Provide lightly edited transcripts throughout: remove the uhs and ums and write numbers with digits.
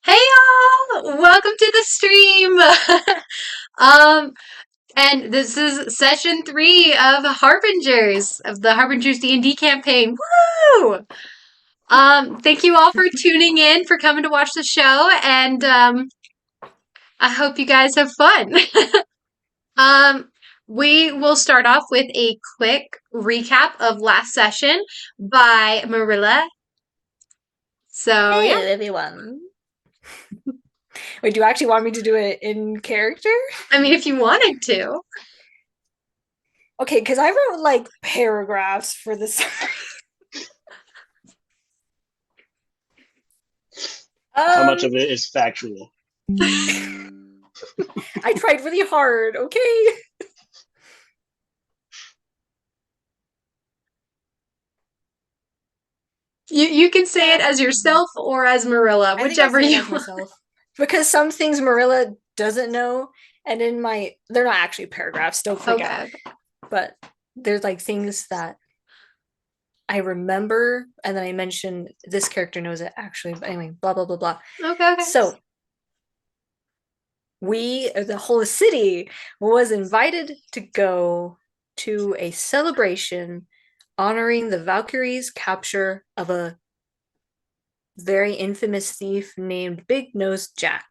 Hey y'all! Welcome to the stream. um, and this is session 3 of Harbingers of the Harbingers D&D campaign. Woo! Thank you all for tuning in, for coming to watch the show, and I hope you guys have fun. um, we will start off with a quick recap of last session by Merilla. So yeah, Hey everyone. Wait, do you actually want me to do it in character? I mean, if you wanted to. Okay, because I wrote like paragraphs for this. How much um, of it is factual? I tried really hard, okay? You can say it Yeah, as yourself or as Marilla, I think I'll whichever say it you as want. myself. Because some things Merilla doesn't know, and they're not actually paragraphs, don't freak out. Okay. But there's like things that I remember, and then I mention this character knows it actually. But anyway, blah blah blah blah. Okay. Okay. So the whole city was invited to go to a celebration honoring the Valkyries' capture of a very infamous thief named Big Nose Jack.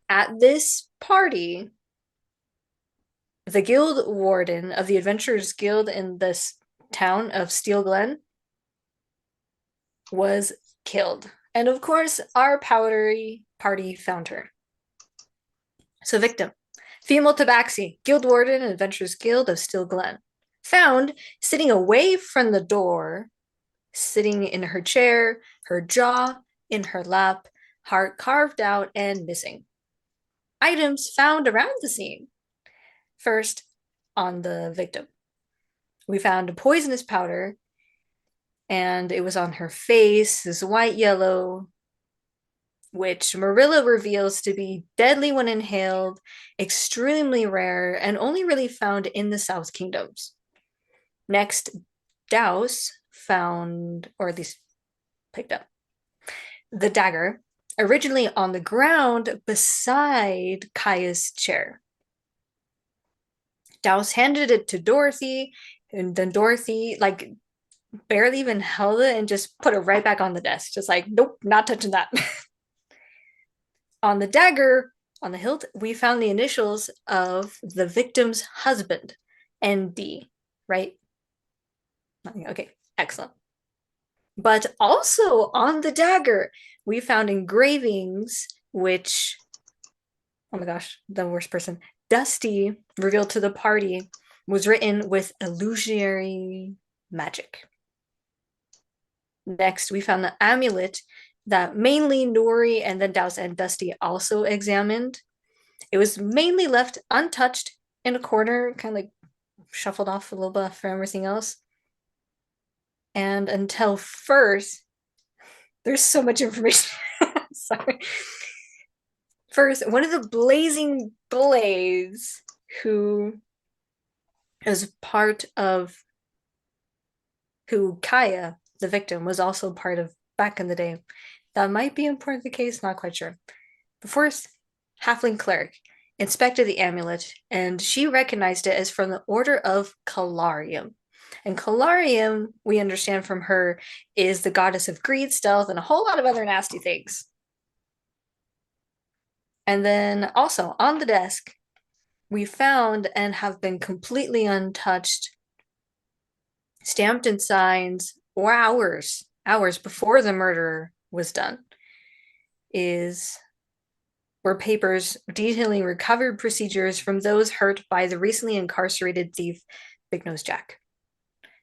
At this party, the guild warden of the Adventurers Guild in this town of Steel Glen was killed. And of course, our powdery party found her. So, victim, female tabaxi, guild warden, and Adventurers Guild of Steel Glen. Found sitting away from the door, sitting in her chair, her jaw in her lap, heart carved out and missing. Items found around the scene. First, on the victim, we found a poisonous powder, and it was on her face, this white yellow, which Merilla reveals to be deadly when inhaled, extremely rare, and only really found in the South Kingdoms. Next, Douse found, or at least picked up, the dagger, originally on the ground beside Kaya's chair. Douse handed it to Dorothy, and then Dorothy, like, barely even held it and just put it right back on the desk. Just like, nope, not touching that. On the dagger, on the hilt, we found the initials of the victim's husband, ND, right? Okay, excellent. But also on the dagger, we found engravings, which, oh my gosh, the worst person, Dusty revealed to the party, was written with illusionary magic. Next, we found the amulet that mainly Nuri and then Douse and Dusty also examined. It was mainly left untouched in a corner, kind of like shuffled off a little bit from everything else. And until first, there's so much information. Sorry. First, one of the Blazing Blades, who is part of who Kaya, the victim, was also part of back in the day. That might be important to the case, not quite sure. But first, Halfling Cleric inspected the amulet, and she recognized it as from the Order of Calarium. And Calarium, we understand from her, is the goddess of greed, stealth, and a whole lot of other nasty things. And then also on the desk, we found and have been completely untouched, stamped in signs, or hours before the murder was done, were papers detailing recovered procedures from those hurt by the recently incarcerated thief Big Nose Jack,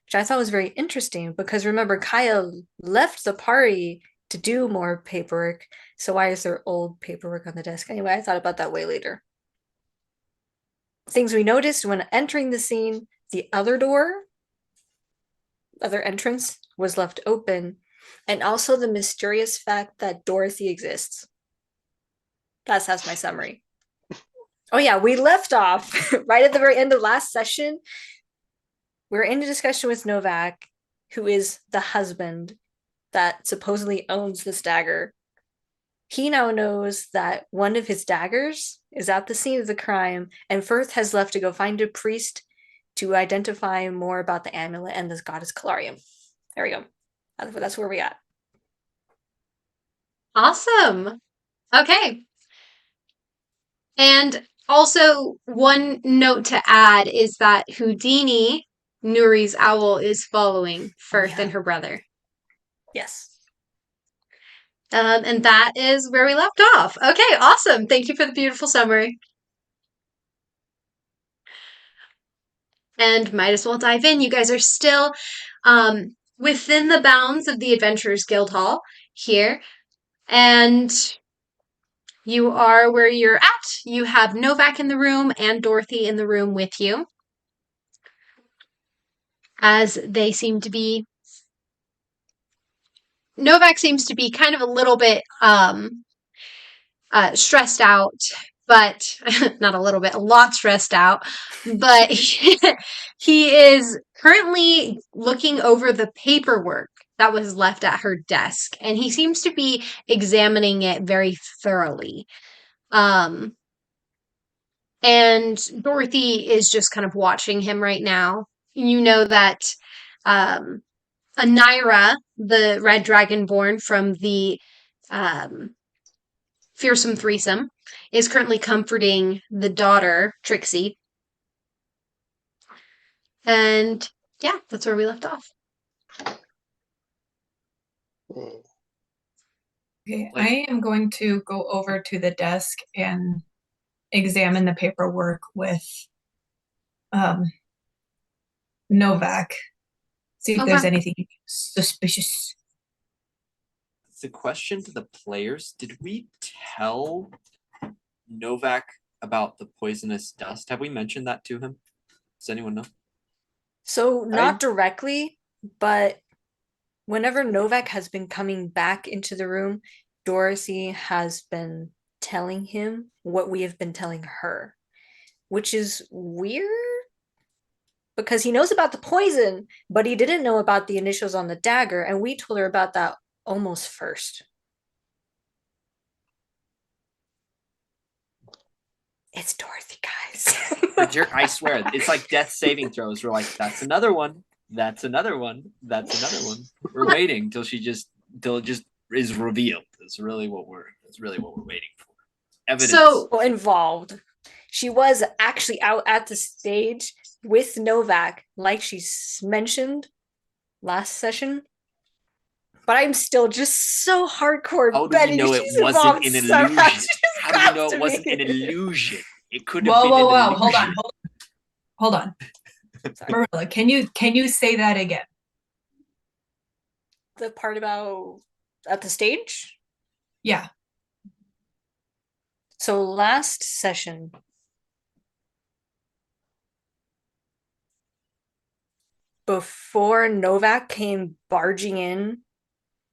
which I thought was very interesting because remember, Kaya left the party to do more paperwork. So why is there old paperwork on the desk? Anyway, I thought about that way later. Things we noticed when entering the scene: the other entrance was left open, and also the mysterious fact that Dorothy exists. That's my summary. Oh yeah, we left off right at the very end of last session. We were in a discussion with Novak, who is the husband that supposedly owns this dagger. he now knows that one of his daggers is at the scene of the crime, and Firth has left to go find a priest to identify more about the amulet and the goddess Calarium. There we go. That's where we at. Awesome. Okay. And also, one note to add is that Houdini, Nuri's owl, is following Firth and her brother. Yes. And that is where we left off. Okay, awesome. Thank you for the beautiful summary. And might as well dive in. You guys are still within the bounds of the Adventurers Guild Hall here. And you are where you're at. You have Novak in the room and Dorothy in the room with you. As they seem to be... Novak seems to be kind of a little bit stressed out, but not a little bit, a lot stressed out. But he is currently looking over the paperwork that was left at her desk, and he seems to be examining it very thoroughly. And Dorothy is just kind of watching him right now. You know that Anira, the red dragonborn from the fearsome threesome, is currently comforting the daughter, Trixie. And yeah, that's where we left off. Okay, I am going to go over to the desk and examine the paperwork with Novak. See if there's anything suspicious. The question to the players, did we tell Novak about the poisonous dust? Have we mentioned that to him? Does anyone know? So not directly, but whenever Novak has been coming back into the room, Dorothy has been telling him what we have been telling her, which is weird because he knows about the poison, but he didn't know about the initials on the dagger, and we told her about that almost first. It's Dorothy, guys. I swear, it's like death saving throws. We're like, that's another one. That's another one. That's another one. We're waiting till it just is revealed. That's really what we're waiting for. Evidence. So involved. She was actually out at the stage with Novak, like she mentioned last session. But I'm still just so hardcore. How do we know it wasn't an illusion? How do we know it wasn't an illusion? It could have been an illusion. Hold on. Merilla, can you say that again? The part about at the stage? Yeah. So last session, before Novak came barging in,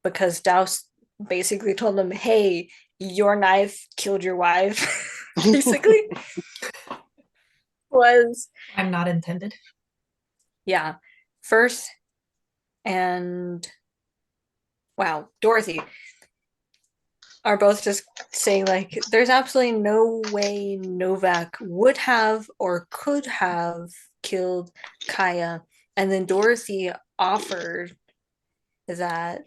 because Douse basically told him, hey, your knife killed your wife, basically, was... I'm not intended. Yeah. First, and... wow, Dorothy are both just saying, like, there's absolutely no way Novak would have or could have killed Kaya. And then Dorothy offered that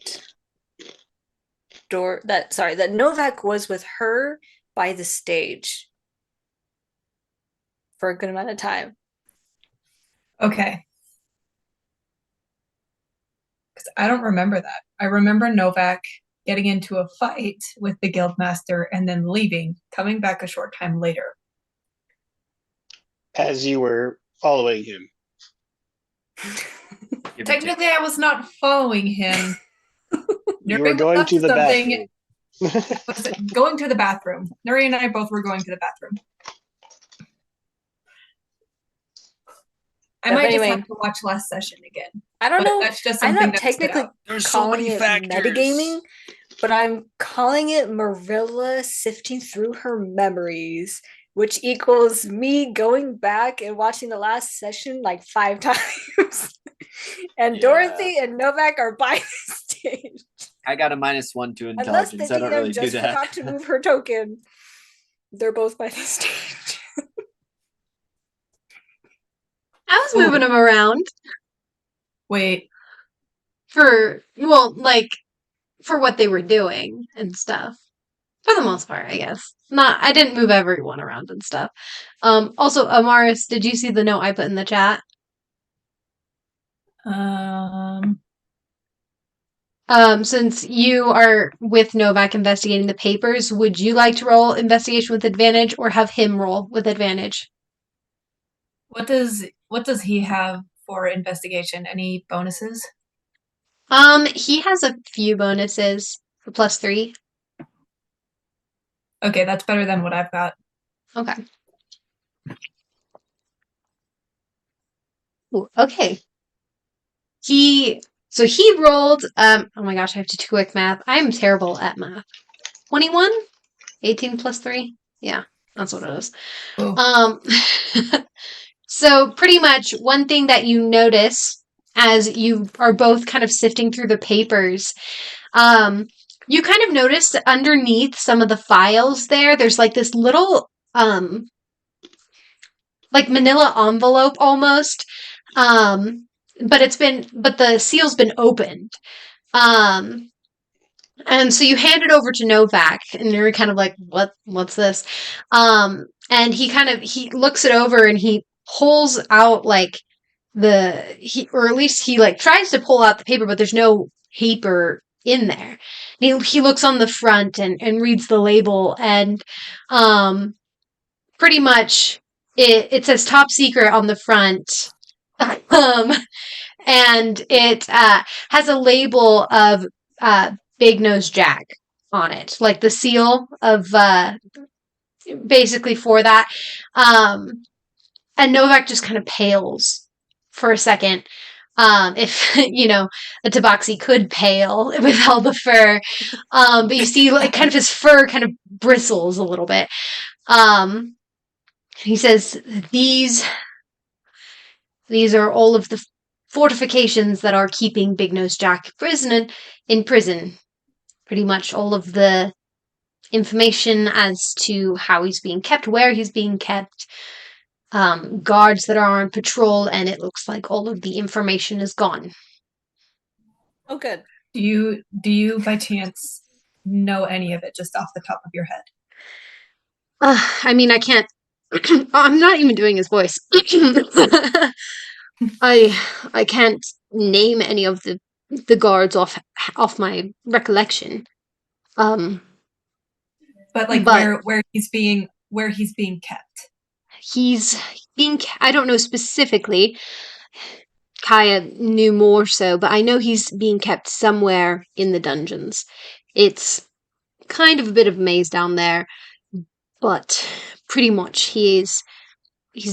Novak was with her by the stage for a good amount of time. Okay. Because I don't remember that. I remember Novak getting into a fight with the guildmaster and then leaving, coming back a short time later. As you were following him. Technically, I was not following him. You were going to the bathroom. Going to the bathroom. Nuri and I both were going to the bathroom. I might just have to watch last session again. I don't know. That's just I'm something not technically calling it metagaming, but I'm calling it Merilla sifting through her memories, which equals me going back and watching the last session like 5 times. And Dorothy and Novak are by the stage. I got a -1 to Unless the intelligence. I don't DM really do just that. forgot to move her token. They're both by the stage. I was moving them around Wait, for what they were doing and stuff. For the most part, I guess. I didn't move everyone around and stuff. Also, Amaris, did you see the note I put in the chat? Since you are with Novak investigating the papers, would you like to roll investigation with advantage or have him roll with advantage? what does he have for investigation? Any bonuses? He has a few bonuses for +3. Okay, that's better than what I've got. Okay. Ooh, okay. He rolled oh my gosh, I have to do quick math. I'm terrible at math. 21? 18 plus 3? Yeah, that's what it is. Oh. So pretty much one thing that you notice as you are both kind of sifting through the papers, you kind of notice that underneath some of the files there's like this little like manila envelope almost. But the seal's been opened. And so you hand it over to Novak, and you're kind of like, what's this? And he looks it over and he pulls out like or at least he like tries to pull out the paper, but there's no paper in there. And he looks on the front and reads the label, and pretty much it says top secret on the front. And it has a label of Big Nose Jack on it, like the seal of basically for that. And Novak just kind of pales for a second. If a tabaxi could pale with all the fur, but you see like kind of his fur kind of bristles a little bit. He says, These are all of the fortifications that are keeping Big Nose Jack in prison. Pretty much all of the information as to how he's being kept, where he's being kept, guards that are on patrol, and it looks like all of the information is gone. Oh, good. Do you by chance know any of it just off the top of your head? I mean, I can't. I'm not even doing his voice. I can't name any of the guards off my recollection. But where he's being kept. He's being. I don't know specifically. Kaya knew more so, but I know he's being kept somewhere in the dungeons. It's kind of a bit of a maze down there, but pretty much he's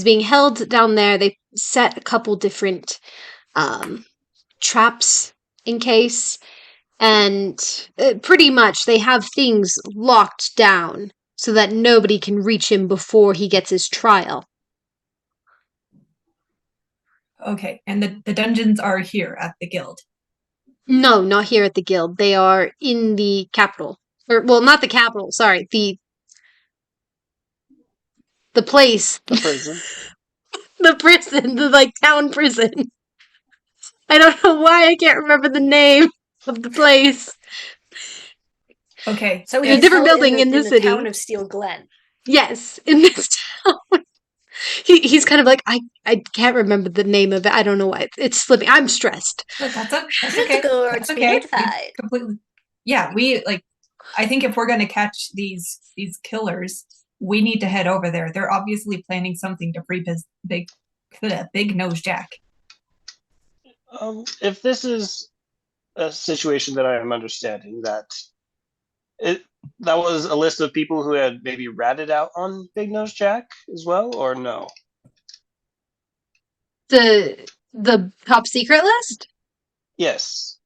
being held down there. They set a couple different traps in case, and pretty much they have things locked down so that nobody can reach him before he gets his trial. Okay, and the dungeons are here at the guild? No, not here at the guild. They are in the capital. Well, not the capital, sorry. The place. The prison. The prison, the town prison. I don't know why I can't remember the name of the place. Okay, so in a different building in the city. Town of Steel Glen. Yes, in this town. He's kind of like, I can't remember the name of it. I don't know why it's slipping. I'm stressed. That's okay. That's okay. Completely. Yeah, I think if we're going to catch these killers, we need to head over there. They're obviously planning something to free Big Nose Jack. If this is a situation that I am understanding, that was a list of people who had maybe ratted out on Big Nose Jack as well, or no? The top secret list? Yes.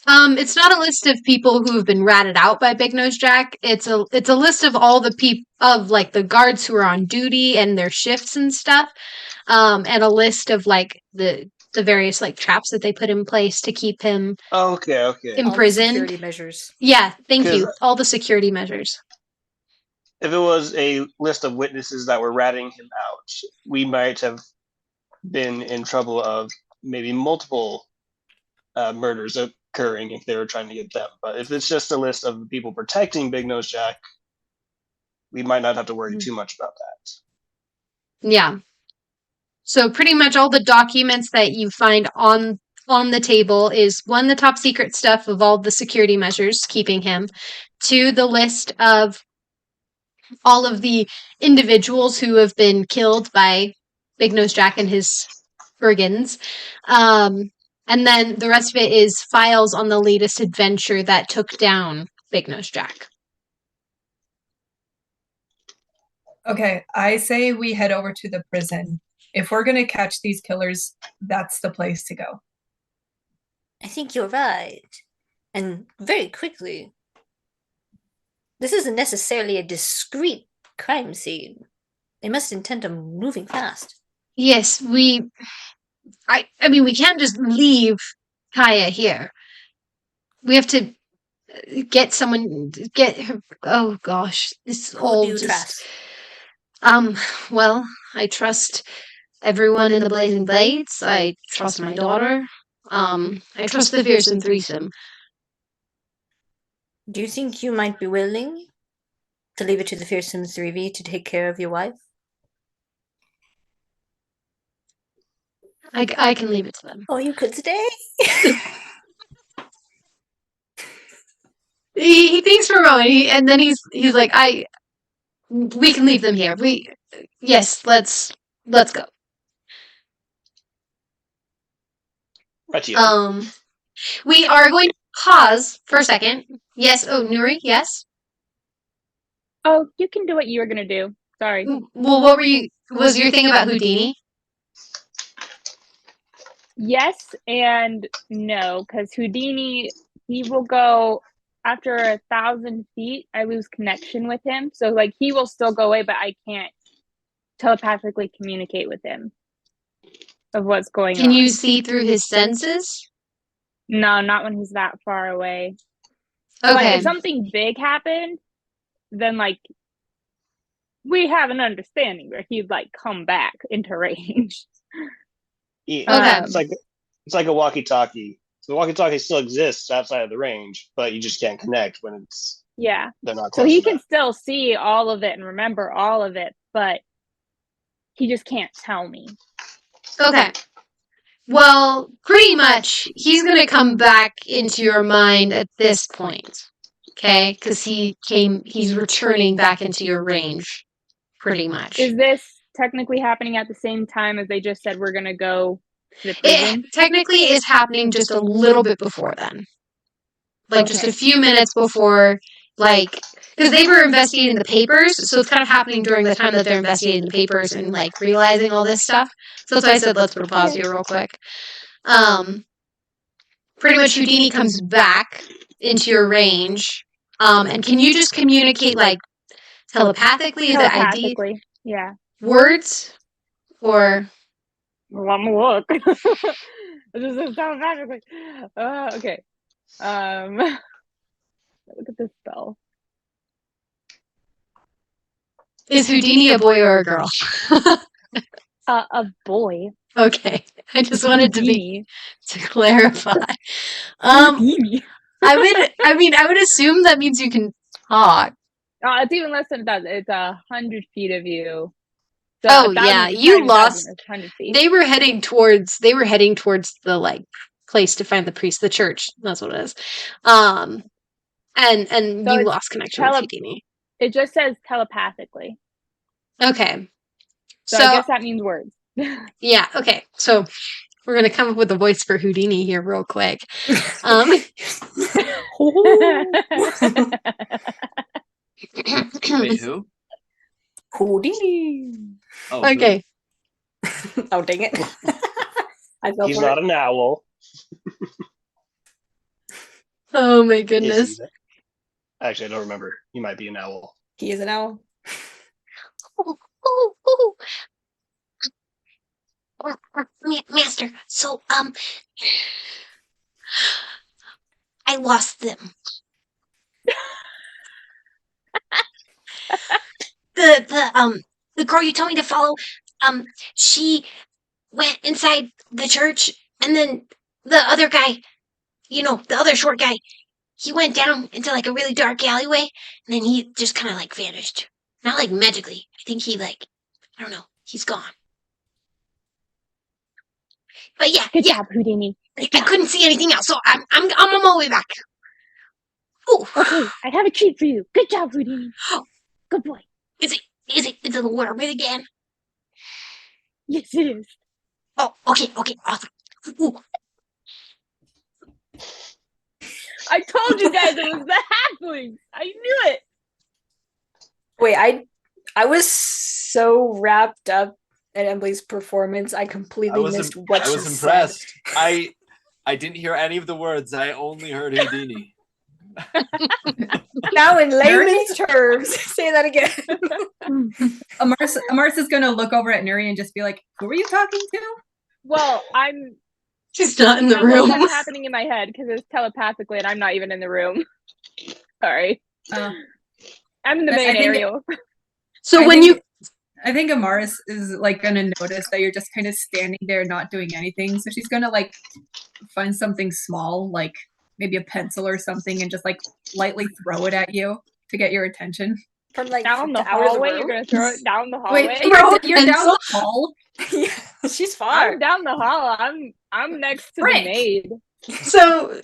It's not a list of people who have been ratted out by Big Nose Jack. It's a list of all the the guards who are on duty and their shifts and stuff. And a list of the the various like traps that they put in place to keep him Okay. All the imprisoned. security measures. Yeah, thank 'Cause- you. All the security measures. If it was a list of witnesses that were ratting him out, we might have been in trouble of maybe multiple murders occurring if they were trying to get them. But if it's just a list of people protecting Big Nose Jack, we might not have to worry too much about that. Yeah. So pretty much all the documents that you find on the table is one, the top secret stuff of all the security measures keeping him, two, the list of all of the individuals who have been killed by Big Nose Jack and his brigands. And then the rest of it is files on the latest adventure that took down Big Nose Jack. Okay, I say we head over to the prison. If we're going to catch these killers, that's the place to go. I think you're right. And very quickly. This isn't necessarily a discreet crime scene. They must intend on moving fast. Yes, I mean, we can't just leave Kaya here. We have to get her. Oh gosh, this Who all do you just. trust? Well, I trust everyone in the Blazing Blades. I trust my daughter. I trust the fearsome threesome. Do you think you might be willing to leave it to the fearsome 3V to take care of your wife? I can leave it to them. Or you could stay? He thinks for a moment, and then he's like, we can leave them here. Yes, let's go. Rightio. We are going to pause for a second. Yes. Oh, Nuri. Yes. Oh, you can do what you were gonna do. Sorry. Well, what were you? Was your thing about Houdini? Yes and no, because Houdini, he will go after 1,000 feet. I lose connection with him, so like he will still go away, but I can't telepathically communicate with him of what's going on. Can you see through his senses? No, not when he's that far away. So, like, Okay. if something big happened, then like we have an understanding where he'd like come back into range. Yeah, Okay. it's like a walkie-talkie. So the walkie-talkie still exists outside of the range, but you just can't connect when it's Yeah. they're not So close he enough. can still see all of it and remember all of it, but he just can't tell me. Okay. Well, pretty much, he's gonna come back into your mind at this point. Okay? Because he's returning back into your range. Pretty much. Is this technically happening at the same time as they just said we're gonna go to the prison? It technically is happening just a little bit before then. Like, just a few minutes before, like, because they were investigating the papers, so it's kind of happening during the time that they're investigating the papers and, like, realizing all this stuff. So that's why I said let's put a pause here real quick. Pretty much Houdini comes back into your range, and can you just communicate, like, telepathically, the ID Telepathically, yeah. words? Or... Let me look. This is telepathically. Okay. Look at this spell. Is Houdini a boy or a girl? A boy. Okay. I just wanted Houdini. to clarify. Houdini. I would assume that means you can talk. It's even less than it does. It's 100 feet of you. So Oh, 1,000 yeah, is you 9,000 lost- is 100 feet. They were heading towards the, like, place to find the priest, the church. That's what it is. And So you it's lost connection with Houdini. It just says telepathically. Okay. So I guess that means words. Yeah, okay. So we're gonna come up with a voice for Houdini here real quick. Wait, who? Houdini. Oh, who? Okay. Oh, dang it. I fell He's for not it. an owl. Oh my Is goodness. he? Actually, I don't remember. He might be an owl. He is an owl. Master, so, I lost them. The girl you told me to follow, she went inside the church, and then the other guy, the other short guy, he went down into like a really dark alleyway, and then he just kind of like vanished. Not like magically. I think he I don't know, he's gone. But yeah, Good job, Houdini. I couldn't see anything else, so I'm on my way back. Ooh. Okay, I have a treat for you. Good job, Houdini. Good boy. Is it the water bit again? Yes, it is. Oh, okay, awesome. Ooh. I told you guys it was the halflings. I knew it. Wait, I was so wrapped up at Emily's performance, I completely missed what she I was impressed. I didn't hear any of the words. I only heard Houdini. Now in layman's terms, say that again. Amaris is going to look over at Nuri and just be like, who are you talking to? Well, She's not in the room. What's happening in my head because it's telepathically and I'm not even in the room. Sorry. I'm in the main area. So I think Amaris is like going to notice that you're just kind of standing there not doing anything. So she's going to like find something small, like maybe a pencil or something, and just like lightly throw it at you to get your attention. From like down the out of the hallway, room? you're gonna throw it down the hallway. Wait, you're down the hall. Yeah, she's far. I'm down the hall. I'm next to Frick. the maid. So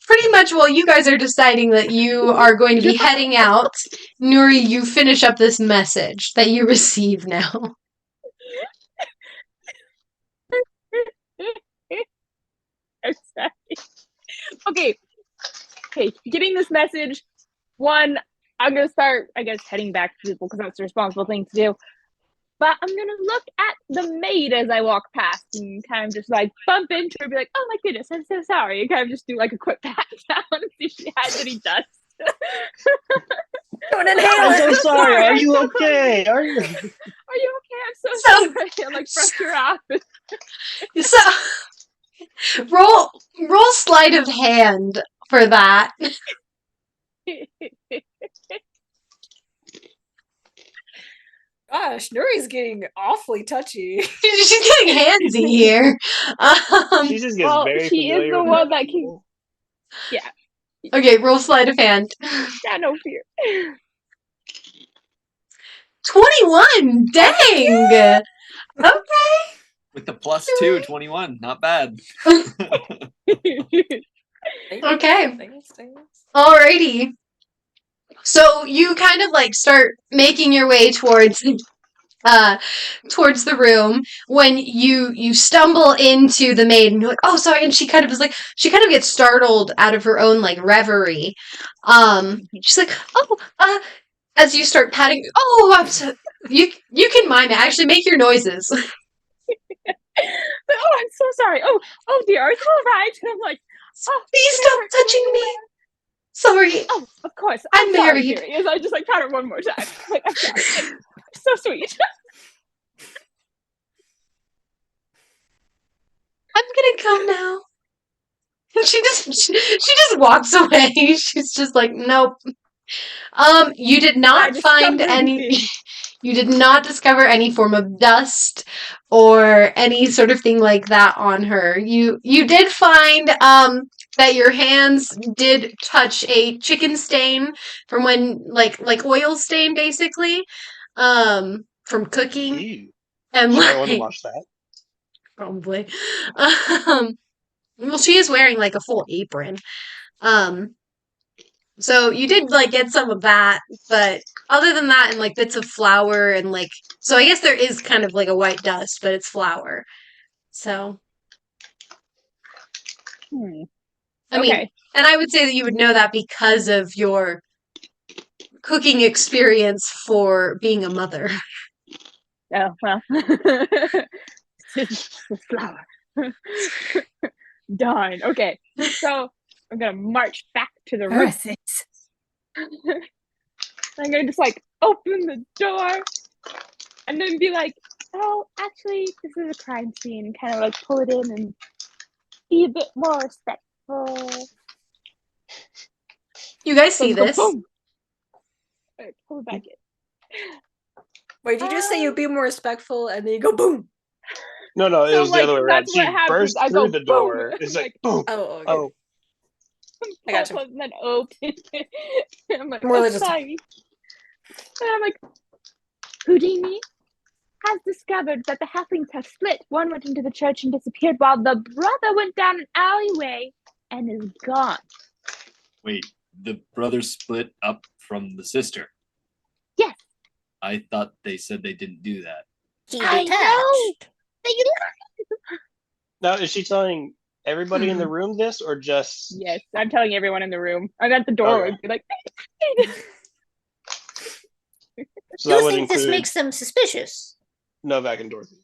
pretty much while you guys are deciding that you are going to be heading out, Nuri, you finish up this message that you receive now. I'm sorry. Okay, getting this message. One, I'm gonna start, I guess, heading back to people because that's the responsible thing to do. But I'm gonna look at the maid as I walk past and kind of just like bump into her and be like, "Oh my goodness, I'm so sorry." And kind of just do like a quick pat down and see if she has any dust. Don't inhale I'm so it. sorry. Are you okay? Are you? Are you okay? I'm so sorry. I'm like brush her off. So roll sleight of hand for that. Gosh, Nuri's getting awfully touchy. She's getting handsy here. She just gets very she is familiar the with one her that can. people. Yeah. Okay, roll sleight of hand. Yeah, no fear. 21. Dang. Okay. With the +2, 21. Not bad. Okay. Thanks. Alrighty. So you kind of like start making your way towards the room when you stumble into the maid and you're like, oh sorry, and she kind of gets startled out of her own like reverie. She's like, oh, as you start patting, oh, I'm so, you can mime it. Actually make your noises. Oh, I'm so sorry. Oh dear, are you alright? And I'm like, oh, Please stop touching me. Sorry. Oh, of course. I'm sorry, married. dearie. As I just like pat her one more time. Like, I'm sorry. So sweet. I'm gonna come now. And she just walks away. She's just like, nope. You did not find any. You did not discover any form of dust or any sort of thing like that on her. You did find that your hands did touch a chicken stain from when like oil stain basically from cooking. Ew. And I want to watch that. probably. Well, she is wearing like a full apron. So you did like get some of that, but other than that, and like bits of flour and like, so I guess there is kind of like a white dust, but it's flour. So, I mean, and I would say that you would know that because of your cooking experience for being a mother. Oh well, it's flour. Darn. Okay, so I'm gonna march back to the room. I'm gonna just like open the door and then be like, oh, actually, this is a crime scene. Kind of like pull it in and be a bit more respectful. You guys see Let's go, this? boom. All right, pull it back in. Wait, did you just say you'd be more respectful and then you go boom? No, it So, was the like, other way around. that's She what happens. burst I through go, the door. boom. It's I'm like, boom. Oh, okay. Oh, I gotcha. And then open. I'm like, More oh, like just- sorry. And I'm like, Houdini has discovered that the halflings have split. One went into the church and disappeared, while the brother went down an alleyway and is gone. Wait, the brothers split up from the sister. Yes. I thought they said they didn't do that. I know. They lied. now is she telling everybody in the room this, or just? Yes, I'm telling everyone in the room. I'm at the door. Okay. Be like, So that You would think this include makes them suspicious? Novak and Dorothy.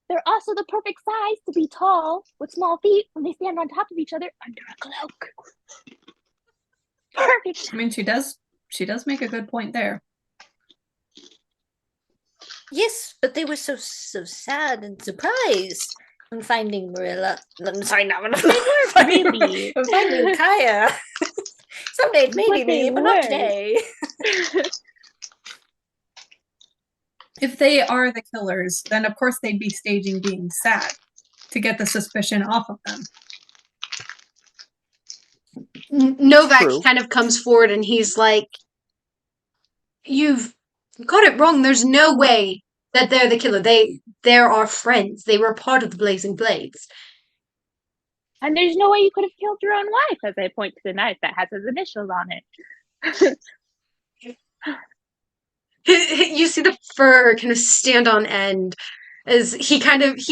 they're also the perfect size to be tall with small feet when they stand on top of each other under a cloak. Perfect. I mean, she does make a good point there. Yes, but they were so sad and surprised when finding Merilla. I'm sorry, not when finding, Really? when finding Kaya. Someday maybe But they me, but not were. today. If they are the killers, then of course they'd be staging being sad to get the suspicion off of them. Novak True. kind of comes forward and he's like, "You've got it wrong. There's no way that they're the killer. They're our friends. They were part of the Blazing Blades." And there's no way you could have killed your own wife, as I point to the knife that has his initials on it. You see the fur kind of stand on end as he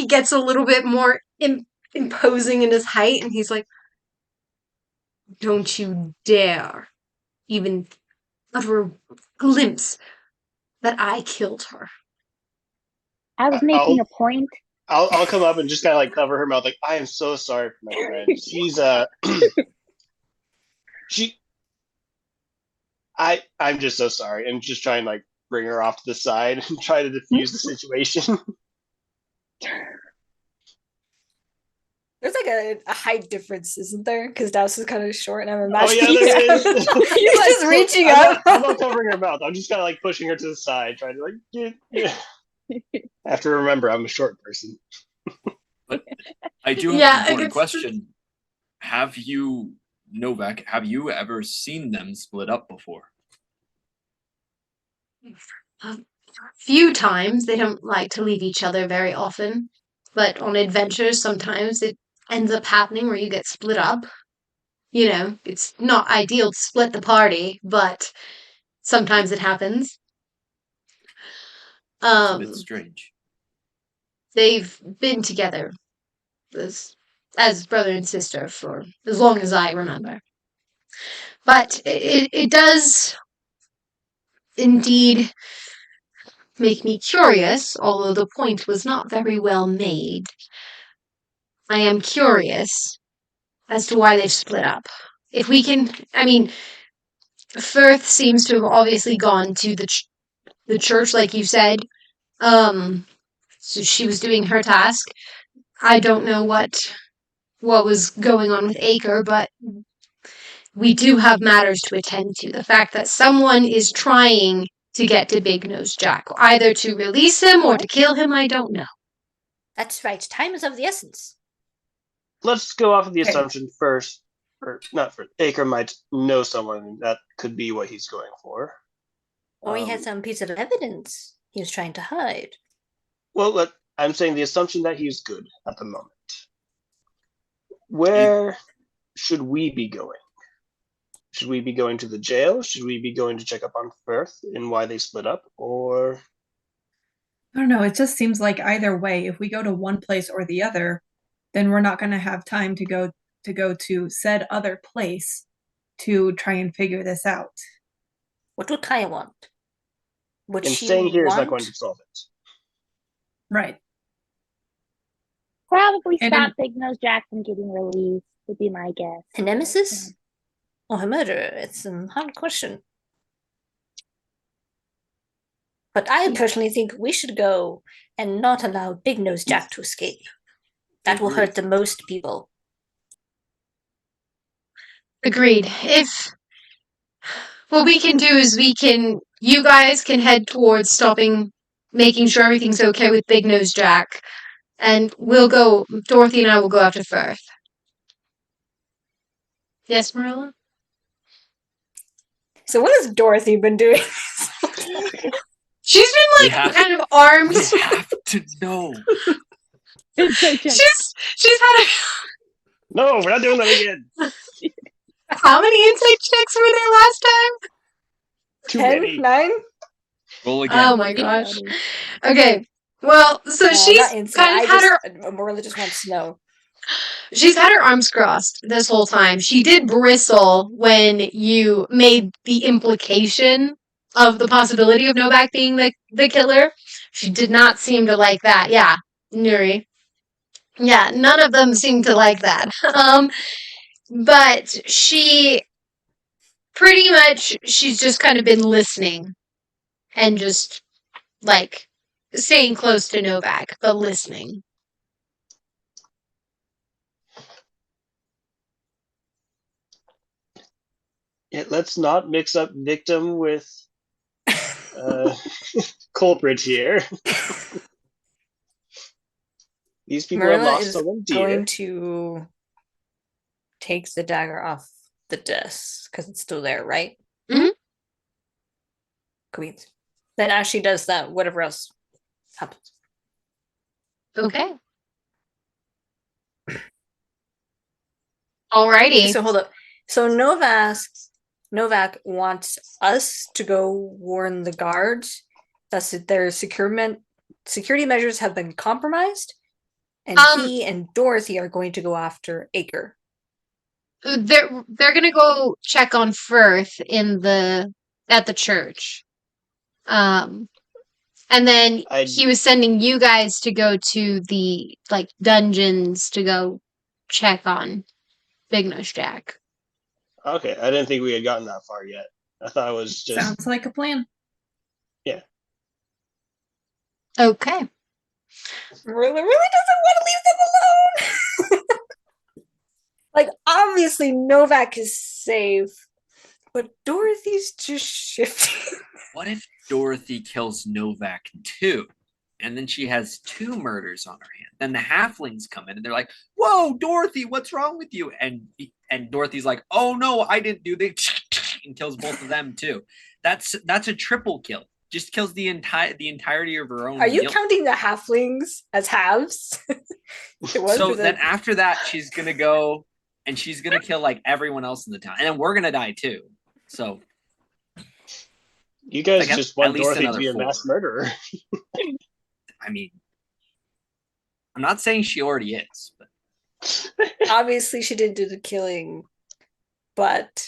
gets a little bit more imposing in his height, and he's like, "Don't you dare even utter a glimpse that I killed her." I was making a point. I'll come up and just kind of like cover her mouth, like, I am so sorry for my friend. She's I'm just so sorry, and just try and like bring her off to the side and try to diffuse the situation. There's like a height difference, isn't there? Because Douse is kind of short, and I'm Oh yeah, imagining there is. he's just reaching I'm up. not covering her mouth. I'm just kind of like pushing her to the side, trying to like yeah. I have to remember I'm a short person. But I do have Yeah, an important it's- question. Have you, Novak, have you ever seen them split up before? A few times. They don't like to leave each other very often, but on adventures sometimes it ends up happening where you get split up. You know, it's not ideal to split the party, but sometimes it happens. It's a bit strange. They've been together as brother and sister for as long as I remember. But it does indeed make me curious, although the point was not very well made. I am curious as to why they've split up. If we can, I mean, Firth seems to have obviously gone to the church, like you said. So she was doing her task. I don't know what was going on with Acre, but we do have matters to attend to. The fact that someone is trying to get to Big Nose Jack, either to release him or to kill him, I don't know. That's right. Time is of the essence. Let's go off of the Okay. assumption first, or not first. Acre might know someone that could be what he's going for. Or he had some piece of evidence he was trying to hide. Well, I'm saying the assumption that he's good at the moment. Where should we be going? Should we be going to the jail? Should we be going to check up on Firth and why they split up? Or I don't know. It just seems like either way, if we go to one place or the other, then we're not going to have time to go to said other place to try and figure this out. What would Kaya want? Would and she staying here is want? not going to solve it. Right. Probably And stop Big Nose Jack from getting released, would be my guess. A nemesis? Or a murderer? It's a hard question. But I personally think we should go and not allow Big Nose Jack to escape. That will hurt the most people. Agreed. What we can do is you guys can head towards making sure everything's okay with Big Nose Jack, and Dorothy and I will go after Firth. Yes, Merilla? So what has Dorothy been doing? She's been kind of armed. We have to know. She's had No, we're not doing that again. how many insight checks were there last time? Too 10, many. 9? Roll again. Oh my gosh. Okay. Well, so she's kind of had her Marilla just wants to know. She's had her arms crossed this whole time. She did bristle when you made the implication of the possibility of Novak being the killer. She did not seem to like that. Yeah, Nuri. Yeah, none of them seem to like that. But she's just kind of been listening and just, staying close to Novak, but listening. Yeah, let's not mix up victim with culprit here. These people have Marilla lost is someone dear. going to take the dagger off the desk because it's still there, right? Mhm. Queens. Then as she does that, whatever else happens. Okay. Alrighty. So hold up. So Novak wants us to go warn the guards that their security measures have been compromised, and he and Dorothy are going to go after Acre. They're gonna go check on Firth at the church. And then he was sending you guys to go to the dungeons to go check on Big Nose Jack. Okay, I didn't think we had gotten that far yet. I thought it was just Sounds like a plan. yeah. Okay. Really doesn't want to leave them alone. Obviously Novak is safe, but Dorothy's just shifting. What if Dorothy kills Novak too? And then she has 2 murders on her hand. Then the halflings come in and they're like, "Whoa, Dorothy, what's wrong with you?" And Dorothy's like, "Oh no, I didn't do this," and kills both of them too. That's a triple kill. Just kills the entirety of her own. Are you counting the halflings as halves? Then after that, she's gonna go and she's gonna kill everyone else in the town, and then we're gonna die too. So you guys just want Dorothy to be a 4. mass murderer. I mean, I'm not saying she already is, but obviously she didn't do the killing, but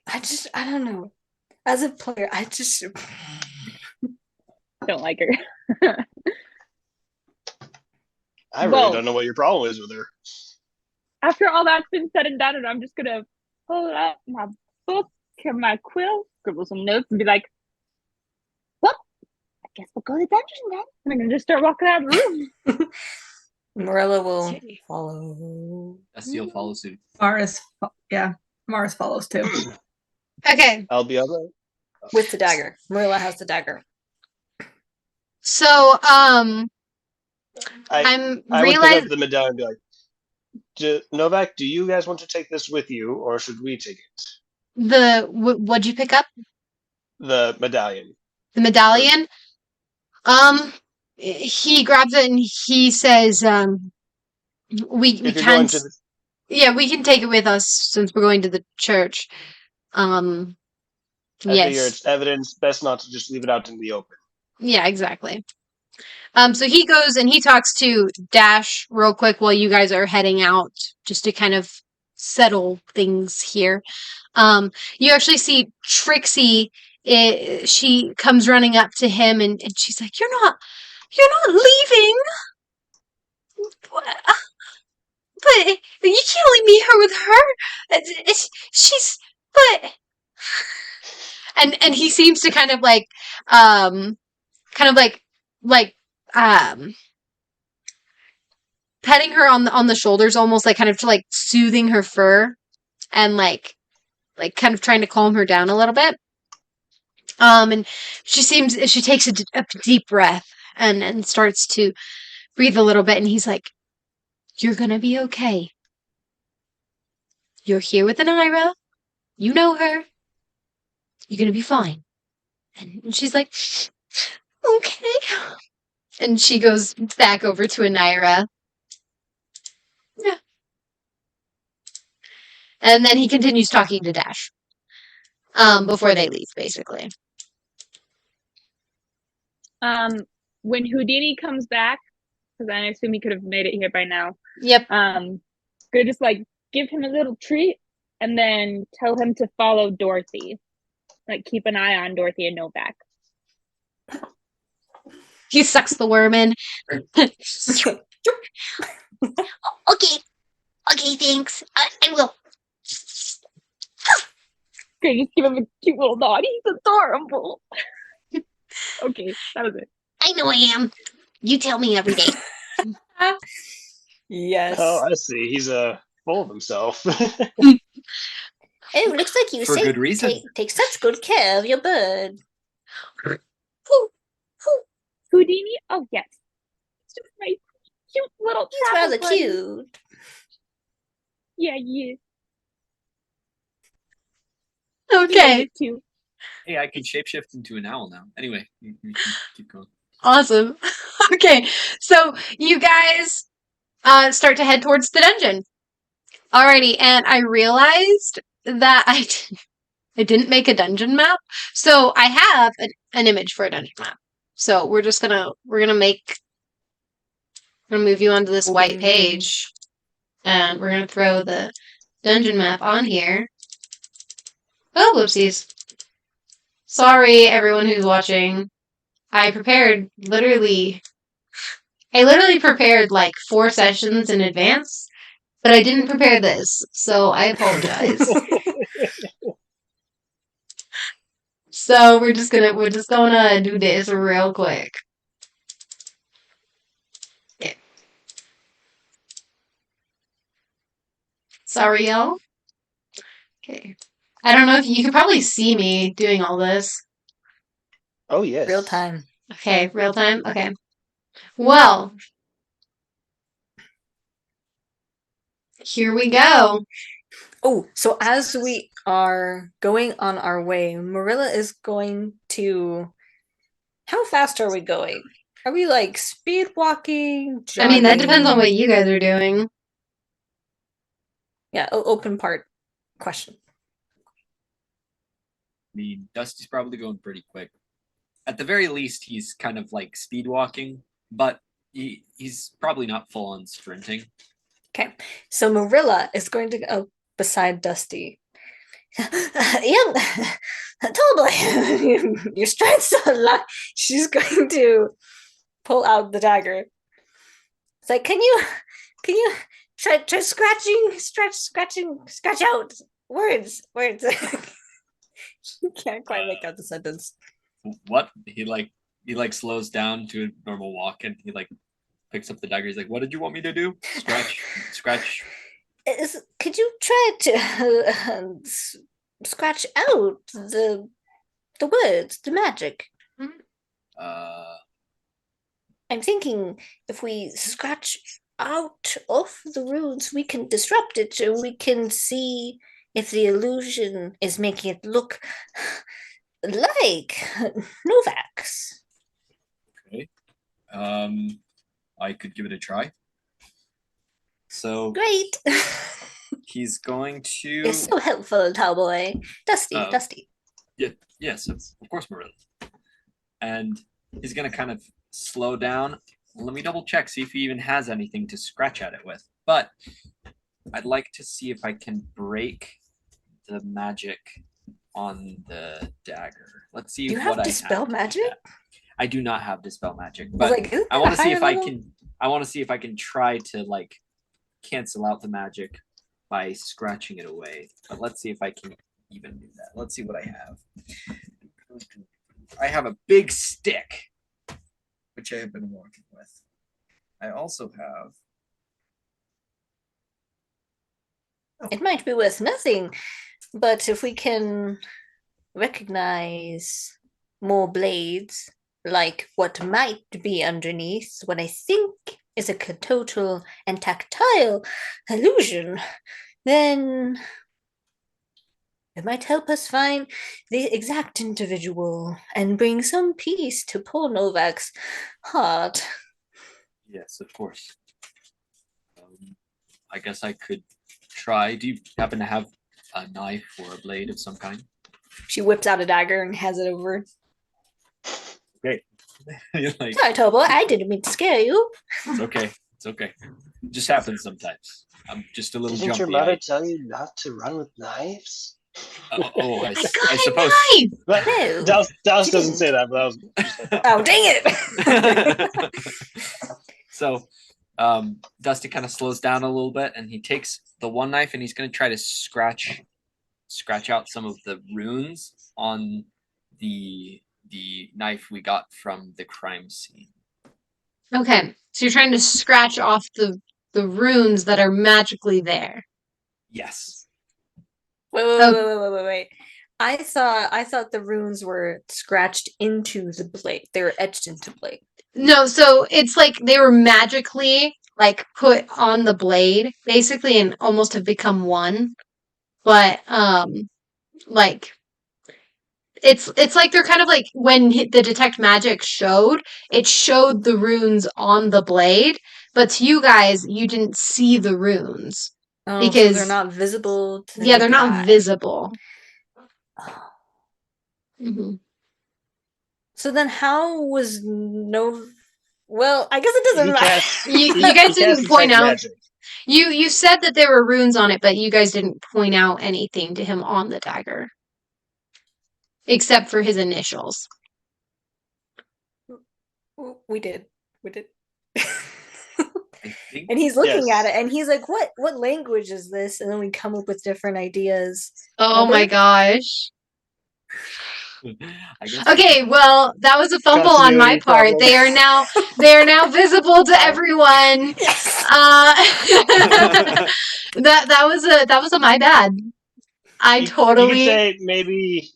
I don't know. As a player, I just don't like her. I really don't know what your problem is with her. After all that's been said and done, and I'm just gonna pull out my book and my quill, scribble some notes, and be like, "Well, I guess we'll go to the dungeon then." And I'm gonna just start walking out of the room. Marilla will follow. you'll follow suit. Amaris follows too. Okay. I'll be alright. With the dagger. Marilla has the dagger. So, I'm I would pick up the medallion and be like, Novak, do you guys want to take this with you, or should we take it? What'd you pick up? The medallion. The medallion? He grabs it and he says, we can we can take it with us since we're going to the church. I figure it's evidence, best not to just leave it out in the open. Yeah, exactly. So he goes and he talks to Dash real quick while you guys are heading out, just to kind of settle things here. You actually see Trixie. She comes running up to him and she's like, You're not leaving. But you can't leave me here with her. She's but and he seems to kind of kind of like petting her on the shoulders, almost like kind of like soothing her fur, and like kind of trying to calm her down a little bit. And she takes a deep breath and starts to breathe a little bit, and he's like, "You're gonna be okay. You're here with Anira. You know her. You're gonna be fine." And she's like, "Okay." And she goes back over to Anira. Yeah. And then he continues talking to Dash. Before they leave, basically. When Houdini comes back, because I assume he could have made it here by now. Yep. Gonna just like give him a little treat and then tell him to follow Dorothy. Like keep an eye on Dorothy and Novak. He sucks the worm in. Okay. Okay, thanks. I will. Okay, just give him a cute little nod. He's adorable. Okay, that was it. I know I am. You tell me every day. Yes. Oh, I see. He's full of himself. It looks like you For good reason. take such good care of your bird. Houdini? Oh, yes. It's just my cute little He's travel rather buddy. cute. Yeah, yeah. Okay. Cute. Hey, I can shapeshift into an owl now. Anyway, you can keep going. Awesome. Okay. So you guys start to head towards the dungeon. Alrighty, and I realized that I didn't make a dungeon map. So I have an image for a dungeon map. So we're gonna move you onto this white page, and we're gonna throw the dungeon map on here. Oh, whoopsies. Sorry, everyone who's watching. I literally prepared like 4 sessions in advance, but I didn't prepare this, so I apologize. So we're just gonna do this real quick. Yeah. Sorry, y'all. Okay. I don't know if you could probably see me doing all this. Oh, yes. Real time. Okay, real time? Okay. Well, here we go. Oh, so as we are going on our way, Merilla is going to. How fast are we going? Are we like speed walking? I mean, that depends on jogging? what you guys are doing. Yeah, open part question. I mean, Dusty's probably going pretty quick. At the very least, he's kind of like speed walking, but he's probably not full on sprinting. Okay, so Merilla is going to go beside Dusty. Young, tall boy, your strength's so low. She's going to pull out the dagger. It's like, can you try scratch out words. You can't quite make out the sentence. What? He slows down to a normal walk, and he like picks up the dagger. He's like, "What did you want me to do? Scratch." Could you try to scratch out the words, the magic? I'm thinking if we scratch out of the runes, we can disrupt it, and we can see if the illusion is making it look like Novak's. Okay. I could give it a try. So Great. he's going to. You're so helpful, Towboy. Dusty. Yeah, yes, of course, Merilla. And he's gonna kind of slow down. Let me double check, see if he even has anything to scratch at it with. But I'd like to see if I can break the magic on the dagger. Let's see You what have I dispel have. magic? I do not have dispel magic, I but was like, isn't I that want a to see higher if I level? can. I want to see if I can try to like cancel out the magic by scratching it away. But let's see if I can even do that. Let's see what I have. I have a big stick. which I have been working with. I also have. It might be worth nothing, but if we can recognize more blades, like what might be underneath what I think is a total and tactile illusion, then it might help us find the exact individual and bring some peace to poor Novak's heart. Yes, of course. I guess I could try. Do you happen to have a knife or a blade of some kind? She whips out a dagger and has it over. Okay. You're like, Sorry, Tobo, I didn't mean to scare you. it's okay. It's okay. It just happens sometimes. I'm just a little Didn't jumpy. your mother tell you not to run with knives? I got suppose. a knife! But No, Douse she doesn't didn't. say that, but I was just like, Oh, dang it! So Dusty kind of slows down a little bit, and he takes the one knife and he's going to try to scratch out some of the runes on the knife we got from the crime scene. Okay, so you're trying to scratch off the runes that are magically there. Yes. Wait. I thought the runes were scratched into the blade. They were etched into blade. No, so it's like they were magically like put on the blade, basically, and almost have become one. But like it's like they're kind of like when the detect magic showed, it showed the runes on the blade, but to you guys, you didn't see the runes Oh, so because they're not visible to the yeah, they're naked not eye. visible. hmm So then how was no well, I guess it doesn't he matter. casts, You guys he didn't casts point detect out. magic. You said that there were runes on it, but you guys didn't point out anything to him on the dagger, except for his initials. We did. I think And he's looking Yes. at it and he's like, what language is this? And then we come up with different ideas. Oh my Remember? gosh. I guess Okay, well, that was a fumble on my Continuity part. problem. They are now visible to everyone. Yes. That was a my bad. I You could totally say maybe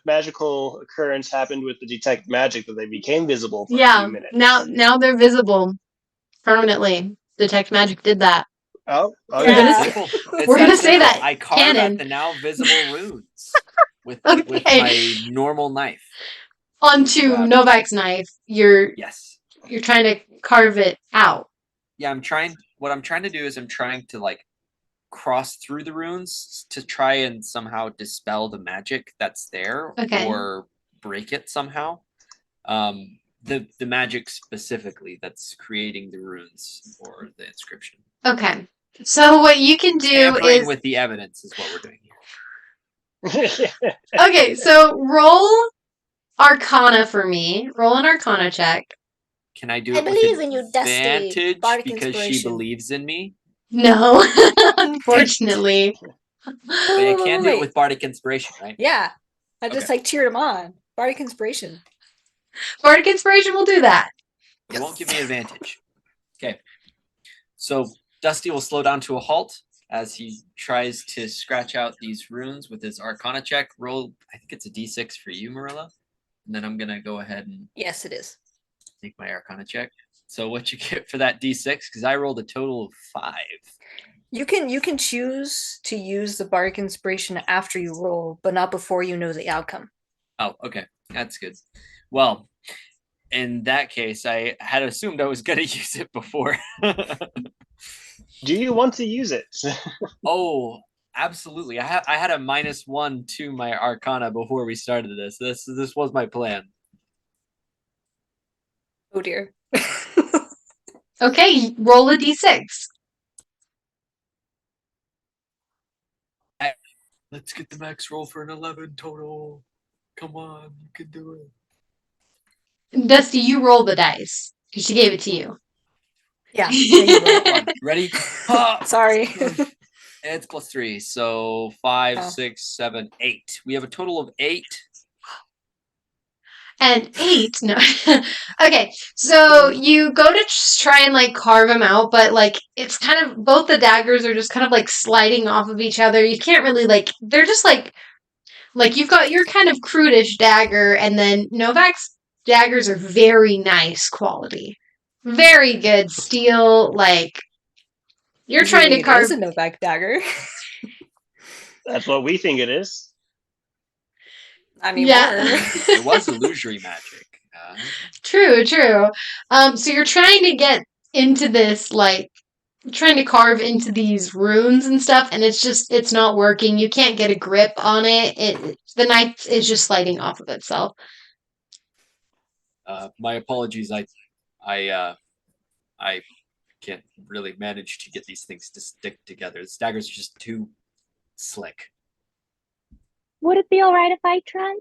magical occurrence happened with the detect magic that they became visible for a yeah. few minutes. Now they're visible permanently. Detect magic did that. Oh, We're okay. gonna It's say- simple. It's we're that gonna say simple. that I carve canon. at the now visible runes with Okay. my normal knife. Onto Novak's knife. You're Yes. trying to carve it out. Yeah, what I'm trying to do is I'm trying to like cross through the runes to try and somehow dispel the magic that's there Okay. or break it somehow. The magic specifically that's creating the runes or the inscription. Okay. So what you can do Tampering is with the evidence is what we're doing here. okay. So roll Arcana for me. Roll an Arcana check. Can I do I it believe with in you, Dusty. advantage Bardic because she inspiration. believes in me? No, unfortunately. But I can do it Wait. with bardic inspiration, right? Yeah. I just Okay. like cheered him on. Bardic inspiration. Bardic Inspiration will do that. It won't give me advantage. Okay. So Dusty will slow down to a halt as he tries to scratch out these runes with his Arcana check. Roll, I think it's a D6 for you, Merilla. And then I'm going to go ahead and Yes, it is. make my Arcana check. So what you get for that D6, because I rolled a total of 5. You can choose to use the bardic inspiration after you roll, but not before you know the outcome. Oh, okay. That's good. Well, in that case, I had assumed I was going to use it before. Do you want to use it? Oh, absolutely. I had a -1 to my Arcana before we started this. This was my plan. Oh dear. Okay, roll a d6. Let's get the max roll for an 11 total. Come on, you can do it. Dusty, you roll the dice because she gave it to you. Yeah. You roll. Come on, ready? Ha! Sorry. It's +3, so 5, Oh. 6, 7, 8. We have a total of 8. And 8, no. Okay, so you go to try and like carve them out, but like it's kind of both the daggers are just kind of like sliding off of each other. You can't really like they're just like you've got your kind of crudish dagger, and then Novak's daggers are very nice quality, very good steel. Like you're trying to It carve. is a Novak dagger. That's what we think it is. I mean, Yeah. It was illusory magic. True. So you're trying to get into this, like, trying to carve into these runes and stuff, and it's not working. You can't get a grip on it. The knife is just sliding off of itself. My apologies. I can't really manage to get these things to stick together. The daggers are just too slick. Would it be all right if I tried?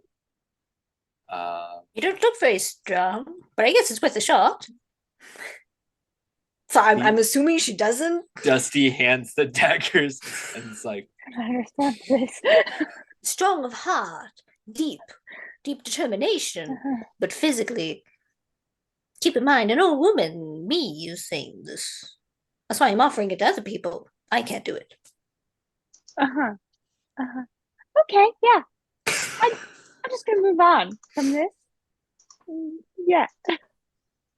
You don't look very strong, but I guess it's worth a shot. So I'm assuming she doesn't. Dusty hands the daggers and it's like, I don't understand this. Strong of heart, deep determination, but physically. Keep in mind, an old woman, me, is saying this. That's why I'm offering it to other people. I can't do it. Okay, yeah. I'm just gonna move on from this. Yeah.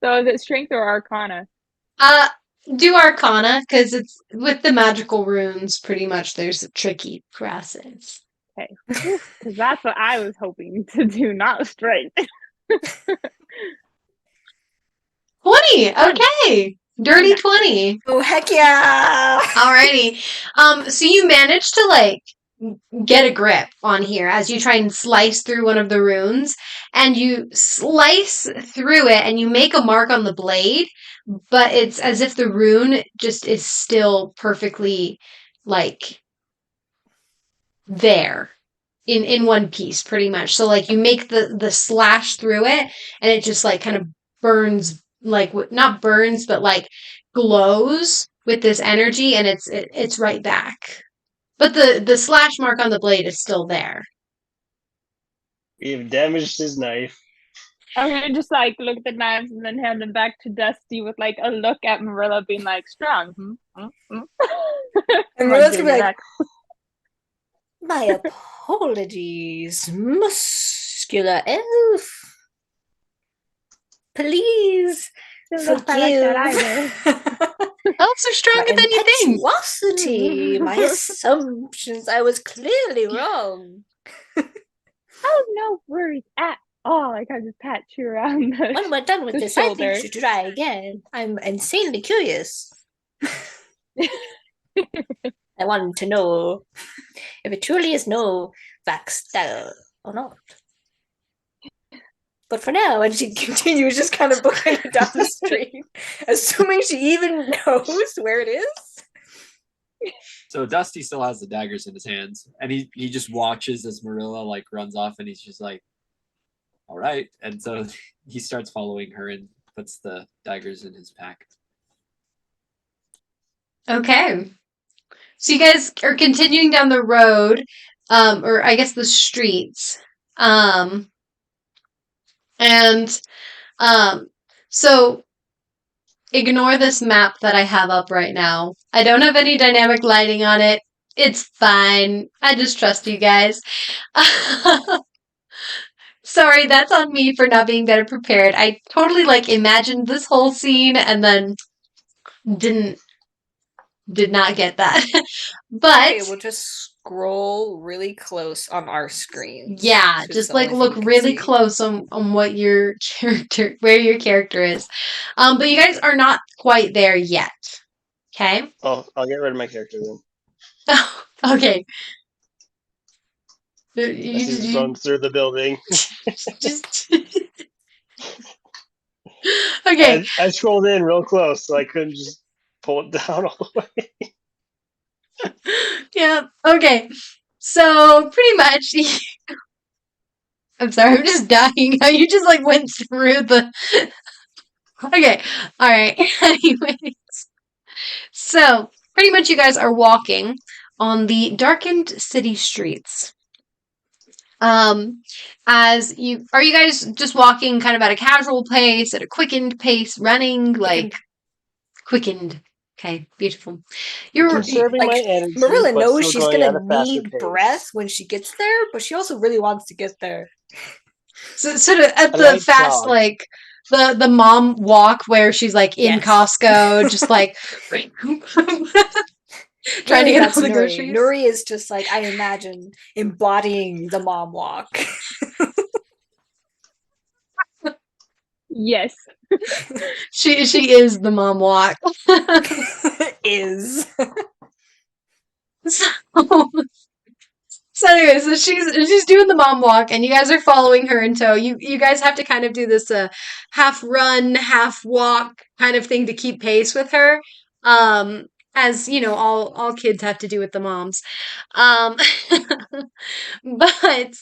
So is it strength or arcana? Do Arcana, because it's with the magical runes, pretty much there's a tricky process. Okay. Because that's what I was hoping to do, not strength. 20! Okay! Dirty 20. Oh, heck yeah! Alrighty. So you managed to, like, get a grip on here as you try and slice through one of the runes, and you slice through it and you make a mark on the blade, but it's as if the rune just is still perfectly like there in one piece pretty much. So like you make the slash through it and it just like kind of burns, like not burns but like glows with this energy, and it's right back. But the slash mark on the blade is still there. We've damaged his knife. I'm gonna just like look at the knives and then hand them back to Dusty with like a look at Merilla being like, strong. And Like, Marilla's gonna be giving like, back. My apologies, muscular elf. Please Doesn't look like that forgive. either. Elves are stronger than you think. Impetuosity, my assumptions. I was clearly wrong. Oh, no worries at all. Like I just pat you around the When we're done with the this, I shoulder. think you should try again. I'm insanely curious. I want to know if it truly is no style or not. But for now, and she continues just kind of booking it down the street, assuming she even knows where it is. so Dusty still has the daggers in his hands, and he just watches as Merilla like runs off, and he's just like, all right. And so he starts following her and puts the daggers in his pack. Okay. So you guys are continuing down the road, or I guess the streets. So ignore this map that I have up right now. I don't have any dynamic lighting on it. It's fine. I just trust you guys. Sorry, that's on me for not being better prepared. I totally like imagined this whole scene and then did not get that. But Okay, we'll just scroll really close on our screen. yeah, just like look really close on what your character, where your character is. But you guys are not quite there yet. Okay? Oh, I'll get rid of my character then. Okay. Let's just run through the building. just okay. I scrolled in real close, so I couldn't just pull it down all the way. Yeah. Okay. So pretty much, I'm sorry. I'm just dying. How you just like went through the. Okay. All right. Anyways, so pretty much, you guys are walking on the darkened city streets. As you are you guys just walking kind of at a casual pace, at a quickened pace, running like quickened. Okay, beautiful. You're Conserving my energy, Marilla but knows still she's going gonna at a faster need pace. breath when she gets there, but she also really wants to get there. so, sort of at A the light fast, jog. like the mom walk where she's like in Yes. Costco, just like trying to Really, get that's all the Nuri. groceries. Nuri is just like, I imagine, embodying the mom walk. Yes. She is the mom walk. Is. So, so anyway, so she's doing the mom walk, and you guys are following her in tow. You guys have to kind of do this half run, half walk kind of thing to keep pace with her. As you know, all kids have to do with the moms. Um, but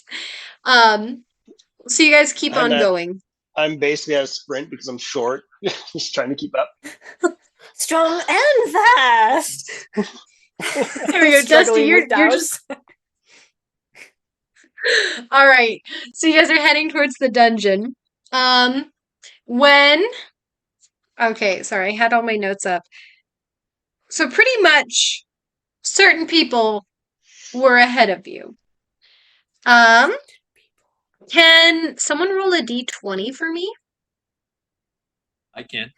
so you guys keep I'm on going. I'm basically at a sprint because I'm short, just trying to keep up. Strong and fast. There we go, Dusty. Struggling You're with Douse. all right. So you guys are heading towards the dungeon. When okay, sorry, I had all my notes up. So pretty much certain people were ahead of you. Can someone roll a d20 for me? I can.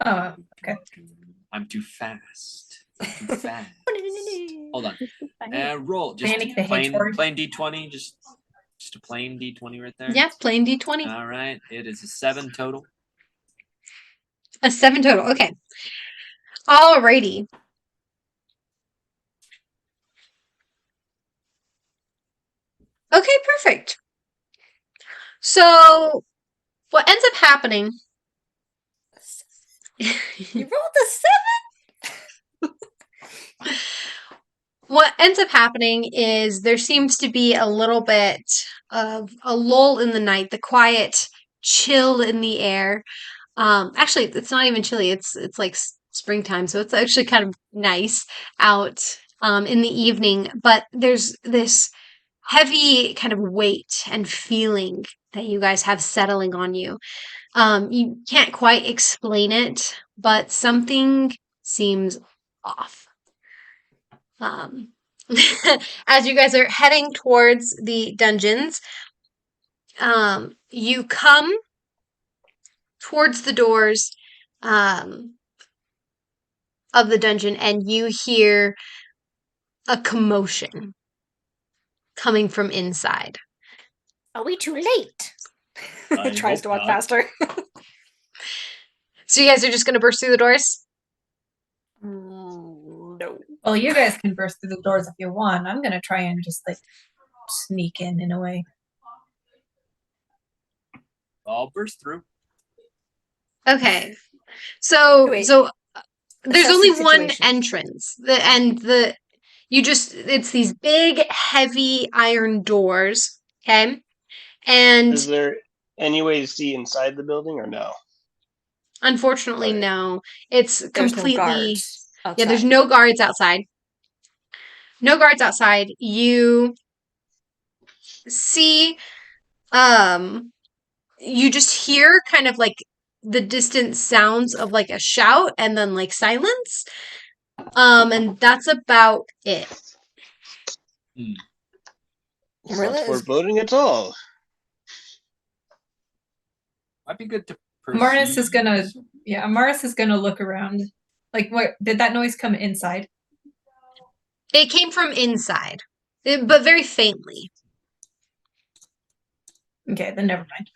Oh, okay. I'm too fast. I'm too fast. Hold on. Roll. Just Panic the plain Hedgehog. D20. Just a plain D20 right there. Yeah, plain d20. All right. It is a 7 total. A 7 total. Okay. Alrighty. Okay, perfect. So what ends up happening You rolled a 7? what ends up happening is there seems to be a little bit of a lull in the night, the quiet chill in the air. Actually, it's not even chilly. It's like springtime, so it's actually kind of nice out in the evening. But there's this heavy kind of weight and feeling that you guys have settling on you. You can't quite explain it, but something seems off. As you guys are heading towards the dungeons, you come towards the doors of the dungeon and you hear a commotion coming from inside. Are we too late? I Tries hope to walk not. faster. So you guys are just going to burst through the doors? No. Well, you guys can burst through the doors if you want. I'm gonna try and just like sneak in a way. I'll burst through. Okay. So Wait. so there's Assess only the one situation. entrance. It's these big heavy iron doors, okay? And Is there any way to see inside the building or no? unfortunately Okay. no. It's There's completely no guards outside. Yeah, there's no guards outside. No guards outside. You see you just hear kind of like the distant sounds of like a shout and then like silence. And that's about it. It's Marilla not is- foreboding at all. Might be good to Amaris is gonna perceive. Amaris is gonna look around. Like, what did that noise come inside? It came from inside, but very faintly. Okay, then never mind.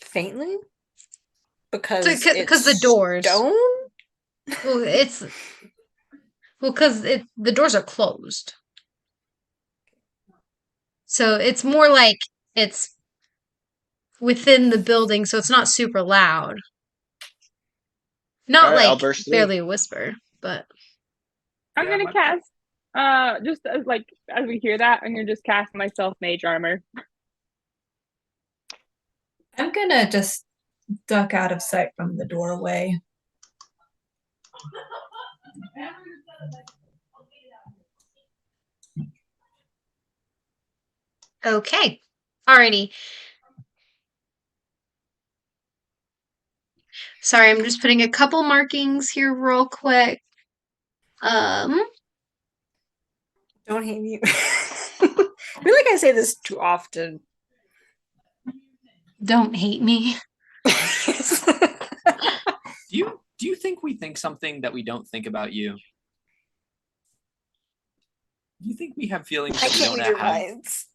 faintly? Because Because the doors. stone? Well, because the doors are closed. So it's more like it's within the building, so it's not super loud. Not Alright, I'll like burst through. barely a whisper, but I'm Yeah, gonna my- cast just as as we hear that, I'm gonna just cast myself mage armor. I'm gonna just duck out of sight from the doorway. Okay. Alrighty. Sorry, I'm just putting a couple markings here real quick. Don't hate me. I feel like I say this too often. Don't hate me. Do you think we think something that we don't think about you? Do you think we have feelings I that we can't don't read your have? minds.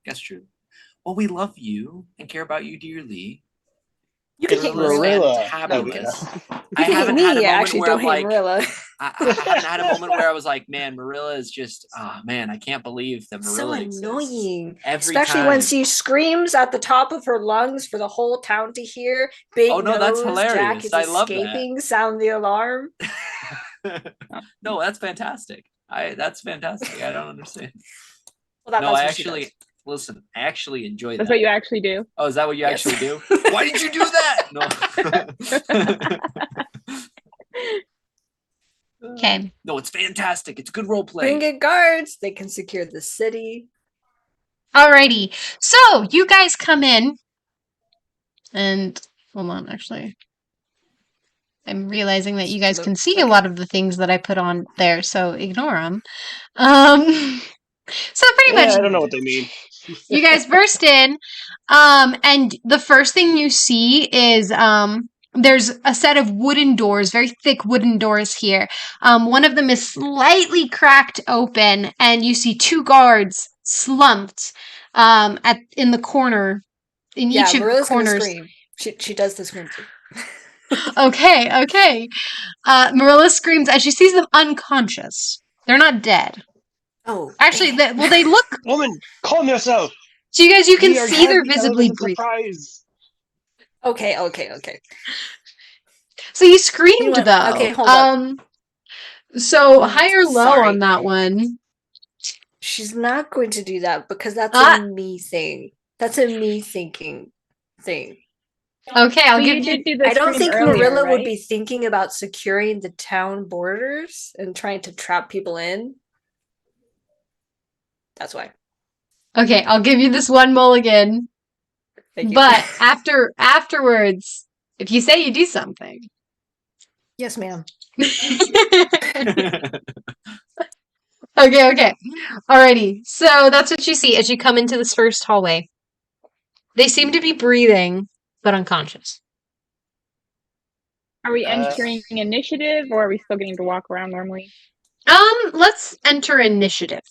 That's true. Well, we love you and care about you dearly. You can It's hate Merilla Marilla. that we Happiness. know. You I can hate haven't me. had a moment Actually, where don't I'm hate like, Marilla. I haven't had a moment where I was like, man, Merilla is just, man, I can't believe that So Merilla exists. annoying. Every Especially time. when she screams at the top of her lungs for the whole town to hear. Big Oh, no, that's nose, Jack hilarious. is I love that. escaping, sound the alarm. No, that's fantastic. That's fantastic. I don't understand. Well, No, that's I what she actually does. listen. I actually enjoy That's that. what you actually do. Oh, is that what you Yes. actually do? Why did you do that? No. Okay. No, it's fantastic. It's good role Bring play. in guards. They can secure the city. Alrighty. So, you guys come in. And, hold on, actually. I'm realizing that you guys can see a lot of the things that I put on there, so ignore them. So pretty Yeah, much I don't know what they mean. you guys burst in, and the first thing you see is there's a set of wooden doors, very thick wooden doors here. One of them is slightly cracked open, and you see two guards slumped in the corner, in Yeah, each of the Marilla's gonna corners. scream. She does the scream too. Okay. Merilla screams as she sees them unconscious. They're not dead. Oh, Actually, damn. they look. Woman, calm yourself. So you can We are see they're having the visibly element of breathing. surprise. Okay. So you You screamed know what? though. Okay, hold up. So high or low Sorry. on that one? She's not going to do that because that's Ah. a me thing. That's a me thinking thing. Okay, I'll But give you you. did do the I don't scream think earlier, Merilla would right? be thinking about securing the town borders and trying to trap people in. That's why. Okay, I'll give you this one mulligan. Thank you. But afterwards, if you say you do something. Yes, ma'am. Okay. Alrighty. So that's what you see as you come into this first hallway. They seem to be breathing, but unconscious. Are we entering initiative, or are we still getting to walk around normally? Let's enter initiative.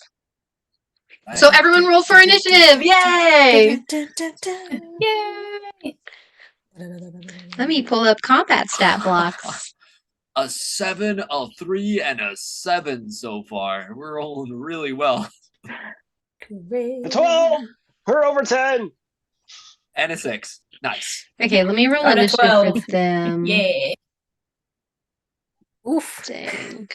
So everyone roll for initiative! Yay! Yay! Let me pull up combat stat blocks. A 7, a 3, and a 7 so far. We're rolling really well. A 12. We're over 10. And a 6. Nice. Okay, let me roll Got a initiative 12. for them. Yeah. Oof. Dang.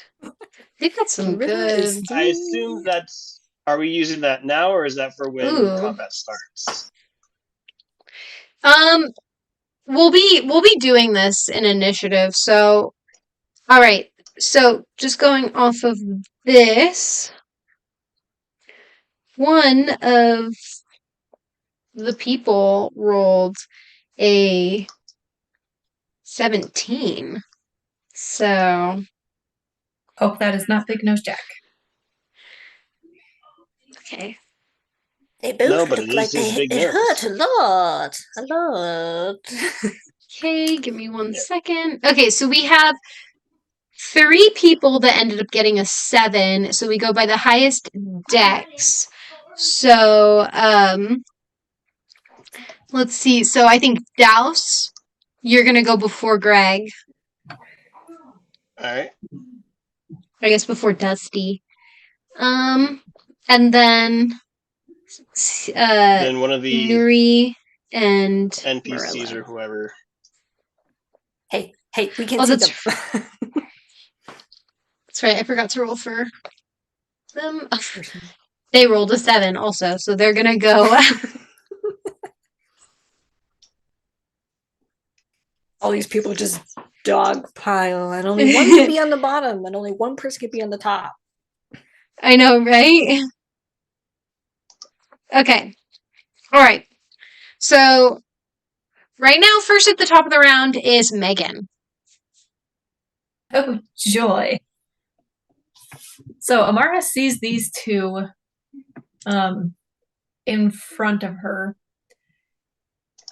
They've got some Merilla good. is I assume that's. Are we using that now, or is that for when Ooh. combat starts? We'll be doing this in initiative. So, all right. So, just going off of this, one of the people rolled a 17. So, Hope that is not Big Nose Jack. okay. They both No, but look it like is his big it nose. hurt a lot. A lot. Okay, give me 1 second. Okay, so we have 3 people that ended up getting a 7. So we go by the highest dex. So, let's see. So I think Douse, you're gonna go before Greg. All right. I guess before Dusty. And then Then one of the Nuri and NPCs Merilla. or whoever. Hey, we can Oh, see that's them. That's right. I forgot to roll for them. Oh, they rolled a 7 also, so they're gonna go. All these people just dog pile, and only one can be on the bottom, and only one person can be on the top. I know, right? Okay. All right. So right now, first at the top of the round is Megan. Oh, joy. So Amara sees these two in front of her.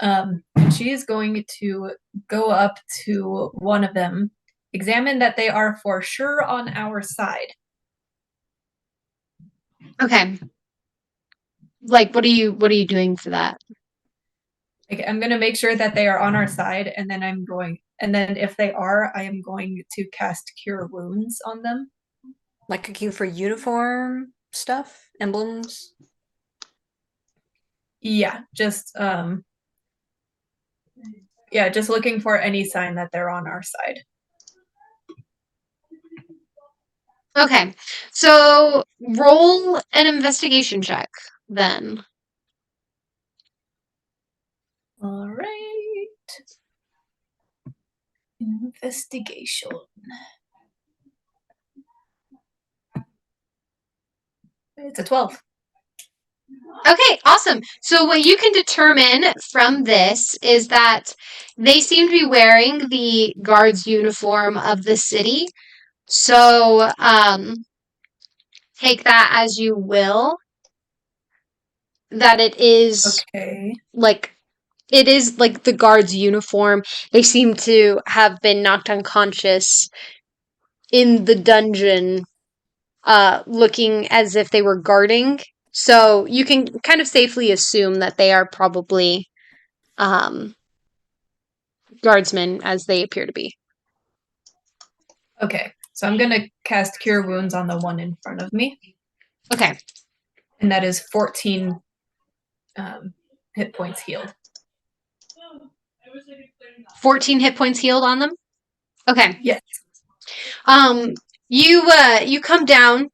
And she is going to go up to one of them, examine that they are for sure on our side. Okay. Like, what are you doing for that? Like, I'm going to make sure that they are on our side, and then if they are, I am going to cast Cure Wounds on them. Like cooking for uniform stuff, emblems. Yeah, just looking for any sign that they're on our side. Okay. So roll an investigation check then. All right. Investigation. It's a 12. Okay, awesome. So what you can determine from this is that they seem to be wearing the guard's uniform of the city. So take that as you will. That it is Okay. like it is like the guard's uniform. They seem to have been knocked unconscious in the dungeon, looking as if they were guarding. So you can kind of safely assume that they are probably guardsmen as they appear to be. Okay. So I'm going to cast Cure Wounds on the one in front of me. Okay. And that is 14 hit points healed. 14 hit points healed on them? Okay. Yes. You come down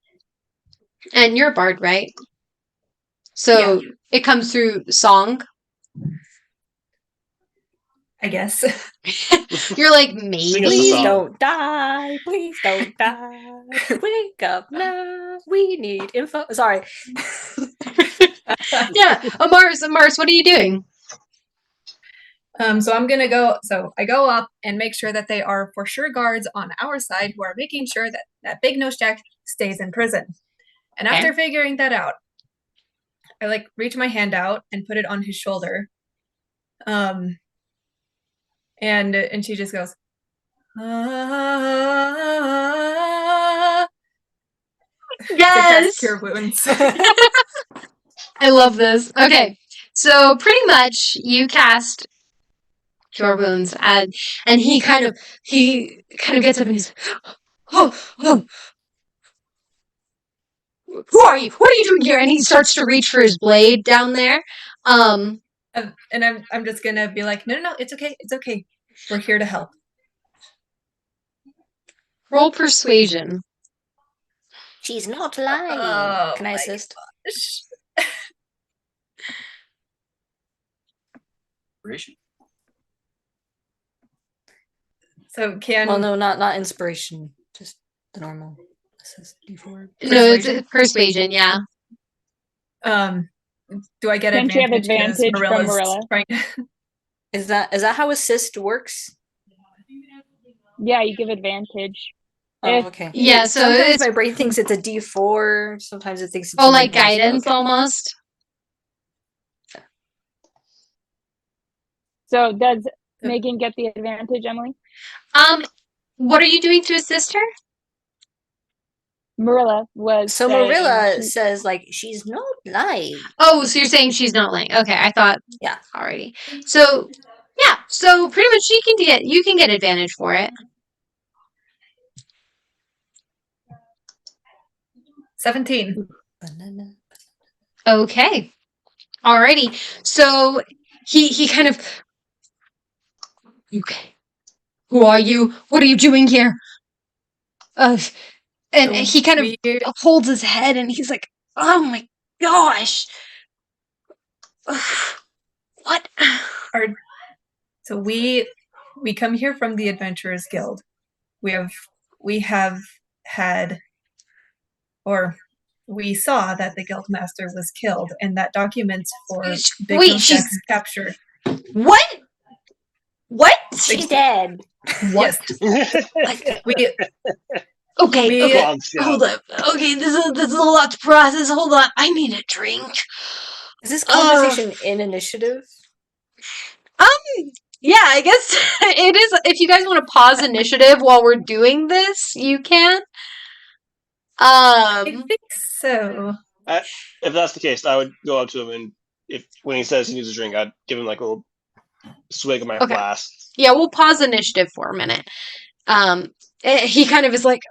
and you're a bard, right? So it comes through song. I guess. You're like, Sing us a maybe. Please song. don't die. Please don't die. Wake up now. We need info. Sorry. Yeah. Amaris, what are you doing? So I'm gonna go. So I go up and make sure that they are for sure guards on our side who are making sure that that big nose Jack stays in prison. And Okay. after figuring that out, I like reach my hand out and put it on his shoulder. And she just goes, ah, to Yes. cast Cure Wounds. I love this. Okay. So pretty much you cast Cure Wounds and he kind of gets up and he's oh, who are you? What are you doing here? And he starts to reach for his blade down there. And I'm just gonna be like, no, it's okay. We're here to help. Roll persuasion. She's not lying. Oh, Can I assist? Inspiration? So can Well, no, not inspiration. Just the normal assist D4. No, it's persuasion, yeah. do I get Can she have advantage? 'Cause advantage from Marilla's Merilla? trying- Is that how assist works? Yeah, you give advantage. Oh, If- okay. Yeah, so sometimes it's my brain thinks it's a D4. Sometimes it thinks it's oh, something like else. guidance Okay. almost. So does Megan get the advantage, Emily? What are you doing to assist her? Marilla was So saying Merilla she- says like she's not lying. Oh, so you're saying she's not lying. Okay, I thought. Yeah. Alrighty. So yeah, so pretty much you can get advantage for it. 17. Banana. Okay. Alrighty. So he kind of okay. Who are you? What are you doing here? And So he kind of holds his head and he's like, "Oh my gosh. What?" So we come here from the Adventurers Guild. We have had, or we saw that the Guildmaster was killed, and that documents for Big Wait, Nose Jack's capture. What? What? She's dead. What? We Okay. Come on, Scout. Hold up. Okay, this is a lot to process. Hold on. I need a drink. Is this conversation in initiative? Yeah, I guess it is. If you guys want to pause initiative while we're doing this, you can. I think so. If that's the case, I would go up to him and when he says he needs a drink, I'd give him like a little swig of my flask. Yeah, we'll pause initiative for a minute. He kind of is like,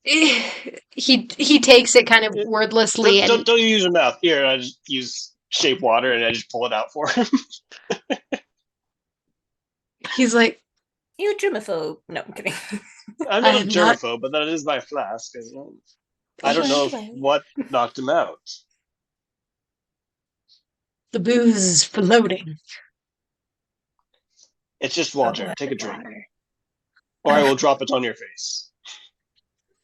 he takes it kind of wordlessly and Don't use your mouth. Here, I just use shape water and I just pull it out for him. he's like, You germaphobe. No, I'm kidding. I'm I not a am not- germaphobe, but that is my flask. I don't know what knocked him out. the booze is floating. It's just water. Take a drink. Or I will drop it on your face.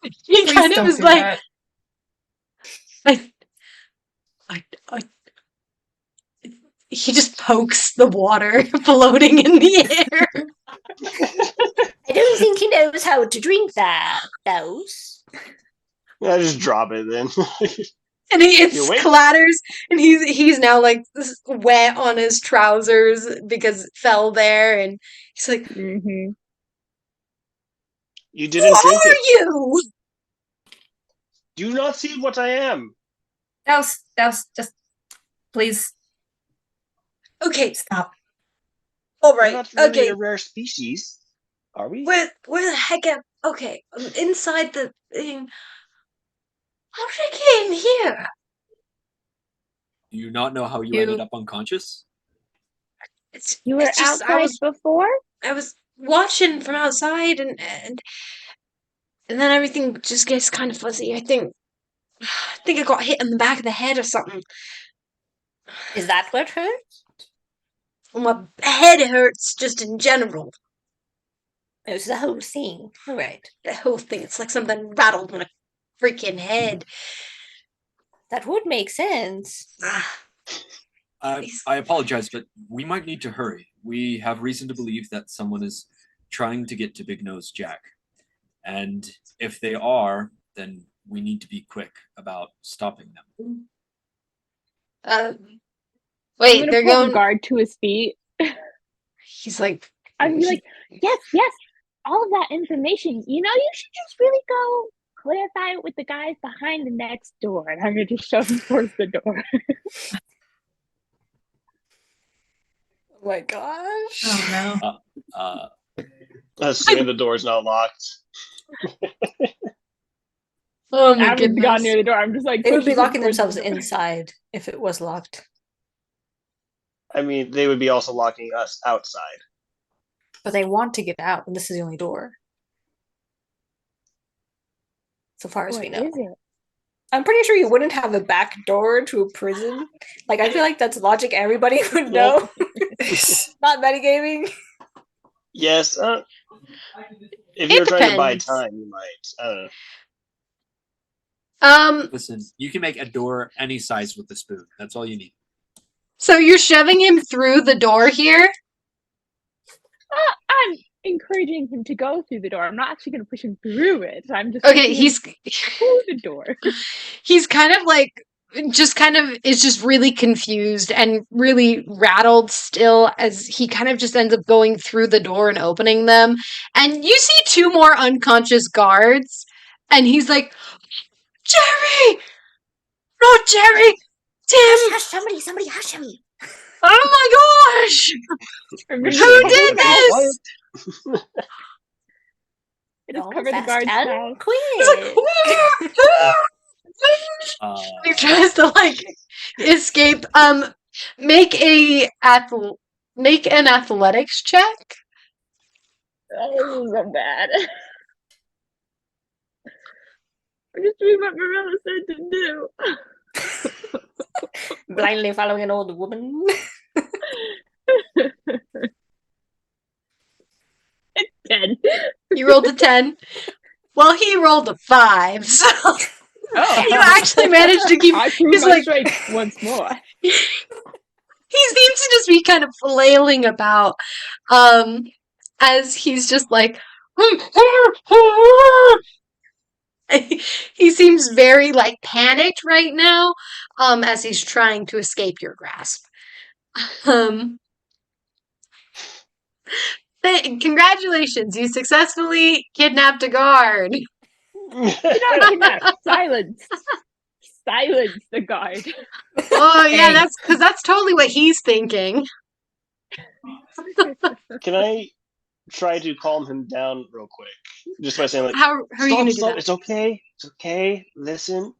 He Please kind of don't is do like, that. he just pokes the water floating in the air. I don't think he knows how to drink that, Douse. I just drop it then. And it You wait. clatters, and he's now like wet on his trousers because it fell there, and he's like, Mm-hmm. You "Who didn't drink are it. you?" Do you not see what I am? Douse, just please Okay, stop. all We're right, not really okay. a rare species, are we? Where the heck am? Okay, I'm inside the thing. How did I get in here? Do you not know how you ended up unconscious? You were outside before? I was watching from outside, and then everything just gets kind of fuzzy. I think I got hit in the back of the head or something. Is that what hurt? My head hurts just in general. It was the whole thing. All right. The whole thing. It's like something rattled my freaking head. That would make sense. I apologize, but we might need to hurry. We have reason to believe that someone is trying to get to Big Nose Jack. And if they are, then we need to be quick about stopping them. Wait, they're pull going. the guard to his feet. He's like, I'd be like, yes, all of that information. You know, you should just really go clarify it with the guys behind the next door. And I'm going to just shove him towards the door. Oh my gosh. Oh no. Assuming the door's not locked. oh I my haven't gone goodness. near the door. I'm just like, They would be pushing him locking towards the themselves door. inside if it was locked. I mean, they would be also locking us outside. But they want to get out, and this is the only door. So far as we What know. is it? I'm pretty sure you wouldn't have a back door to a prison. Like, I feel like that's logic everybody would know. Not metagaming. Yes. If It you're trying to buy depends. time, you might. I don't know. Listen, you can make a door any size with a spoon. That's all you need. So you're shoving him through the door here? I'm encouraging him to go through the door. I'm not actually going to push him through it. I'm just Okay, pushing him he's through the door. he's kind of like is just really confused and really rattled still as he kind of just ends up going through the door and opening them. And you see two more unconscious guards, and he's like, Jerry! Not Jerry! Tim! Hush, somebody hush him. Oh my gosh! I'm We just Who should did be this? quiet. I just Oh, cover the fast guard's and mouth. He's like, Uh, he tries to like escape. Make an athletics check. Oh, this is so bad. I'm just doing what Merilla said to do. Blindly following an old woman. It's 10. You rolled a 10. Well, he rolled a 5. So Oh, You actually managed to keep. I prove He's my like, strength once more. he seems to just be kind of flailing about, as he's just like. He seems very like panicked right now, as he's trying to escape your grasp. Um, Congratulations, you successfully kidnapped a guard. You're not kidnapped. Silenced. Silence the guard. Oh yeah, Hey. that's totally what he's thinking. Can I try to calm him down real quick? Just by saying, like, How are you stop, gonna do stop, that? it's okay. It's okay. Listen,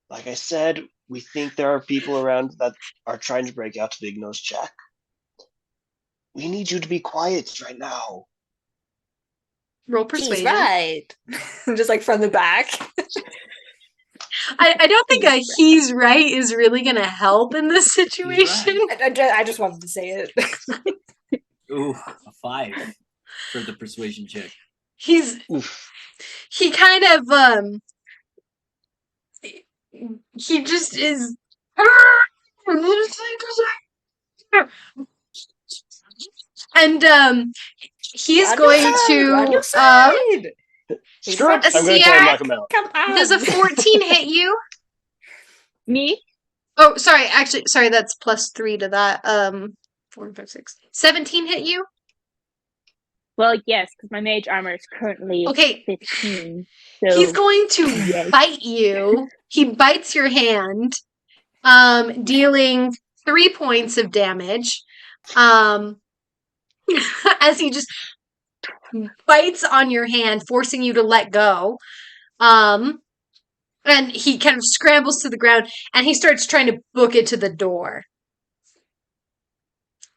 like I said, we think there are people around that are trying to break out to Big Nose Jack. We need you to be quiet right now. Roll He's persuasion. right. Just like from the back. I don't think a he's right is really gonna help in this situation. I just wanted to say it. Ooh, a 5 for the persuasion check. Oof. He kind of he just is and he's On your going side, on to your side. Screw it. let's I'm going see, to try to Eric. knock him out. Come on. Does a 14 hit you? Me? Oh, sorry, actually, sorry, that's +3 to that. 4, 5, 6. 17 hit you? Well, yes, because my mage armor is currently Okay. 15. So He's going to yes. bite you. He bites your hand, dealing 3 points of damage. As he just bites on your hand, forcing you to let go. And he kind of scrambles to the ground, and he starts trying to book it to the door.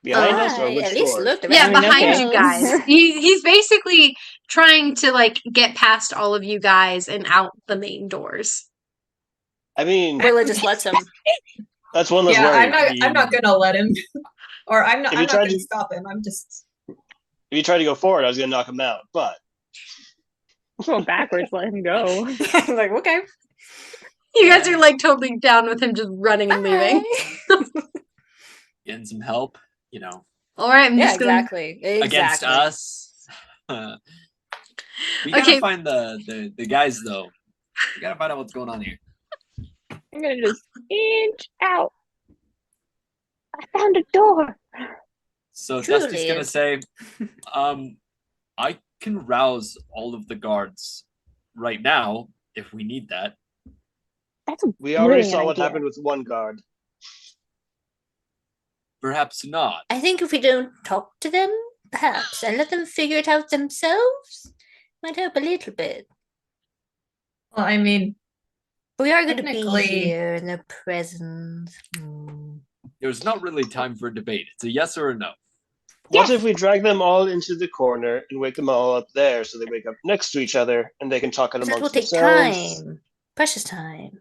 Behind us or Hi, which at least door? looked Yeah, around. behind Okay. you guys. He's basically trying to like get past all of you guys and out the main doors. I mean, Merilla just lets him. that's one less Yeah, worry. I'm not gonna let him, or I'm not If you gonna tried to- stop him. I'm just. If you tried to go forward, I was going to knock him out. But Go backwards, let him go. Like, okay. You guys are like totally down with him just running and leaving. Bye. Getting some help, you know, All right, I'm Yeah, just gonna. exactly. against us. We gotta Okay. find the guys though. We gotta find out what's going on here. I'm gonna just inch out. I found a door. So Truly. Dusty's gonna say, I can rouse all of the guards right now if we need that. That's a we already brilliant saw what idea. happened with one guard. Perhaps not. I think if we don't talk to them, perhaps, and let them figure it out themselves, might help a little bit. Well, I mean, We are going to be Technically- here in their presence. There's not really time for a debate. It's a yes or a no. What if we drag them all into the corner and wake them all up there so they wake up next to each other and they can talk That amongst will take themselves? time. Precious time.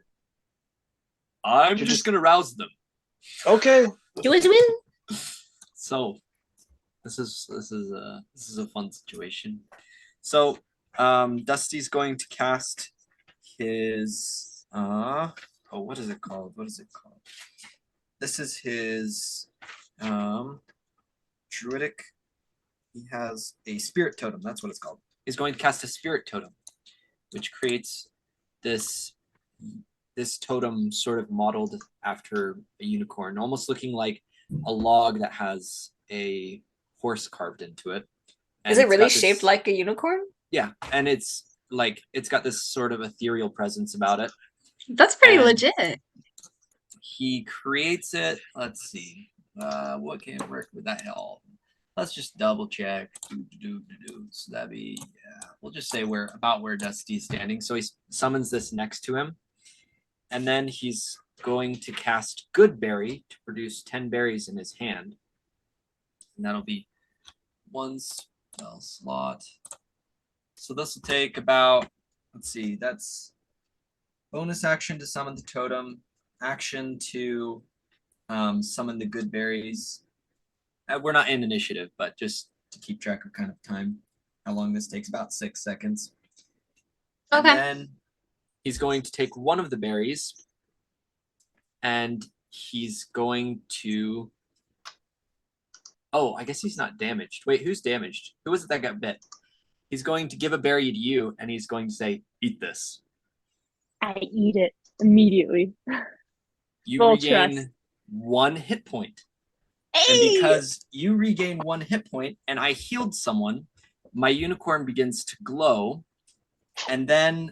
I'm You're just just- gonna rouse them. Okay. You win, win. So this is a fun situation. So Dusty's going to cast his what is it called? This is his druidic. He has a spirit totem. That's what it's called. He's going to cast a spirit totem, which creates this totem sort of modeled after a unicorn, almost looking like a log that has a horse carved into it. And Is it it's really got this- shaped like a unicorn? Yeah, and it's got this sort of ethereal presence about it. That's pretty And- legit. He creates it. Let's see. What can work with that all? Let's just double check. So that'd be we'll just say where Dusty's standing. So he summons this next to him, and then he's going to cast Good Berry to produce 10 berries in his hand, and that'll be one spell slot. So this will take about, let's see, that's bonus action to summon the totem, action to summon the good berries. We're not in initiative, but just to keep track of kind of time, how long this takes, about 6 seconds. Okay. And then he's going to take one of the berries, and he's going to. Oh, I guess he's not damaged. Wait, who's damaged? Who was it that got bit? He's going to give a berry to you, and he's going to say, "Eat this." I eat it immediately. You Full regain trust. 1 hit point. And Hey! because you regain 1 hit point, and I healed someone, my unicorn begins to glow. And then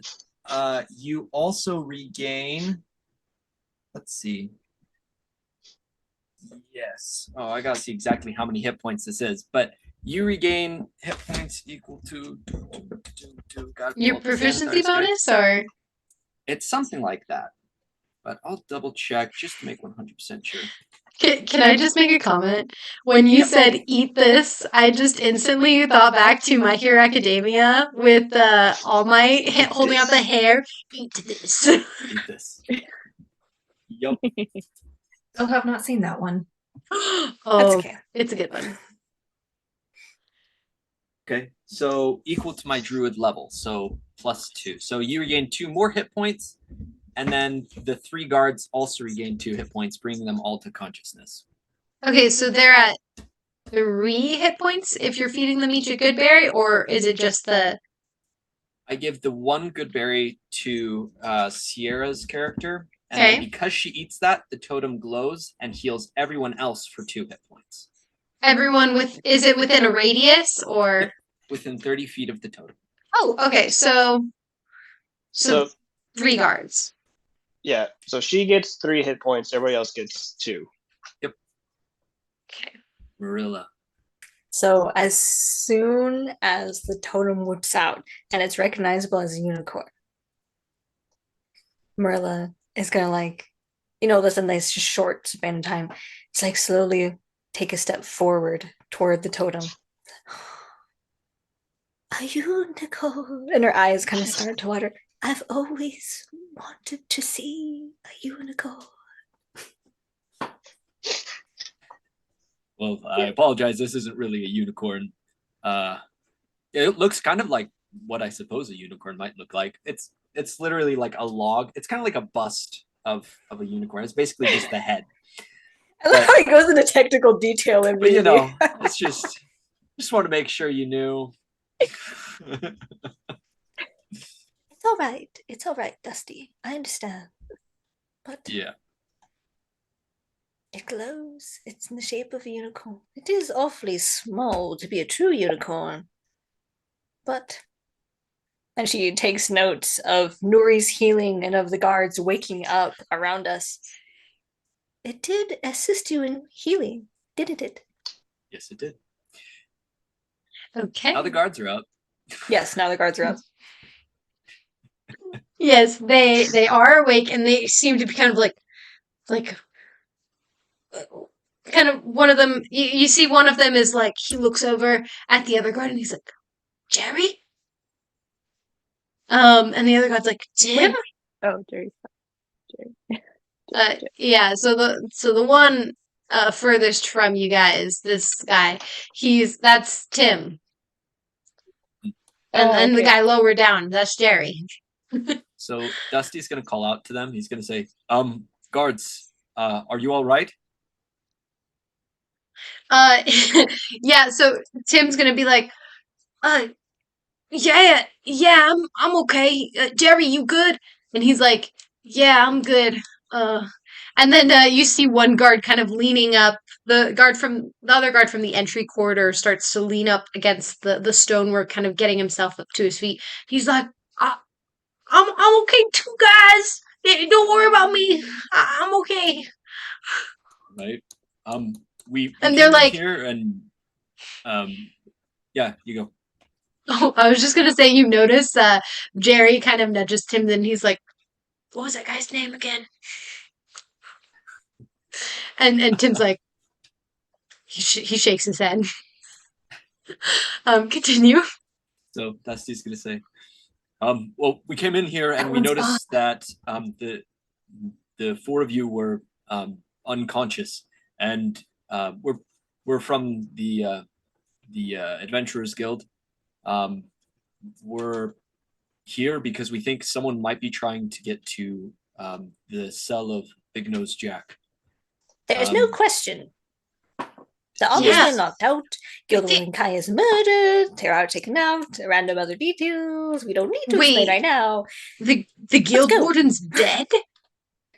you also regain. Let's see. Yes. Oh, I gotta see exactly how many hit points this is. But you regain hit points equal to. Your proficiency bonus, or It's something like that. But I'll double check just to make 100% sure. can I just make a comment? When you said "eat this," I just instantly thought back to My Hero Academia with All Might holding out the hair. Eat this. Eat this. Yup. Still have not seen that one. That's Oh, okay. it's a good one. Okay, so equal to my druid level, so +2. So you regain 2 more hit points, and then the 3 guards also regain 2 hit points, bringing them all to consciousness. Okay, so they're at 3 hit points if you're feeding them each a good berry, or is it just the? I give the 1 good berry to Sierra's character, and then Okay. because she eats that, the totem glows and heals everyone else for 2 hit points Everyone with, is it within a radius or? within 30 feet of the totem. Oh, okay. So So 3 guards. yeah, so she gets 3 hit points. Everybody else gets 2. Okay. Merilla. So as soon as the totem whips out and it's recognizable as a unicorn, Merilla is gonna this in this short span of time. It's like slowly take a step forward toward the totem. A unicorn, and her eyes kind of start to water. I've always wanted to see a unicorn. Well, I apologize. This isn't really a unicorn. It looks kind of like what I suppose a unicorn might look like. It's literally like a log. It's kind of like a bust of a unicorn. It's basically just the head. I love how he goes into technical detail and But it's just want to make sure you knew. It's all right, Dusty. I understand. But Yeah. it glows. It's in the shape of a unicorn. It is awfully small to be a true unicorn. But and she takes notes of Nuri's healing and of the guards waking up around us. it did assist you in healing, didn't it? Yes, it did. Okay. Now the guards are up. Yes, now the guards are up. Yes, they are awake and they seem to be kind of like kind of one of them. You see, one of them is like he looks over at the other guard and he's like, Jerry. And the other guard's like, Tim. Oh, Jerry's Jerry. Yeah. So the one furthest from you guys, this guy, that's Tim. And the okay. guy lower down, that's Jerry. So Dusty's gonna call out to them. He's gonna say, guards, are you all right? Yeah, so Tim's gonna be like, yeah, I'm okay. Jerry, you good? And he's like, yeah, I'm good. And then you see one guard kind of leaning up. The other guard from the entry corridor starts to lean up against the stonework, kind of getting himself up to his feet. He's like, I'm okay too, guys. Don't worry about me. I'm okay. Right. We And came they're in like- here and yeah, you go. Oh, I was just gonna say, you notice Jerry kind of nudges Tim, then he's like, what was that guy's name again? And Tim's like, he shakes his head. Continue. So Dusty's gonna say, well, we came in here and That we one's noticed that the 4 of you were unconscious, and we're from the Adventurers Guild. We're here because we think someone might be trying to get to the cell of Big Nose Jack. There's no question. The others Yeah. were knocked out. Gilderoy Kai is murdered. Terra taken out. Random other details. We don't need to explain Wait. right now. The guild go. warden's dead?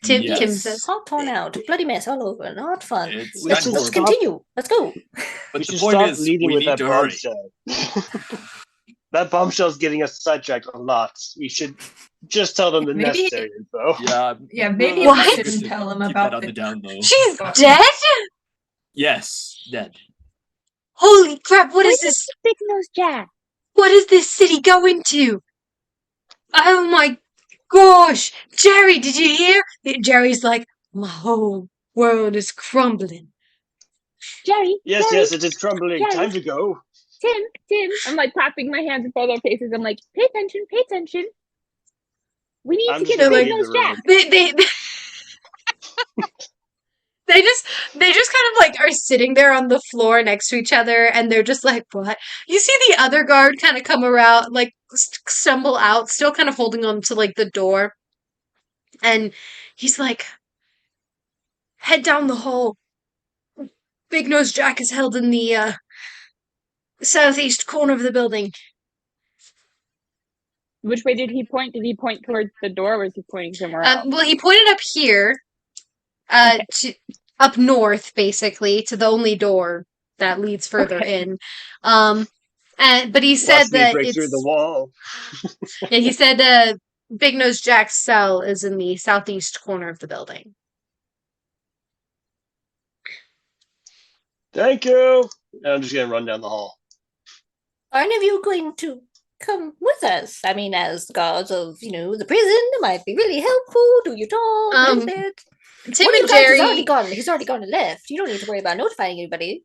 Tim Yes. says. All torn out. Bloody mess all over. Not fun. It's We kind should of Let's stop- horrible. continue. Let's go. But We the should point stop is, leading we with need that to hurry. bombshell. That bombshell's getting us sidetracked a lot. We should just tell them the Maybe- necessary info. Yeah, maybe What? we shouldn't tell them Keep about that on the the down low. She's Oh. dead? Yes, dead. Holy crap, what is Where's this? Big Nose Jack? What is this city going to? Oh my gosh. Jerry, did you hear? Jerry's like, my whole world is crumbling. Jerry. Yes, Jerry, yes, it is crumbling. Yes. Time to go. Tim. I'm like clapping my hands in front of their faces. I'm like, pay attention. We need I'm to just get gonna Big leave Nose the room. Jack. They just kind of like are sitting there on the floor next to each other and they're just like, what? You see the other guard kind of come around, like stumble out, still kind of holding on to like the door. And he's like, head down the hall. Big Nose Jack is held in the southeast corner of the building. Which way did he point? Did he point towards the door or was he pointing somewhere else? Well, he pointed up here, to up north, basically, to the only door that leads further Okay. in. But he said Watch me that break through the it's wall. yeah. He said Big Nose Jack's cell is in the southeast corner of the building. Thank you. And I'm just gonna run down the hall. Are any of you going to come with us? I mean, as guards of, the prison, it might be really helpful. Do you talk a little bit? Tim One of and you guys Jerry. He's already gone and left. You don't need to worry about notifying anybody.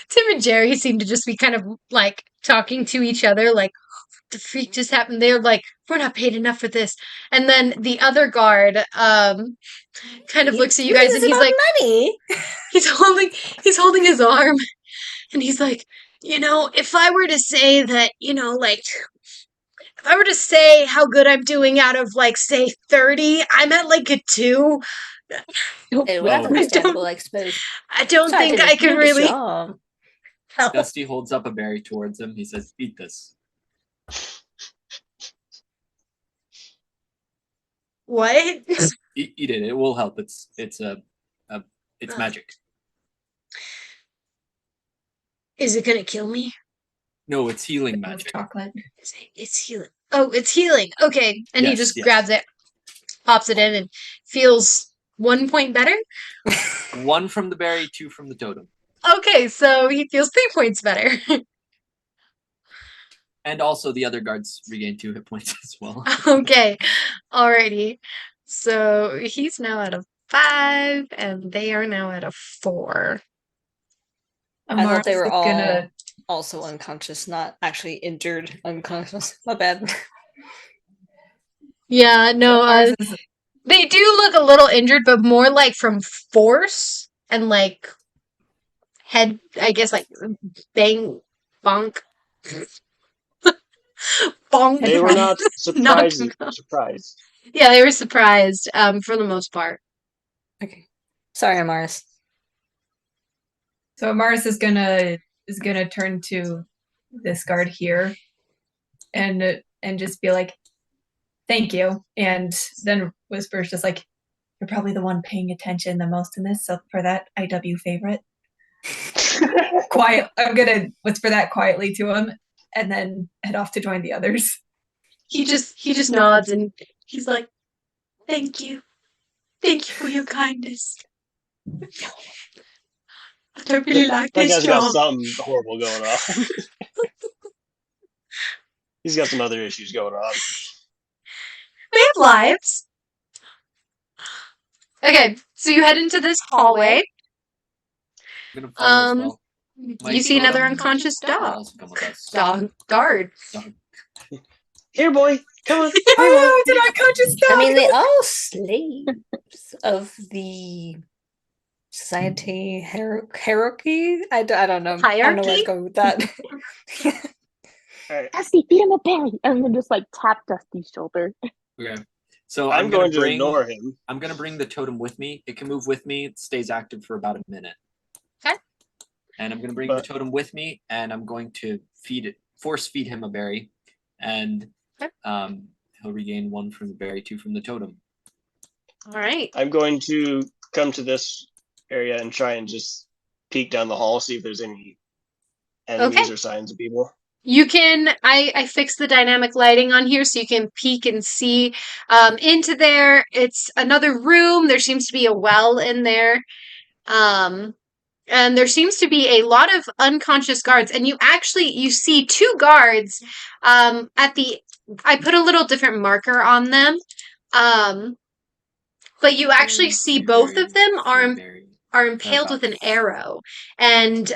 Tim and Jerry seem to just be kind of like talking to each other, like, the freak just happened. They're like, we're not paid enough for this. And then the other guard, kind of looks at you guys and he's like, money. he's holding his arm and he's like, if I were to say that, if I were to say how good I'm doing out of like, say 30, I'm at like a 2. Well, that's Wow. understandable, I suppose. I don't Sorry, think Dennis, I can you're really. strong. Dusty holds up a berry towards him. He says, eat this. What? Eat it. It will help. It's magic. Is it gonna kill me? No, it's healing With magic. chocolate. It's healing. Oh, it's healing. Okay. And he Yes, just yes. grabs it, pops it in, and feels 1 point better. 1 from the berry, 2 from the totem. Okay, so he feels 3 points better. And also the other guards regain 2 hit points as well. Okay. Alrighty. So he's now at a 5, and they are now at a 4. I thought they Amaris were is all gonna also unconscious, not actually injured unconscious. My bad. Yeah, no, Amaris is- they do look a little injured, but more like from force and like head, I guess, like bang, bonk. Bonk. They were not Knocked surprised. him out. Surprised. Yeah, they were surprised, for the most part. Okay. Sorry, Amaris. So Amaris is gonna turn to this guard here and just be like, thank you. And then whispers just like, you're probably the one paying attention the most in this, so for that IW favorite. I'm gonna whisper that quietly to him and then head off to join the others. He just nods and he's like, "Thank you. Thank you for your kindness. I don't really like That this guy's got job." something horrible going on. He's got some other issues going on. They have lives. Okay, so you head into this hallway. I'm gonna follow as well. My You see another totem unconscious will dog. also come with us. Guard. Here, boy. Come on. Oh, it's an unconscious dog. I mean, they all slaves of the society hierarchy. I don't know. I don't know where Hierarchy? to go with that. right. Dusty, feed him a berry, and then just like tap Dusty's shoulder. Okay. So I'm gonna going to ignore him. I'm gonna bring the totem with me. It can move with me. It stays active for about a minute. Okay. And I'm gonna bring the totem with me, and I'm going to force feed him a berry, and he'll regain 1 from the berry, 2 from the totem. All right. I'm going to come to this area and try and just peek down the hall, see if there's any enemies or signs of people. You can, I fixed the dynamic lighting on here so you can peek and see into there. It's another room. There seems to be a well in there. And there seems to be a lot of unconscious guards. And you see 2 guards I put a little different marker on them. But you actually see both of them are impaled with an arrow. And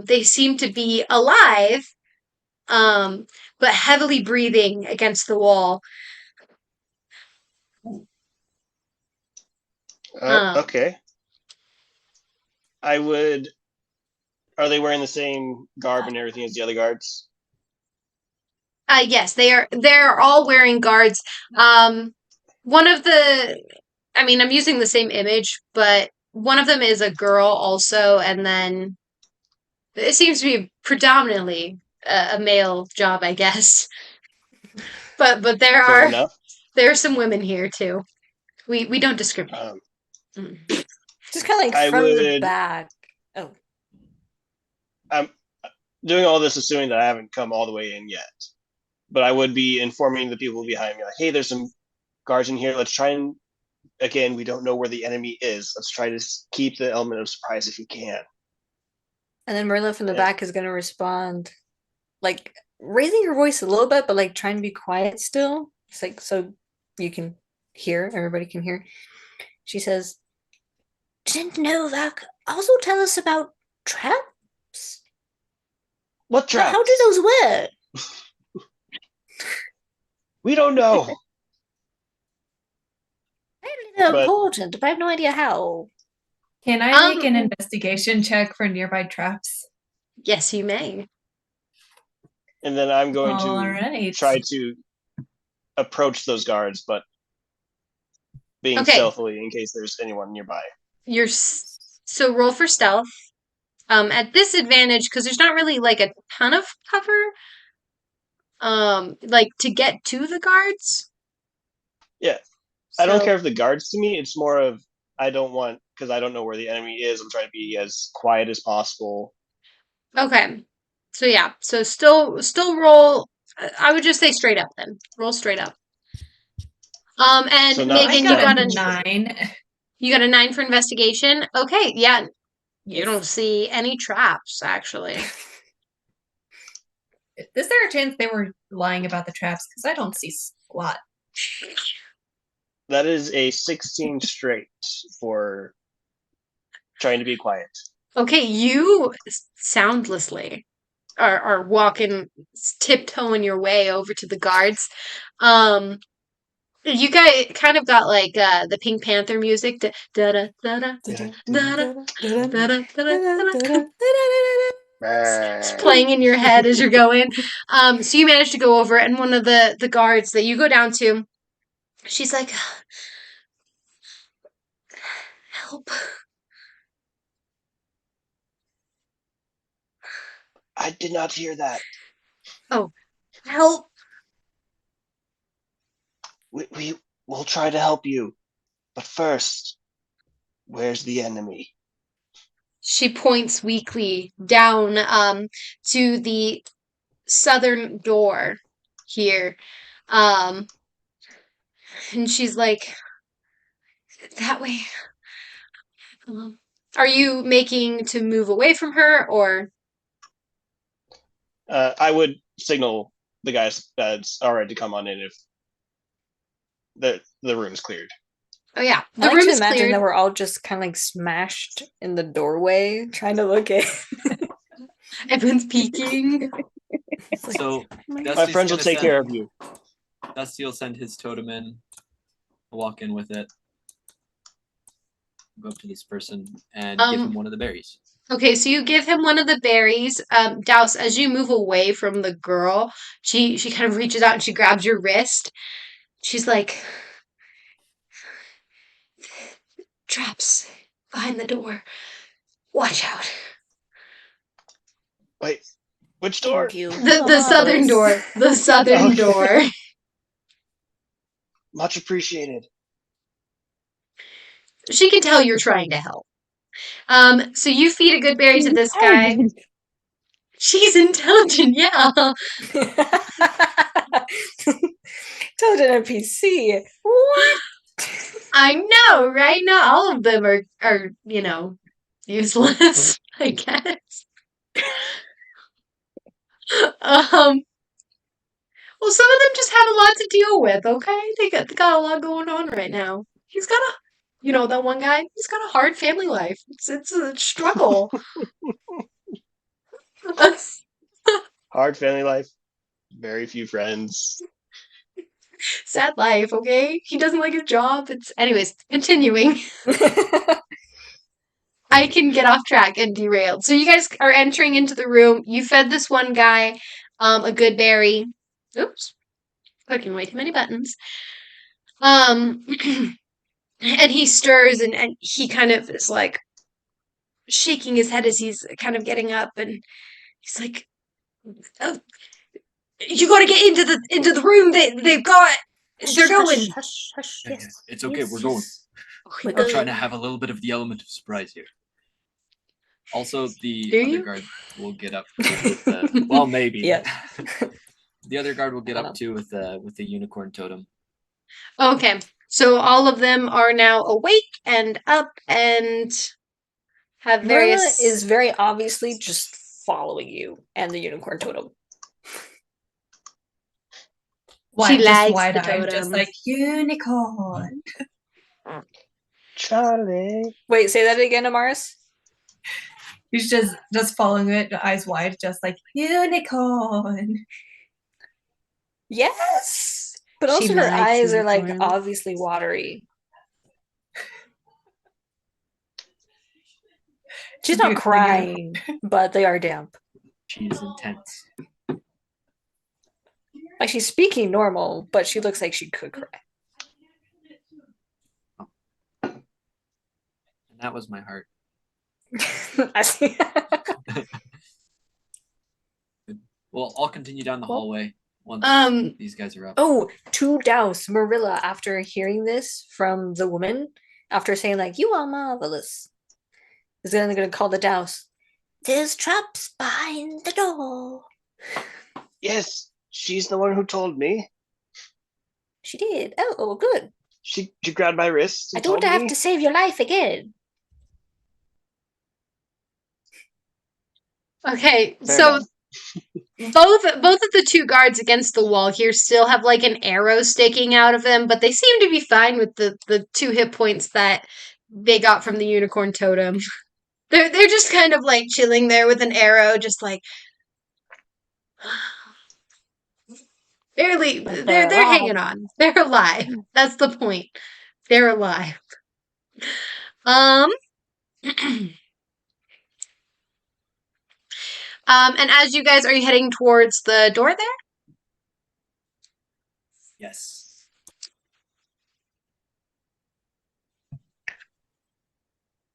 they seem to be alive. But heavily breathing against the wall. Okay. Are they wearing the same garb and everything as the other guards? Yes, they're all wearing guards. One of I'm using the same image, but one of them is a girl also, and then it seems to be predominantly a male job, I guess. But there are some women here too. We don't discriminate. Just kind of like from the back. Oh. I'm doing all this assuming that I haven't come all the way in yet. But I would be informing the people behind me, like, hey, there's some guards in here. Let's try and, again, we don't know where the enemy is. Let's try to keep the element of surprise if we can. And then Merilla from the back is going to respond, like, raising her voice a little bit, but, like, trying to be quiet still. It's like, so you can hear, everybody can hear. She says, didn't Novak also tell us about traps? What traps? How do those work? We don't know. They're important, but I have no idea how. Can I make an investigation check for nearby traps? Yes, you may. And then I'm going to try to approach those guards, but being stealthily in case there's anyone nearby. So roll for stealth. At disadvantage, because there's not really like a ton of cover. Like to get to the guards. Yeah, I don't care if the guards to me. It's more of because I don't know where the enemy is. I'm trying to be as quiet as possible. Okay, so yeah, so still roll. I would just say straight up then. Roll straight up. And so Megan, you got a 9. You got a 9 for investigation. Okay, yeah, you don't see any traps actually. Is there a chance they were lying about the traps? Because I don't see squat. That is a 16 straight for trying to be quiet. Okay, you soundlessly are walking, tiptoeing your way over to the guards. You guys kind of got like the Pink Panther music. It's playing in your head as you're going. So you manage to go over, and one of the guards that you go down to, she's like, help. I did not hear that. Oh, help. We will try to help you. But first, where's the enemy? She points weakly down to the southern door here. And she's like, that way. Are you making to move away from her, or? I would signal the guys that's already to come on in if the room is cleared. Oh yeah, the room is imagine cleared. That we're all just kind of like smashed in the doorway, trying to look at. Everyone's peeking. So my friends will take care of you. Dusty will send his totem in. I'll walk in with it. Go up to this person and give him one of the berries. Okay, so you give him one of the berries. Douse, as you move away from the girl, she kind of reaches out and she grabs your wrist. She's like, traps behind the door. Watch out. Wait, which door? Thank you. The southern door. The southern Okay. door. Much appreciated. She can tell you're trying to help. So you feed a good berry to this guy. Intelligent. She's intelligent, yeah. Intelligent NPC. What? I know, right? Not all of them are useless, I guess. Well, some of them just have a lot to deal with, okay? They got a lot going on right now. He's got that one guy, he's got a hard family life. It's a struggle. Hard family life. Very few friends. Sad life, okay? He doesn't like his job. Anyways, continuing. I can get off track and derailed. So you guys are entering into the room. You fed this one guy a good berry. Oops. Clicking way too many buttons. And he stirs and he kind of is like shaking his head as he's kind of getting up, and he's like, oh, you gotta get into the room. They're going. Hush, hush, Yeah, yes. it's okay. Yes, We're going. yes. We're I'm trying to have a little bit of the element of surprise here. Also, the Do other you? guard will get up with well, maybe. Yeah. The other guard will get I up too with the unicorn totem. Okay, so all of them are now awake and up and have Merilla various. is very obviously just following you and the unicorn totem. She Just likes the wide-eyed, just totem. like unicorn. Charlie. Wait, say that again, Amaris. He's just following it, eyes wide, just like unicorn. Yes, but She also her likes eyes are like unicorns. obviously watery. She's not Beautiful unicorn. crying, but they are damp. She's intense. Like she's speaking normal, but she looks like she could cry. And that was my heart. I see. Well, I'll continue down the hallway once these guys are up. Oh, to Douse, Merilla, after hearing this from the woman, after saying like, you are marvelous, is then gonna call the Douse. There's traps behind the door. Yes, she's the one who told me. She did. Oh, good. She grabbed my wrist. I And don't told have me. to save your life again. Okay, Fair so enough. both of the two guards against the wall here still have like an arrow sticking out of them, but they seem to be fine with the 2 hit points that they got from the unicorn totem. They're just kind of like chilling there with an arrow, just like barely. But They're they're hanging on. They're alive. That's the point. They're alive. And as you guys are you heading towards the door there? Yes.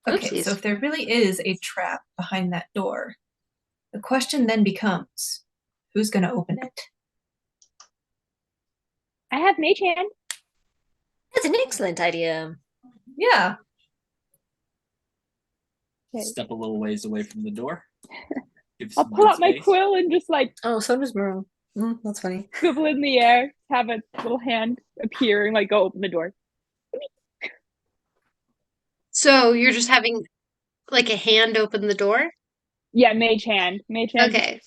Okay, Oopsies. so if there really is a trap behind that door, the question then becomes, who's going to open it? I have mage hand. That's an excellent idea. Yeah. Okay. Step a little ways away from the door. Give I'll some pull dead out my space. quill and just like Oh, so does Merle. That's funny. swivel in the air, have a little hand appear and like go open the door. So you're just having like a hand open the door? Yeah, mage hand. Mage hand. Okay.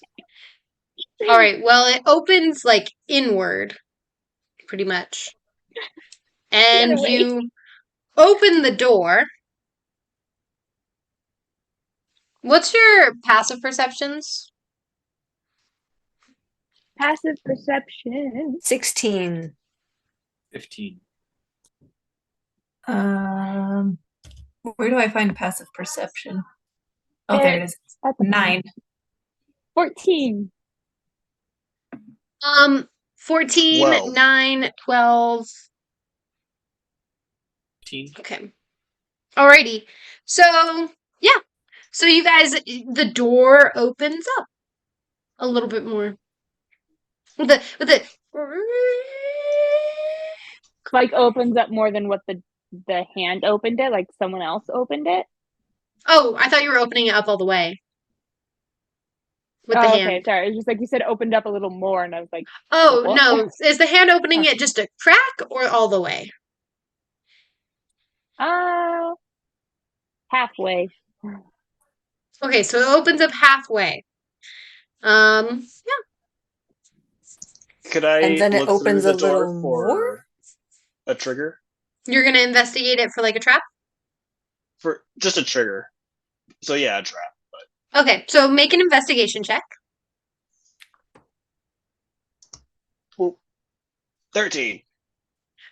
All right. Well, it opens like inward, pretty much. And other way. you open the door. What's your passive perceptions? Passive perception. 16. 15. Where do I find passive perception? Oh, there it is. At the 9. 14. 14, 12. 9, 12. 15. Okay. Alrighty. So, yeah. So you guys, the door opens up a little bit more. With the Like opens up more than what the hand opened it, like someone else opened it. Oh, I thought you were opening it up all the way. With the Oh, hand. okay, sorry. It's just like you said opened up a little more and I was like, Oh, what? no. Is the hand opening it just a crack or all the way? Halfway. Okay, so it opens up halfway. Yeah. Could I And then it look through opens the a door little for more? a trigger? You're gonna investigate it for like a trap? For just a trigger. So yeah, a trap. Okay, so make an investigation check. Well, 13.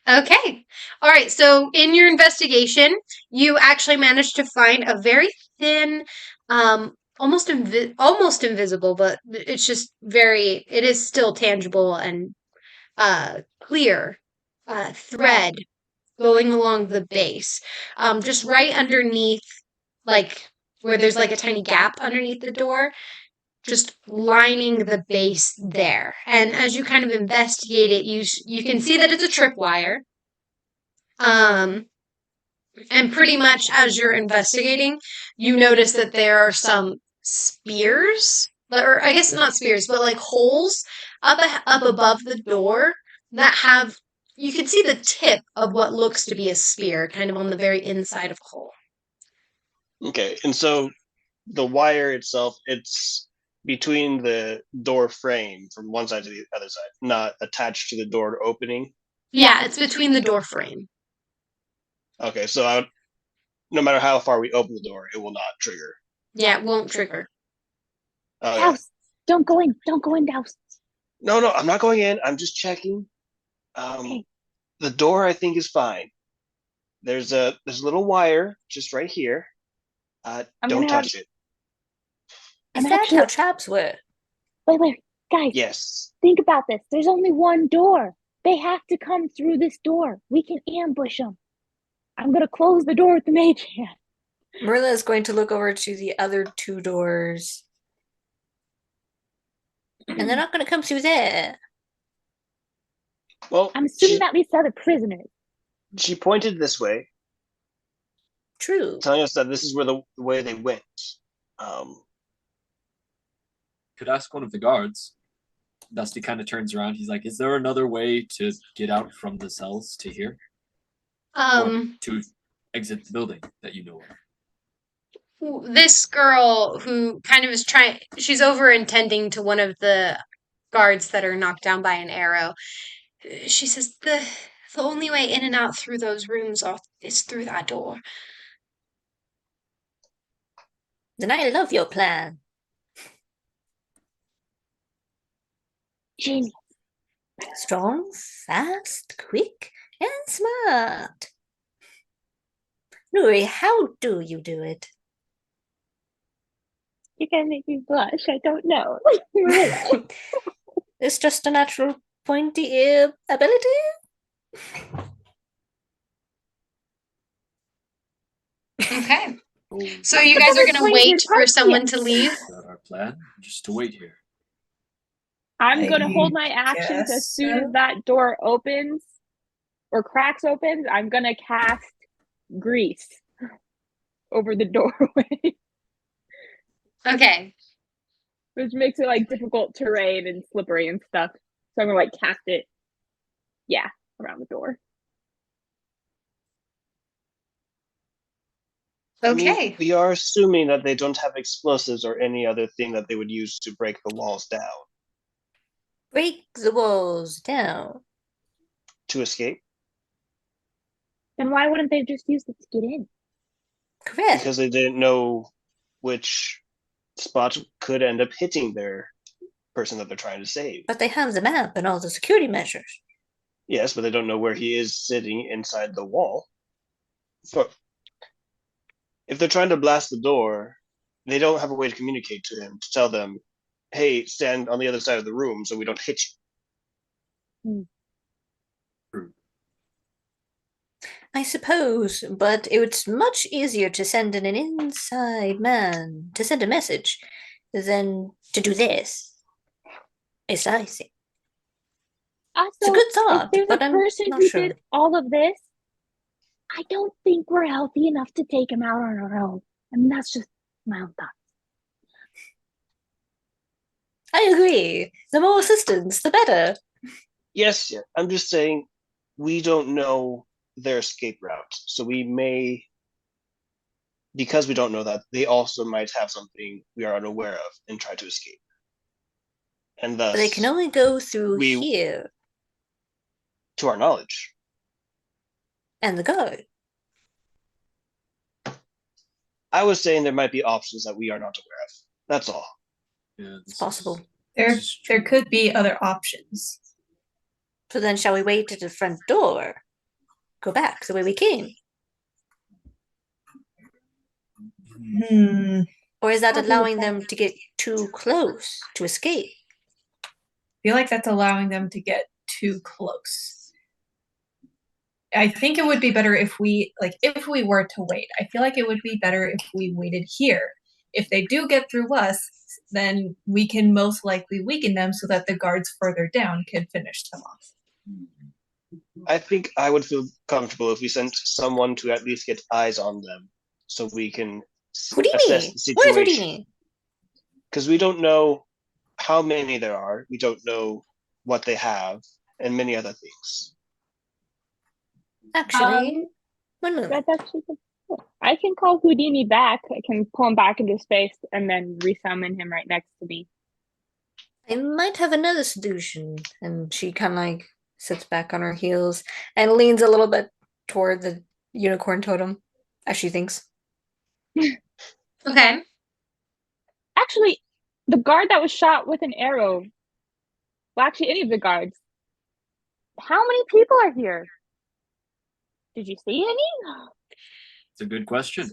Okay. All right. So in your investigation, you actually managed to find a very thin, almost invisible, but it's just it is still tangible and clear thread going along the base, just right underneath, like where there's like a tiny gap underneath the door, just lining the base there. And as you kind of investigate it, you can see that it's a tripwire. And pretty much as you're investigating, you notice that there are some spears, or I guess not spears, but like holes up above the door that have, you can see the tip of what looks to be a spear, kind of on the very inside of a hole. Okay, and so the wire itself, it's between the door frame from one side to the other side, not attached to the door opening. Yeah, it's between the door frame. Okay, so no matter how far we open the door, it will not trigger. Yeah, it won't trigger. Oh, yeah. Douse, don't go in. Don't go in, Douse. No, I'm not going in. I'm just checking. Okay. The door, I think, is fine. There's a little wire just right here. Don't touch it. Is I'm that actually- how traps work? Wait, guys. Yes. Think about this. There's only one door. They have to come through this door. We can ambush them. I'm gonna close the door with the mage hand. Merilla is going to look over to the other 2 doors. And they're not going to come through there. Well, I'm assuming that leads to other prisoners. she pointed this way, True. telling us that this is where the way they went. Could ask one of the guards. Dusty kind of turns around. He's like, "Is there another way to get out from the cells to here, or to exit the building that you know of?" This girl who kind of is she's over intending to one of the guards that are knocked down by an arrow. She says, the only way in and out through those rooms is through that door. Then I love your plan. Genius. Strong, fast, quick, and smart. Nuri, how do you do it? You're gonna make me blush. I don't know. It's just a natural pointy ability? Okay. So you guys are going to wait for someone to leave? Is that our plan? Just to wait here. I'm gonna I hold my actions guess as soon so. as that door opens or cracks opens. I'm gonna cast grease over the doorway, Okay. which makes it like difficult terrain and slippery and stuff. So I'm gonna like cast it, around the door. I mean, Okay. we are assuming that they don't have explosives or any other thing that they would use to break the walls down Break the walls down. to escape. Then why wouldn't they just use it to get in? Correct. Because they didn't know which spot could end up hitting their person that they're trying to save. But they have the map and all the security measures. Yes, but they don't know where he is sitting inside the wall. if they're trying to blast the door, they don't have a way to communicate to him to tell them, "Hey, stand on the other side of the room so we don't hit you." I suppose, but it's much easier to send in an inside man to send a message than to do this. It's I think. Also, It's a good if thought, there's but a I'm person not who sure. did all of this, I don't think we're healthy enough to take him out on our own. I mean, that's just my own thought. I agree. The more assistance, the better. Yes, yeah. I'm just saying we don't know their escape route. So we may, because we don't know that, they also might have something we are unaware of and try to escape. And But thus, they can only go through we- here to our knowledge. and the guard. I was saying there might be options that we are not aware of. That's all. Yeah, It's possible. There could be other options. So then shall we wait at the front door? Go back the way we came? Or is that I'll do allowing that. them to get too close to escape? I feel like that's allowing them to get too close. I think it would be better if we were to wait. I feel like it would be better if we waited here. If they do get through us, then we can most likely weaken them so that the guards further down can finish them off. I think I would feel comfortable if we sent someone to at least get eyes on them so we can assess Houdini! the Where's situation. Houdini? Because we don't know how many there are, we don't know what they have, and many other things. Actually, one moment. That's actually good. I can call Houdini back. I can pull him back into space and then resummon him right next to me. I might have another solution. And she kind of like sits back on her heels and leans a little bit toward the unicorn totem, as she thinks. Okay. Actually, the guard that was shot with an arrow. Well, actually, any of the guards. How many people are here? Did you see any? It's a good question.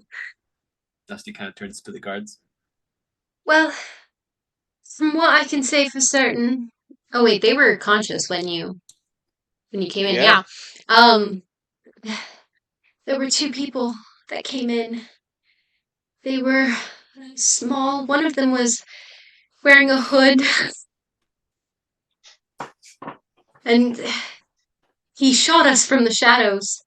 Dusty kind of turns to the guards. Well, from what I can say for certain. Oh wait, they were conscious when you came in. Yeah. There were two people that came in. They were small. One of them was wearing a hood. And he shot us from the shadows.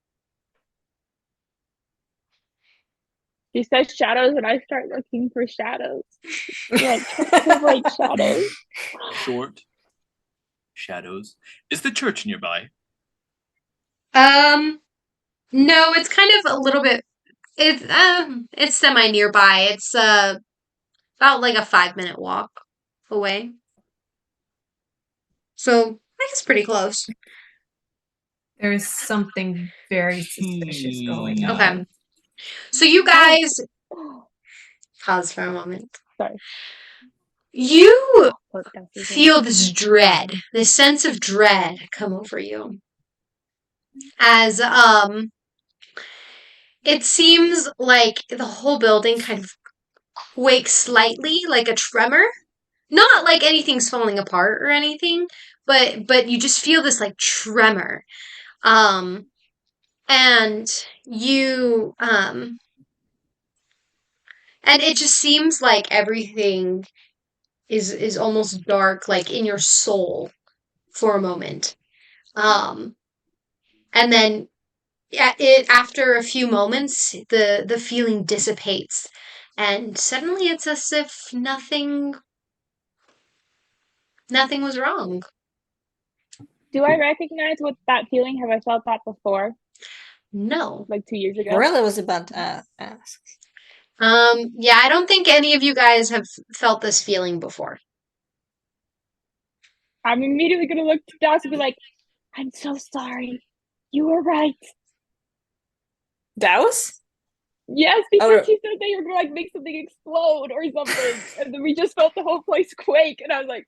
She says shadows, and I start looking for shadows. Like, like shadows. Short shadows. Is the church nearby? No, it's kind of a little bit. It's semi nearby. It's about like a 5-minute walk away. So I think it's pretty close. There's something very suspicious going on. Okay. So you guys pause for a moment. Sorry. You feel this dread, this sense of dread come over you. As it seems like the whole building kind of quakes slightly, like a tremor. Not like anything's falling apart or anything, but you just feel this like tremor. And you and it just seems like everything is almost dark, like in your soul for a moment. And then after a few moments, the feeling dissipates, and suddenly it's as if nothing was wrong. Do I recognize what that feeling? Have I felt that before? No. Like 2 years ago? Merilla was about to ask. Yeah, I don't think any of you guys have felt this feeling before. I'm immediately gonna look to Douse and be like, I'm so sorry. You were right. Douse? Yes, because she said they were gonna like make something explode or something. And then we just felt the whole place quake, and I was like,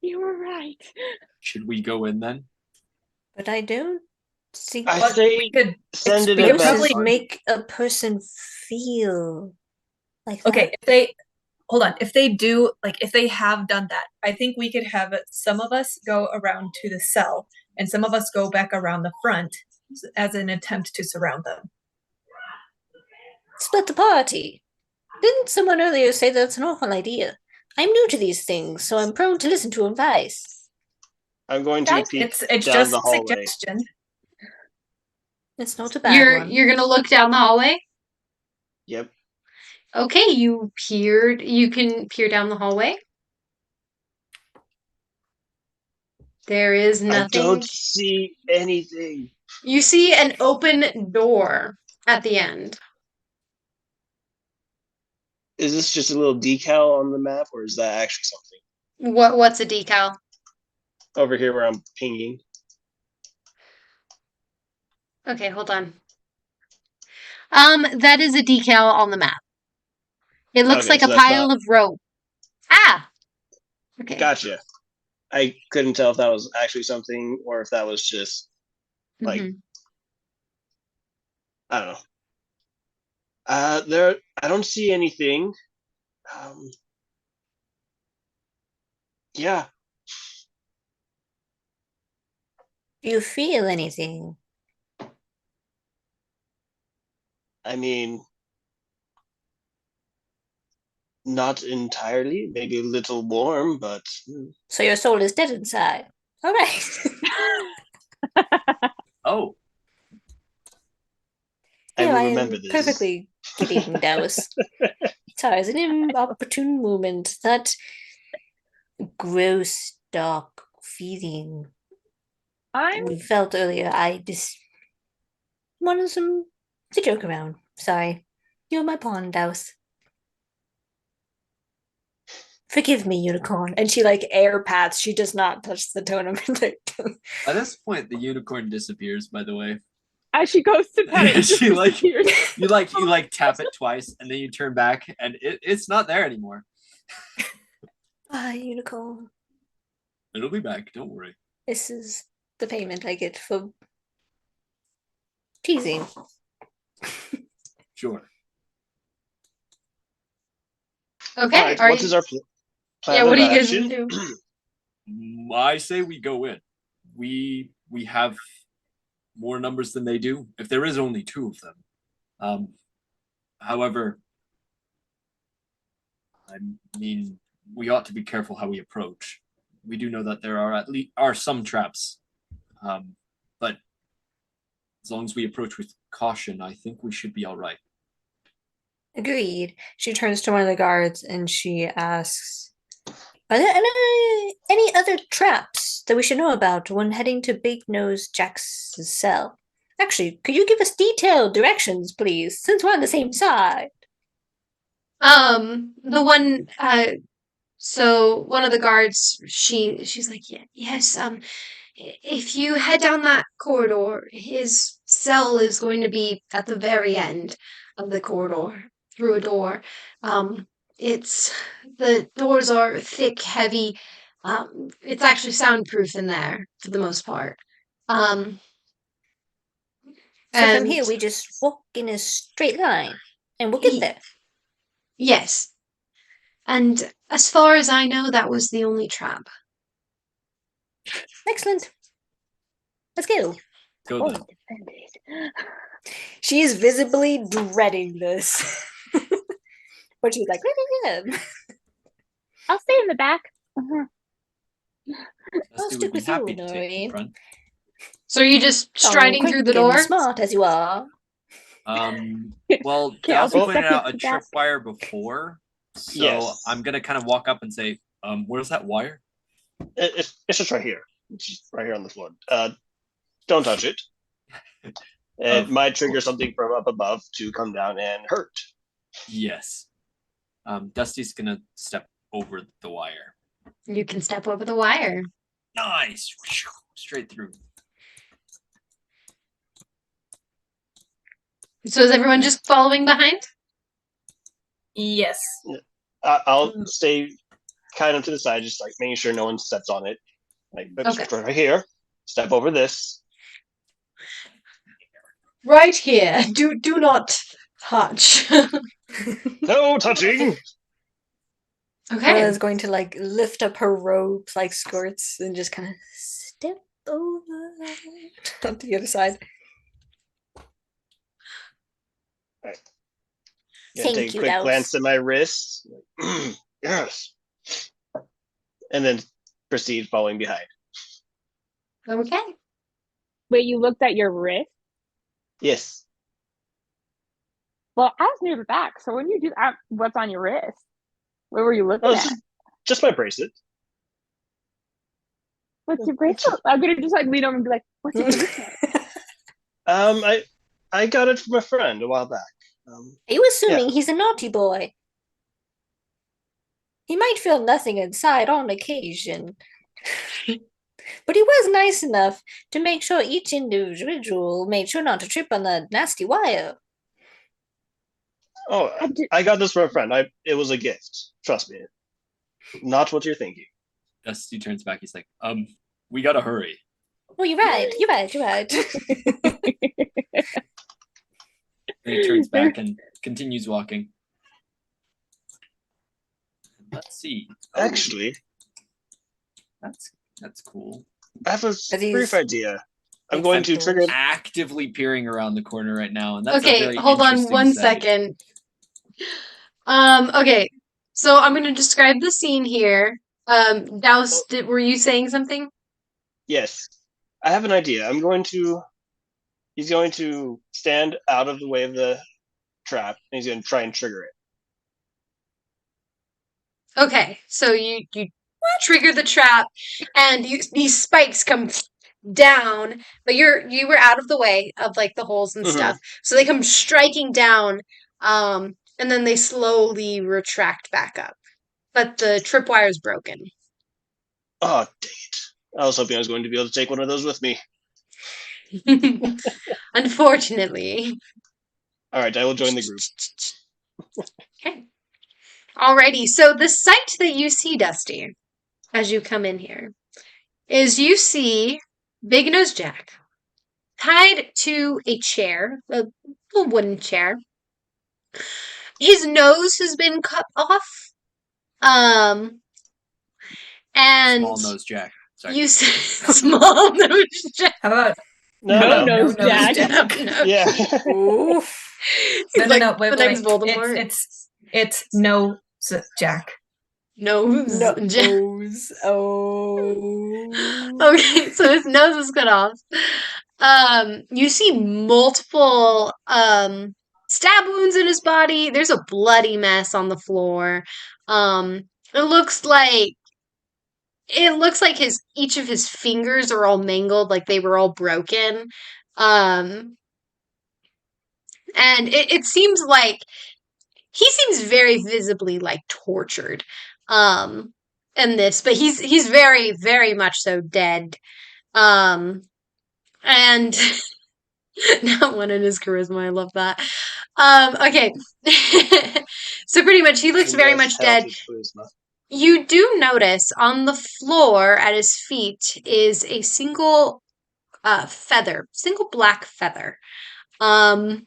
you were right. Should we go in then? But I don't See, I But say we could send it we a could best ghosts probably make a person feel like that. okay, if they hold on, if they do if they have done that, I think we could have some of us go around to the cell and some of us go back around the front as an attempt to surround them. Split the party. Didn't someone earlier say that's an awful idea? I'm new to these things, so I'm prone to listen to advice. I'm going to peek It's down just the a hallway. suggestion. It's not a bad one. You're gonna look down the hallway? Yep. Okay, you can peer down the hallway. There is I nothing. don't see anything. You see an open door at the end. Is this just a little decal on the map, or is that actually something? What's a decal? Over here where I'm pinging. Okay, hold on. That is a decal on the map. It looks Okay, like so a that's pile not... of rope. Ah! Okay. Gotcha. I couldn't tell if that was actually something or if that was just like I don't know. There I don't see anything. Yeah. Do you feel anything? I mean, not entirely. Maybe a little warm, but So your soul is dead inside. All right. Oh, I No, will I remember am this. perfectly getting Douse. Sorry, it's an inopportune moment. That gross, dark feeling I'm we felt earlier. I just wanted to joke around. Sorry. You're my pawn, Douse. Forgive me, unicorn. And she air pats. She does not touch the tournament. at this point, the unicorn disappears. By the way, as she goes to pet it, she disappears. you tap it twice, and then you turn back, and it's not there anymore. Bye, unicorn. It'll be back. Don't worry. This is the payment I get for teasing. Sure. Okay. Alright, what is our plan Yeah, what of are you guys action? gonna do? I say we go in. We have more numbers than they do. If there is only 2 of them. However, I mean, we ought to be careful how we approach. We do know that there are some traps, but as long as we approach with caution, I think we should be all right. Agreed. She turns to one of the guards and she asks, are there any other traps that we should know about when heading to Big Nose Jack's cell? Actually, could you give us detailed directions, please, since we're on the same side? The one so one of the guards, she's like, yeah, yes, if you head down that corridor, his cell is going to be at the very end of the corridor through a door. It's the doors are thick, heavy. It's actually soundproof in there for the most part. So from And here, we just walk in a straight line, and we'll get there. yes. And as far as I know, that was the only trap. Excellent. Let's go. Go Oh, then. defended. She is visibly dreading this. But she's like, yeah. I'll stay in the back. I'll stick with you, Nuri. So are you just striding through the door? Smart as you are. Well, Okay, I'll Douse be pointed out a second to that. tripwire before, so Yes. I'm gonna kind of walk up and say, where's that wire? It's just right here. It's just right here on the floor. Don't touch it. It Of might trigger course. something from up above to come down and hurt. Yes. Dusty's gonna step over the wire. You can step over the wire. Nice. Straight through. So is everyone just following behind? Yes. I'll stay kind of to the side, just like making sure no one steps on it. Like, Okay. right here. Step over this. Right here. Do not touch. No touching. Okay. Marilla's going to like lift up her robes like skirts and just kind of step over to the other side. Gonna take a quick glance at my wrist. Yes. And then proceed following behind. Okay. Wait, you looked at your wrist? Yes. Well, I was near the back, so when you do that, what's on your wrist? Where were you looking Oh, at? just my bracelet. What's your bracelet? I'm gonna just like lean over and be like, "What's your bracelet?" I got it from a friend a while back. Are you assuming he's a naughty boy? He might feel nothing inside on occasion. But he was nice enough to make sure each individual made sure not to trip on the nasty wire. Oh, I got this from a friend. It was a gift. Trust me. Not what you're thinking. Dusty turns back. He's like, we gotta hurry. Oh, you're right. You're right. You're right. And he turns back and continues walking. Let's see. Actually, that's cool. I have a brief idea. I'm going to trigger. Actively peering around the corner right now, and that's Okay, hold on one second. Okay, so I'm going to describe the scene here. Douse, were you saying something? Yes, I have an idea. He's going to stand out of the way of the trap, and he's going to try and trigger it. Okay, so you trigger the trap, and these spikes come down, but you were out of the way of like the holes and stuff, so they come striking down, and then they slowly retract back up. But the tripwire is broken. Oh, dang it! I was hoping I was going to be able to take one of those with me. Unfortunately. All right, I will join the group. Okay. Alrighty, so the sight that you see, Dusty, as you come in here, is you see Big Nose Jack tied to a chair, a little wooden chair. His nose has been cut off. And small nose Jack. Sorry. You said small nose Jack. How about no nose Jack? No. Yeah. Oof. He's No, like no, wait, the next wait. Voldemort. It's no Jack. Nose Jack. Nose. Oh. Okay, so his nose is cut off. You see multiple stab wounds in his body. There's a bloody mess on the floor. It looks like each of his fingers are all mangled, like they were all broken. And it seems like he seems very visibly like tortured. In this, but he's very, very much so dead. And not one in his charisma. I love that. Okay. So pretty much he looks very much dead. You do notice on the floor at his feet is a single single black feather. And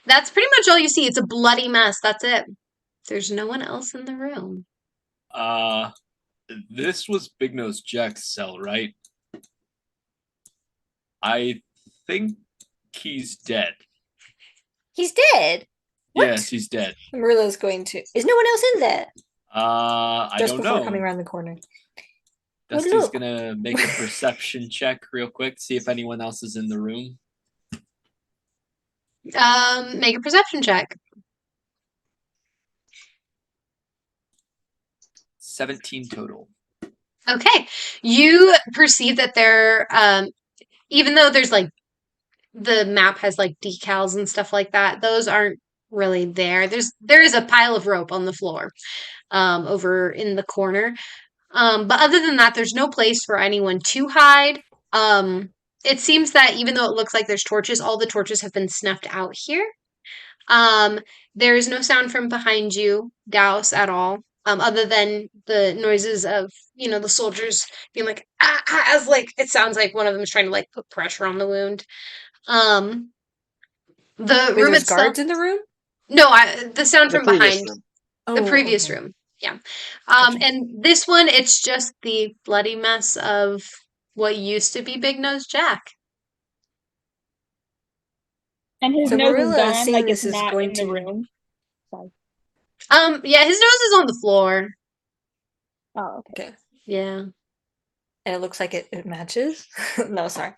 that's pretty much all you see. It's a bloody mess. That's it. There's no one else in the room. This was Big Nose Jack's cell, right? I think he's dead. He's dead? What? Yes, he's dead. Marilla's going to... Is no one else in there? I Just don't before know. coming around the corner. Dusty's gonna make a perception check real quick, see if anyone else is in the room. Make a perception check. 17 total. Okay. You perceive that there, even though there's like, the map has like decals and stuff like that, those aren't really there. There is a pile of rope on the floor, over in the corner. But other than that, there's no place for anyone to hide. It seems that even though it looks like there's torches, all the torches have been snuffed out here. There is no sound from behind you, Douse, at all. other than the noises of, the soldiers being like, ah, ah, as like, it sounds like one of them is trying to like put pressure on the wound. The Wait, room there's itself. guards in the room? No, the sound The from previous behind room. the Oh, previous okay. room. Yeah. Gotcha. And this one, it's just the bloody mess of what used to be Big Nose Jack. And his So nose is Merilla, gone, seeing like it's this, is not going in the to. room. Sorry. Yeah, his nose is on the floor. Oh, okay. Okay. Yeah. And it looks like it matches. No, sorry.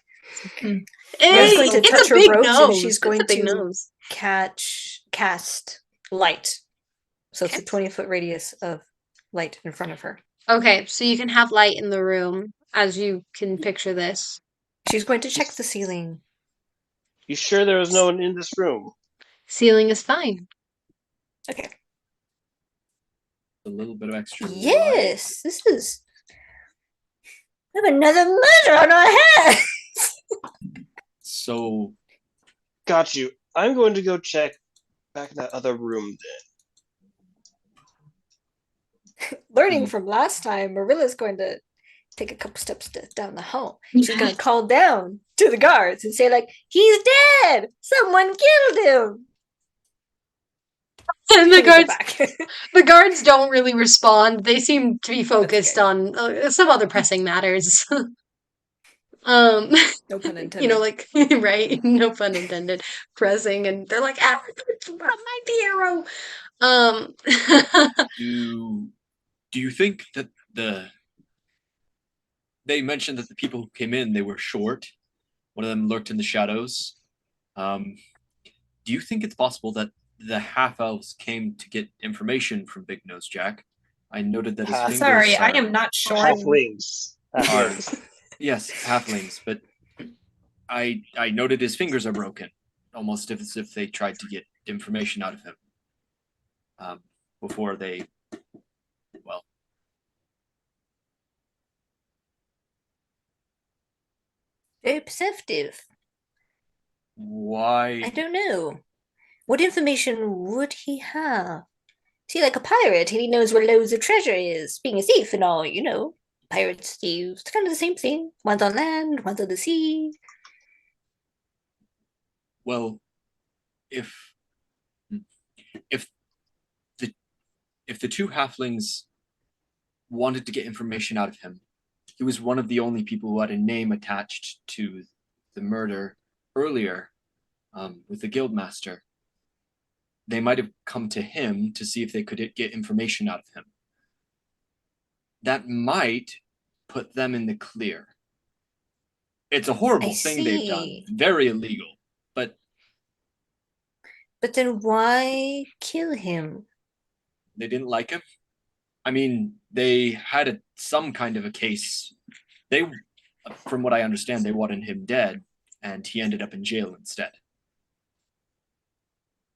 Hmm. Merrilla's going to It's touch a her big brooch, and nose. she's It's going a big to nose. cast light. So it's Okay. a 20-foot radius of light in front of her. Okay, so you can have light in the room as you can picture this. She's going to check the ceiling. You sure there was no one in this room? Ceiling is fine. Okay. A little bit of extra light. Yes, this is. We have another murder on our hands. So Got you. I'm going to go check back in that other room then. Learning from last time, Marilla's going to take a couple steps down the hall. She's going to call down to the guards and say, like, he's dead! Someone killed him! And Then we go back. the guards don't really respond. They seem to be focused okay. on some other pressing matters. No pun intended. Like, right? No pun intended. Pressing, and they're like, ah, my hero. do you think that they mentioned that the people who came in, they were short? One of them lurked in the shadows. Do you think it's possible that the half elves came to get information from Big Nose Jack? I noted that his fingers Sorry, I are- am not sure. Halflings. are yes, halflings, but I noted his fingers are broken, almost as if they tried to get information out of him before they, well. Very perceptive. Why? I don't know. What information would he have? Is he like a pirate and he knows where loads of treasure is? Being a thief and all, Pirates, thieves, it's kind of the same thing. One's on land, one's on the sea. Well, if the two halflings wanted to get information out of him, he was one of the only people who had a name attached to the murder earlier with the guildmaster. They might have come to him to see if they could get information out of him. That might put them in the clear. It's a horrible thing they've done. Very illegal. But then why kill him? They didn't like him. I mean, they had some kind of a case. From what I understand, they wanted him dead, and he ended up in jail instead.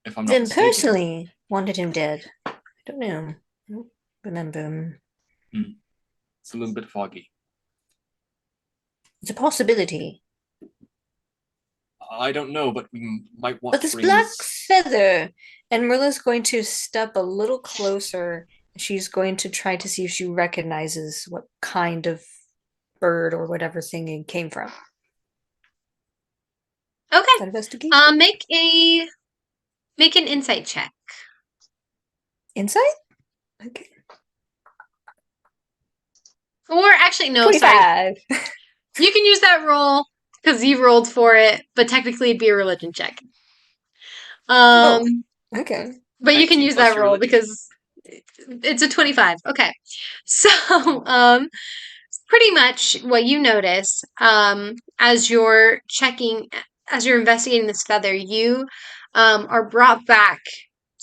If I'm not Them mistaken. personally wanted him dead. I don't know. I don't remember him. It's a little bit foggy. It's a possibility. I don't know, but we might want But to this bring black feather, and Marilla's going to step a little closer. She's going to try to see if she recognizes what kind of bird or whatever thing it came from. Okay. Is that investigation? Make an insight check. Insight? Okay. Or actually, no, 25. sorry. You can use that roll because you rolled for it, but technically it'd be a religion check. Okay. But you can 19 use plus that your roll religion. because it's a 25. Okay. So, pretty much what you notice, as you're investigating this feather, you, are brought back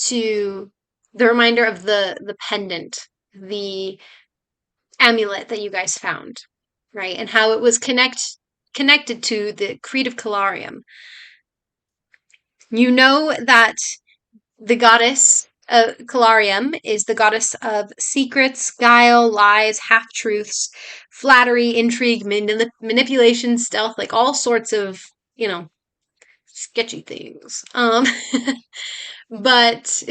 to the reminder of the pendant, the amulet that you guys found, right? And how it was connected to the Creed of Calarium. You know that the goddess Calarium is the goddess of secrets, guile, lies, half-truths, flattery, intrigue, manipulation, stealth, like all sorts of, sketchy things. But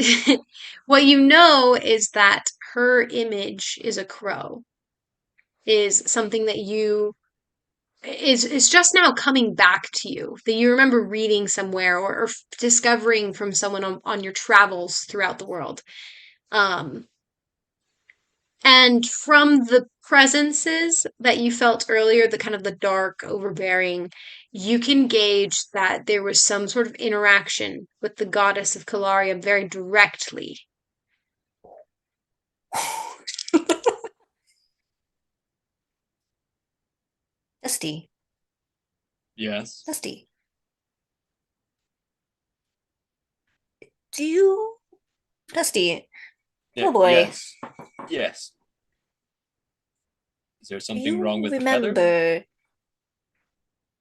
what you know is that her image is a crow is something that you is just now coming back to you, that you remember reading somewhere or discovering from someone on your travels throughout the world. And from the presences that you felt earlier, the kind of the dark, overbearing, you can gauge that there was some sort of interaction with the goddess of Calarium very directly. Dusty. Yes. Dusty. Do you... Dusty. Oh boy. Yes. Yes. Is there Do something you wrong with the remember feather?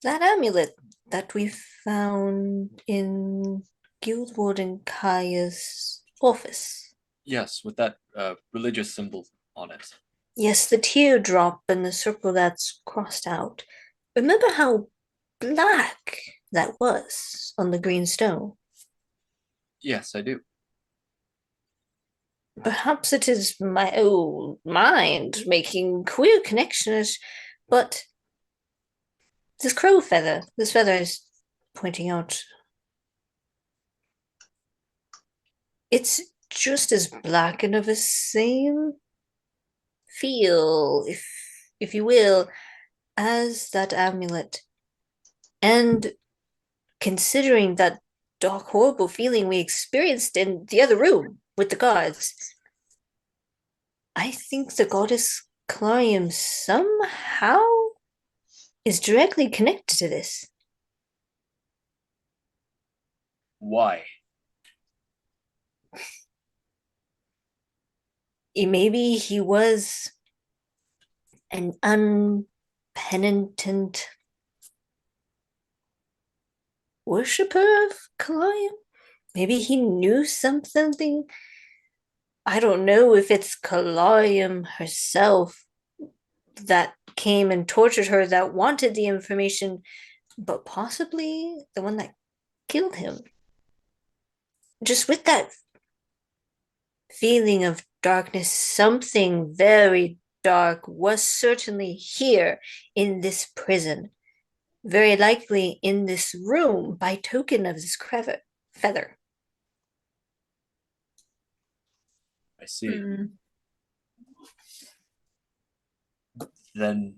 that amulet that we found in Guild Warden Kaya's office? Yes, with that religious symbol on it. Yes, the teardrop and the circle that's crossed out. Remember how black that was on the green stone? Yes, I do. Perhaps it is my old mind making queer connections, but this feather is pointing out. It's just as black and of the same feel, if you will, as that amulet. And considering that dark, horrible feeling we experienced in the other room with the guards, I think the goddess Clarium somehow is directly connected to this. Why? Maybe he was an unpenitent worshipper of Clarium. Maybe he knew something. I don't know if it's Calarium herself that came and tortured her that wanted the information, but possibly the one that killed him. Just with that feeling of darkness, something very dark was certainly here in this prison. Very likely in this room by token of this feather. I see. Then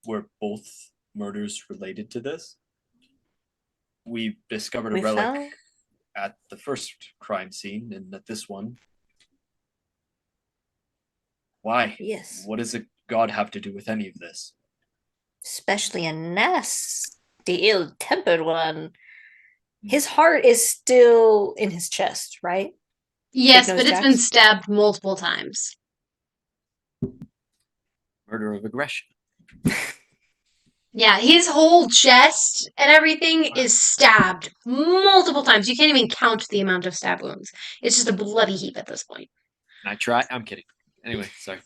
were both murders related to this? We discovered a relic at the first crime scene, and at this one. Why? Yes. What does a god have to do with any of this? Especially a nasty, ill-tempered one. His heart is still in his chest, right? Yes, but it's been stabbed multiple times. Murder of aggression. Yeah, his whole chest and everything is stabbed multiple times. You can't even count the amount of stab wounds. It's just a bloody heap at this point. I'm kidding. Anyway, sorry.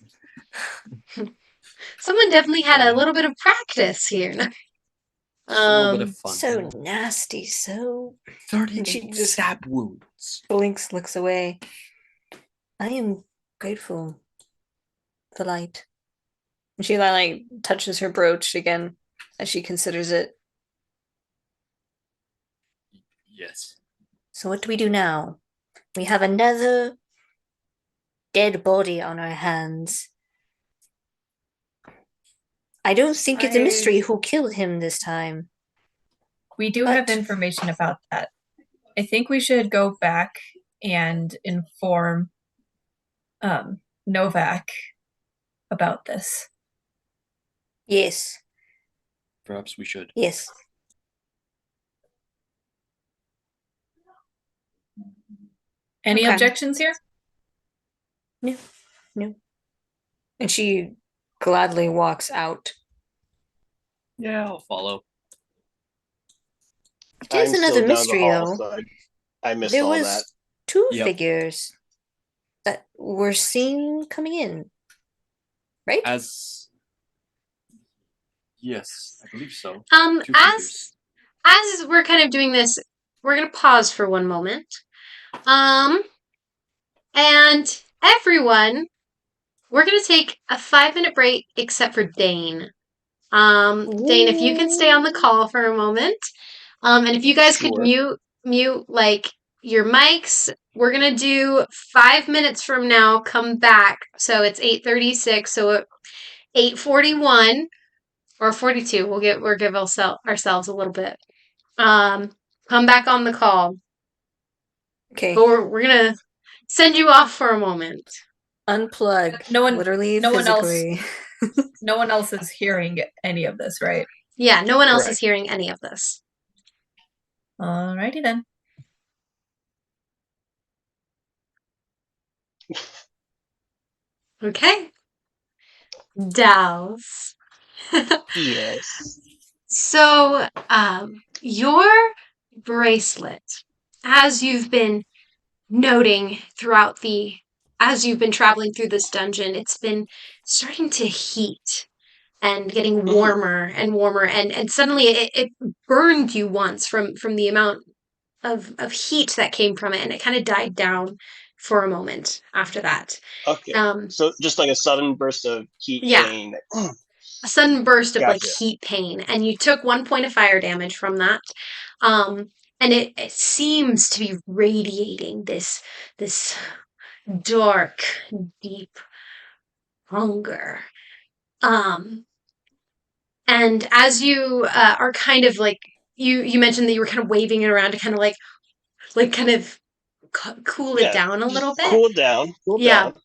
Someone definitely had a little bit of practice here. A little bit of fun. So nasty, so... 30 she just stab wounds. Blinks, looks away. I am grateful for light. And she like touches her brooch again as she considers it. Yes. So what do we do now? We have another dead body on our hands. I don't think it's a mystery who killed him this time. We do have information about that. I think we should go back and inform Novak about this. Yes. Perhaps we should. Yes. Any objections here? No. No. And she gladly walks out. Yeah, I'll follow. There's another mystery, though. So I missed There all was that. two figures that were seen coming in, right? Yes, I believe so. As we're kind of doing this, we're gonna pause for one moment. And everyone, we're going to take a 5-minute break except for Dane. Dane, if you can stay on the call for a moment. And if you guys could Sure. mute like your mics, we're going to do 5 minutes from now, come back. So it's 8:36. So at 8:41 or 42, we'll give ourselves a little bit. Come back on the call. Okay. But we're gonna send you off for a moment. Unplug. No one- literally, no one else- physically. No one else is hearing any of this, right? Yeah, no one else is Correct. hearing any of this. Alrighty then. Okay. Douse. Yes. So, your bracelet, as you've been noting as you've been traveling through this dungeon, it's been starting to heat and getting warmer and warmer, and suddenly it burned you once from the amount of heat that came from it, and it kind of died down for a moment after that. Okay. So just like a sudden burst of heat Yeah. pain. A sudden burst of like Gotcha. heat pain, and you took 1 point of fire damage from that. And it seems to be radiating this dark, deep hunger. And as you are kind of like you mentioned that you were kind of waving it around to kind of like kind of cool it down a just little bit. Cool down. Cool Yeah. down.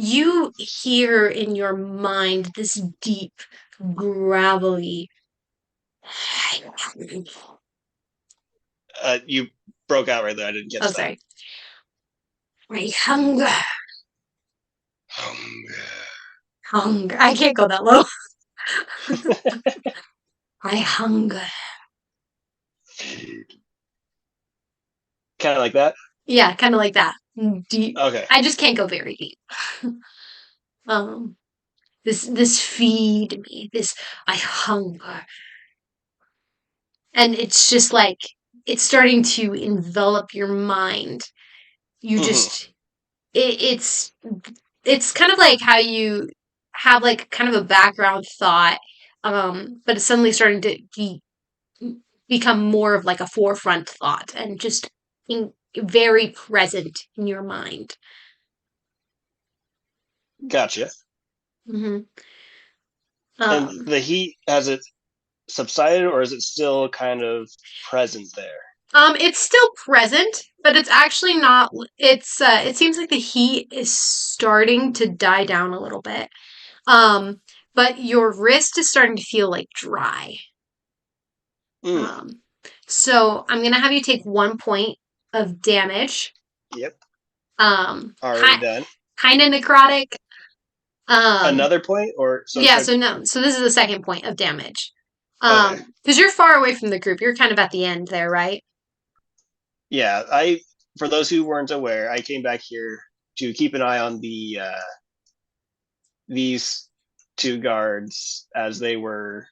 You hear in your mind this deep, gravelly. You broke out right there. I didn't get Oh, that. sorry. My hunger. Hunger. I can't go that low. My hunger. Kind of like that. Yeah, kind of like that. Deep. Okay. I just can't go very deep. This feed me. This I hunger. And it's just like it's starting to envelop your mind. You just it's kind of like how you have like kind of a background thought, but it's suddenly starting to become more of like a forefront thought and just very present in your mind. Gotcha. Mm-hmm. And the heat, has it subsided, or is it still kind of present there? It's still present, but it's actually not. It's it seems like the heat is starting to die down a little bit. But your wrist is starting to feel like dry. So I'm gonna have you take 1 point of damage. Yep. Already done. Kind of necrotic. Another point, or So this is the second point of damage. Okay. Because you're far away from the group. You're kind of at the end there, right? Yeah, for those who weren't aware, I came back here to keep an eye on these two guards as they were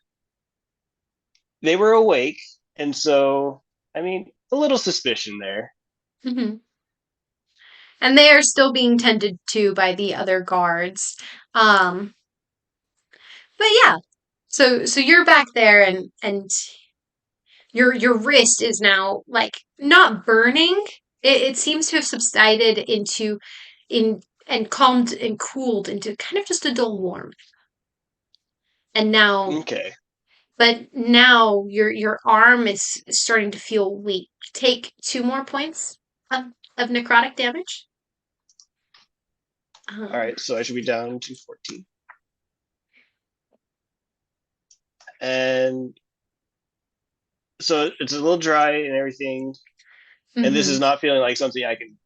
awake, and so I mean a little suspicion there. Mm-hmm. And they are still being tended to by the other guards. But yeah, so you're back there, and your wrist is now like not burning. It seems to have subsided and calmed and cooled into kind of just a dull warmth. And now, Okay. but now your arm is starting to feel weak. Take 2 more points of necrotic damage. All right, so I should be down to 14. And so it's a little dry and everything, and this is not feeling like something I can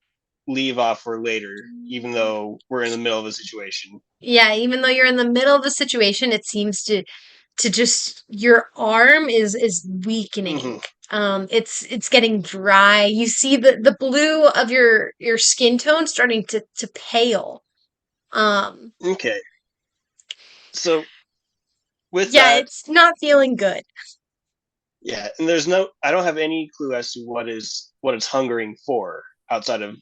leave off for later, even though we're in the middle of a situation. Yeah, even though you're in the middle of the situation, it seems to just your arm is weakening. It's getting dry. You see the blue of your skin tone starting to pale. Okay. So with yeah, that, it's not feeling good. yeah, and I don't have any clue as to what it's hungering for outside of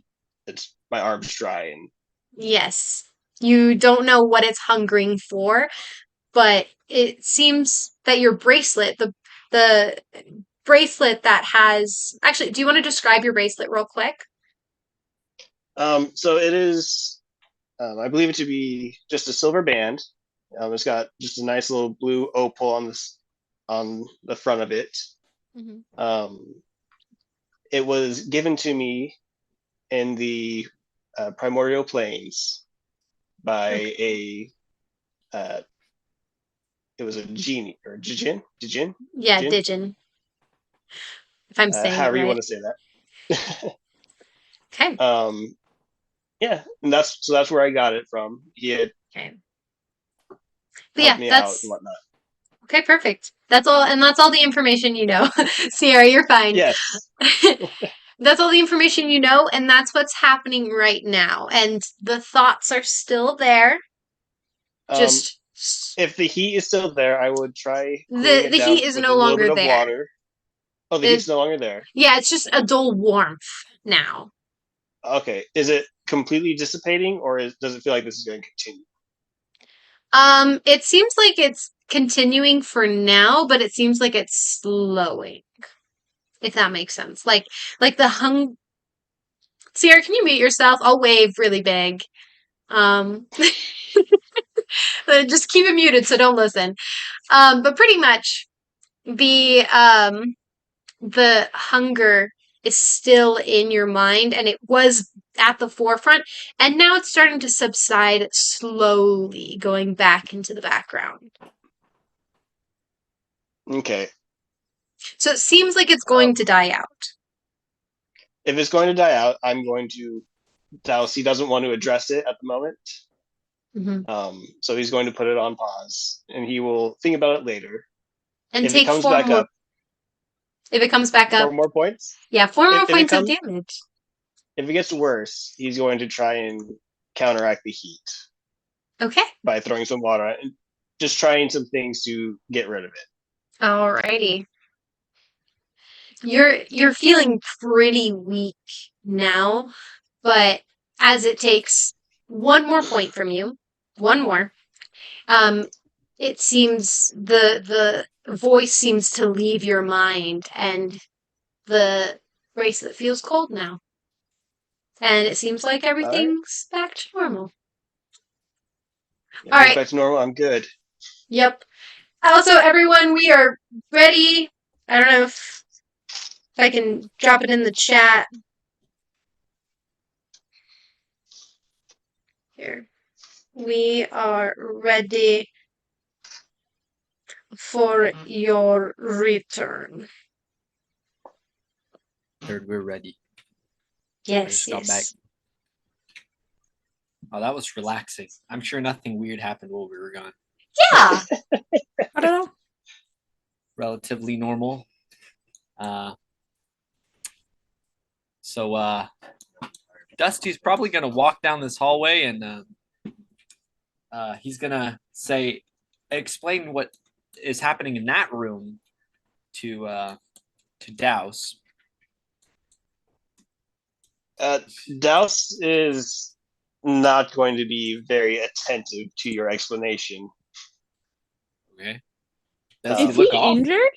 my arms dry and Yes. You don't know what it's hungering for, but it seems that your bracelet, the bracelet that has actually, do you want to describe your bracelet real quick? So it is, I believe it to be just a silver band. It's got just a nice little blue opal on the front of it. It was given to me in the primordial plains by a it was a genie or Djinn. Yeah, Djinn? Digin, if I'm saying it However you right. want to say that. Okay. Yeah, and that's where I got it from. He had Okay. But helped yeah, me out that's and whatnot. okay, perfect. That's all, and that's all the information you know. Sierra, you're fine. Yes. That's all the information you know, and that's what's happening right now. And the thoughts are still there. Just If the heat is still there, I would try cooling the it down heat is with a no little bit longer of there. water. Oh, the It, heat's no longer there. yeah, it's just a dull warmth now. Okay. Is it completely dissipating, or does it feel like this is going to continue? It seems like it's continuing for now, but it seems like it's slowing. If that makes sense. Like the Sierra, can you mute yourself? I'll wave really big. Just keep it muted so don't listen. But pretty much the hunger is still in your mind, and it was at the forefront, and now it's starting to subside slowly, going back into the background. Okay. So it seems like it's going to die out. If it's going to die out, I'm going to. Douse, he doesn't want to address it at the moment. So he's going to put it on pause, and he will think about it later. And if take it comes 4 back more. up, If it comes back 4 up, more points. yeah, 4 more If it points of comes, damage. if it gets worse, he's going to try and counteract the heat Okay. by throwing some water on it and just trying some things to get rid of it. Alrighty. You're feeling pretty weak now, but as it takes 1 more point from you, 1 more, it seems the voice seems to leave your mind, and the bracelet feels cold now. And it seems like everything's back to normal. Yeah, All right. back to normal. I'm good. Yep. Also, everyone, we are ready. I don't know if I can drop it in the chat. Here. We are ready for your return. Third, we're ready. Yes, I just got back. Oh, that was relaxing. I'm sure nothing weird happened while we were gone. Yeah. I don't know. Relatively normal. So Dusty's probably gonna walk down this hallway and he's gonna explain what is happening in that room to Douse. Douse is not going to be very attentive to your explanation. Okay. Is he injured?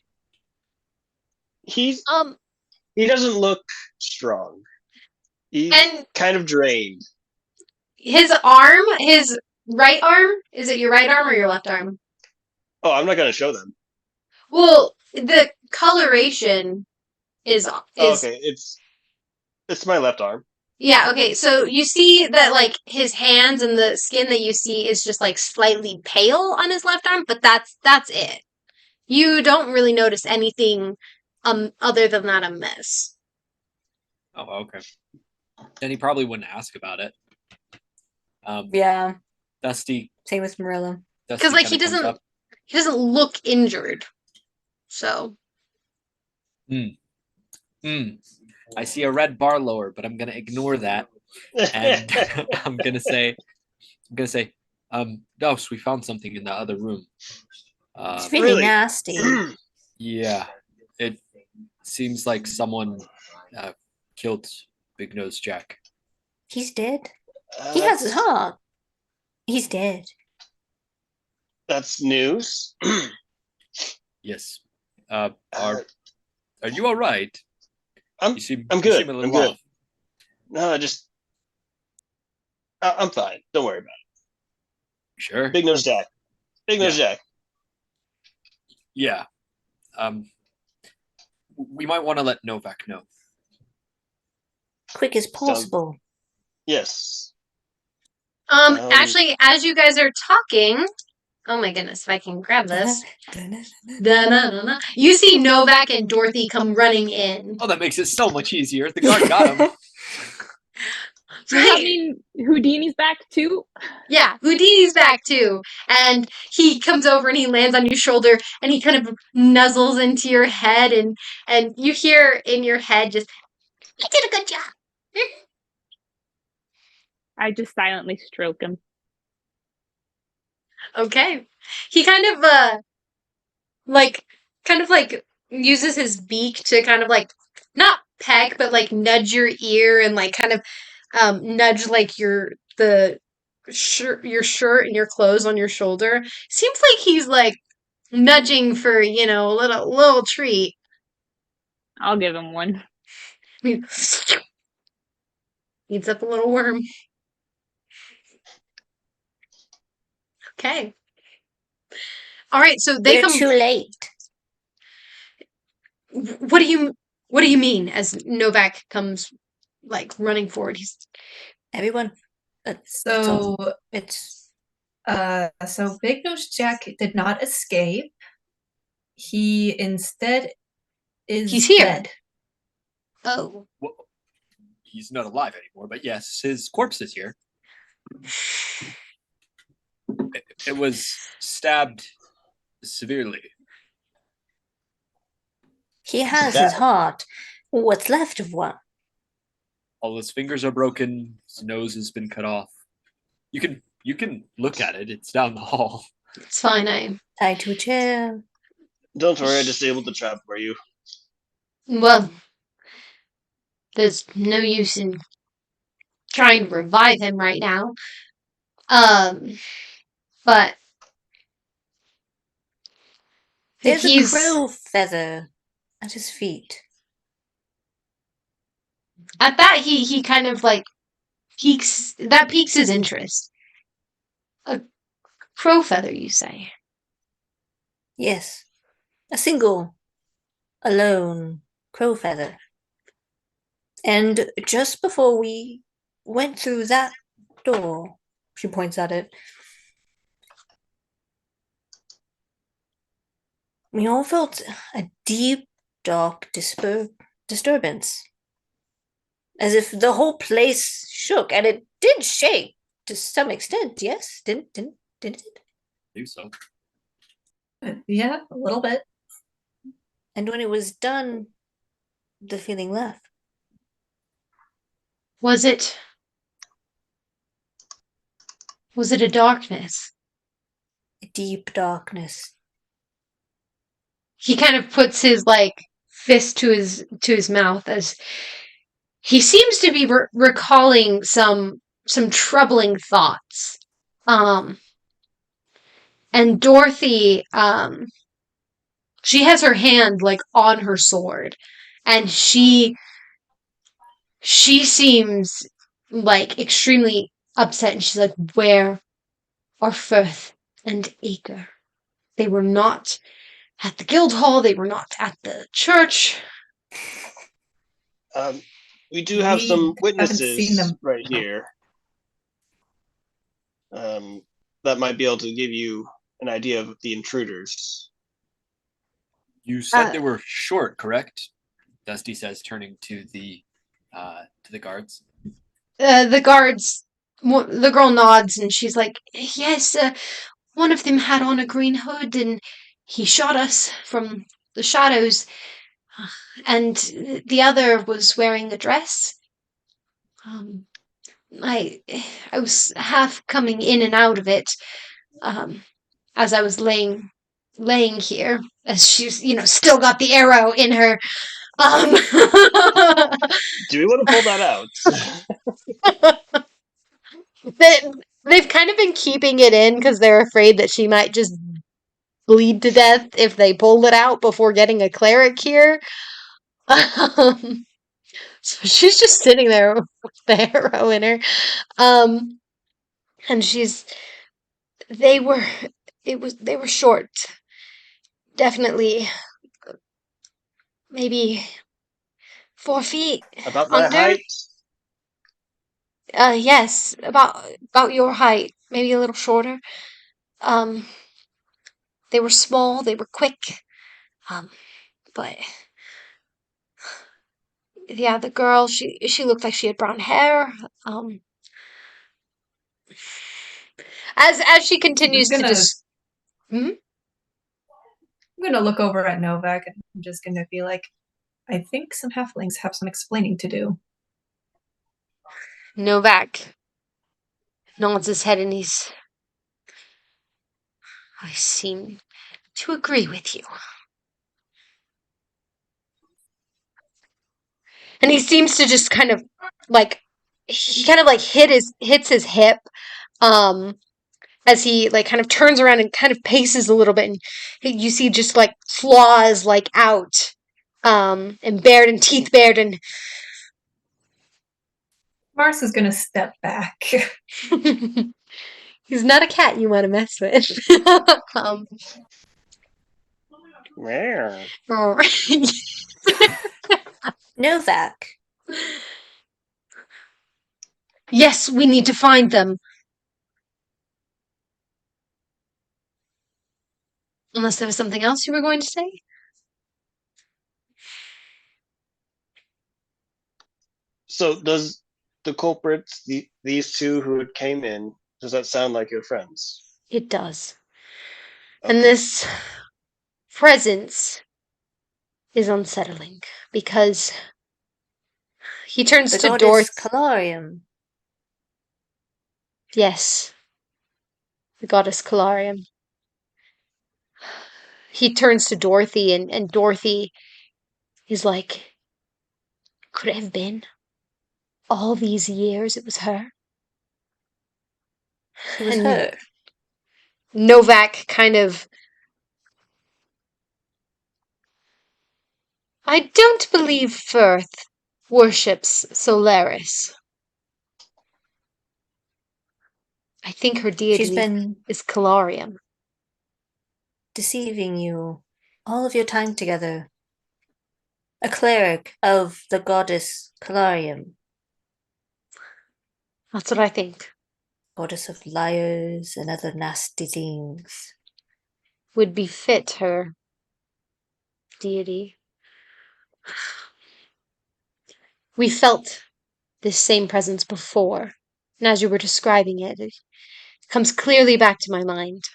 He doesn't look strong. He's kind of drained. His right arm, is it your right arm or your left arm? Oh, I'm not going to show them. Well, the coloration is okay. It's my left arm. Yeah, okay. So you see that like his hands and the skin that you see is just like slightly pale on his left arm, but that's it. You don't really notice anything other than that amiss. Oh, okay. Then he probably wouldn't ask about it. Yeah. Dusty. Same with Merilla. Because like he doesn't look injured. So. I see a red bar lower, but I'm gonna ignore that, and I'm gonna say, Douse, we found something in the other room. It's really nasty. Yeah, it seems like someone killed Big Nose Jack. He's dead? He has his That's- heart. He's dead. That's news. Yes. Are you all right? I'm You seem good. You seem a little I'm good. off. No, I'm fine. Don't worry about Sure. it. Big Nose Jack. Big Nose Jack. Yeah. We might want to let Novak know. Quick as possible. Yes. Actually, as you guys are talking, oh my goodness, if I can grab this. Da-na-na-na. You see Novak and Dorothy come running in. Oh, that makes it so much easier. The guard got him. Does that mean Houdini's back too? Yeah, Houdini's back too. And he comes over and he lands on your shoulder and he kind of nuzzles into your head and you hear in your head just, "You did a good job." I just silently stroke him. Okay. He kind of like uses his beak to kind of like not peck but like nudge your ear and like kind of nudge like your shirt and your clothes on your shoulder. Seems like he's like nudging for, a little treat. I'll give him one. Eats up a little worm. Okay. All right, so they We're come. too late. What do you mean? As Novak comes like running forward, he's Everyone. So It's so Big Nose Jack did not escape. He instead is He's here. dead. Oh. Well, he's not alive anymore, but yes, his corpse is here. It was stabbed severely. he has his heart. What's left of one? All his fingers are broken. His nose has been cut off. You can look at it. It's down the hall. It's fine. Tied to a chair. Don't worry, I disabled the trap for you. Well, there's no use in trying to revive him right now. But There's a he's crow feather at his feet. at that he kind of like piques his interest. A crow feather, you say? Yes. A single, alone crow feather. And just before we went through that door, she points at it, we all felt a deep, dark disturbance. As if the whole place shook, and it did shake to some extent, yes? Didn't it? I do so. Yeah, a little bit. And when it was done, the feeling left. Was it a darkness? A deep darkness. He kind of puts his like fist to his mouth as he seems to be recalling some troubling thoughts. And Dorothy, she has her hand like on her sword, and she seems like extremely upset, and she's like, "Where are Firth and Acre? They were not at the guild hall. They were not at the church." We do have some We haven't seen witnesses them. right here. That might be able to give you an idea of the intruders. You said they were short, correct? Dusty says, turning to the guards. The guards, the girl nods and she's like, "Yes, one of them had on a green hood and he shot us from the shadows. And the other was wearing a dress. I was half coming in and out of it, as I was laying here, as she's, still got the arrow in her. Do we want to pull that out? they've kind of been keeping it in because they're afraid that she might just bleed to death if they pull it out before getting a cleric here. So she's just sitting there with the arrow in her. And they were, they were short. Definitely, maybe 4 feet About my under. height. Yes, about your height, maybe a little shorter. Um, they were small, they were quick. But yeah, the girl, she looked like she had brown hair. As she continues to just. I'm gonna look over at Novak and I'm just gonna be like, I think some halflings have some explaining to do. Novak nods his head and I seem to agree with you. And he seems to just kind of like he kind of like hits his hip as he like kind of turns around and kind of paces a little bit, and you see just like claws like out and bared and teeth bared, and Mars is gonna step back. he's not a cat you want to mess with. Where? Novak. Yes, we need to find them. Unless there was something else you were going to say? So does the culprits, these two who came in, does that sound like your friends? It does. Okay. And this presence is unsettling because he turns The to goddess Dorothy. Calarium. Yes, the goddess Calarium. He turns to Dorothy, and Dorothy is like, could it have been? All these years it was her? It was And her. Novak kind of. I don't believe Firth worships Solaris. I think her She's deity been is Calarium. deceiving you all of your time together. A cleric of the goddess Calarium. That's what I think. Goddess of liars and other nasty things. Would befit her deity. We felt this same presence before, and as you were describing it, it comes clearly back to my mind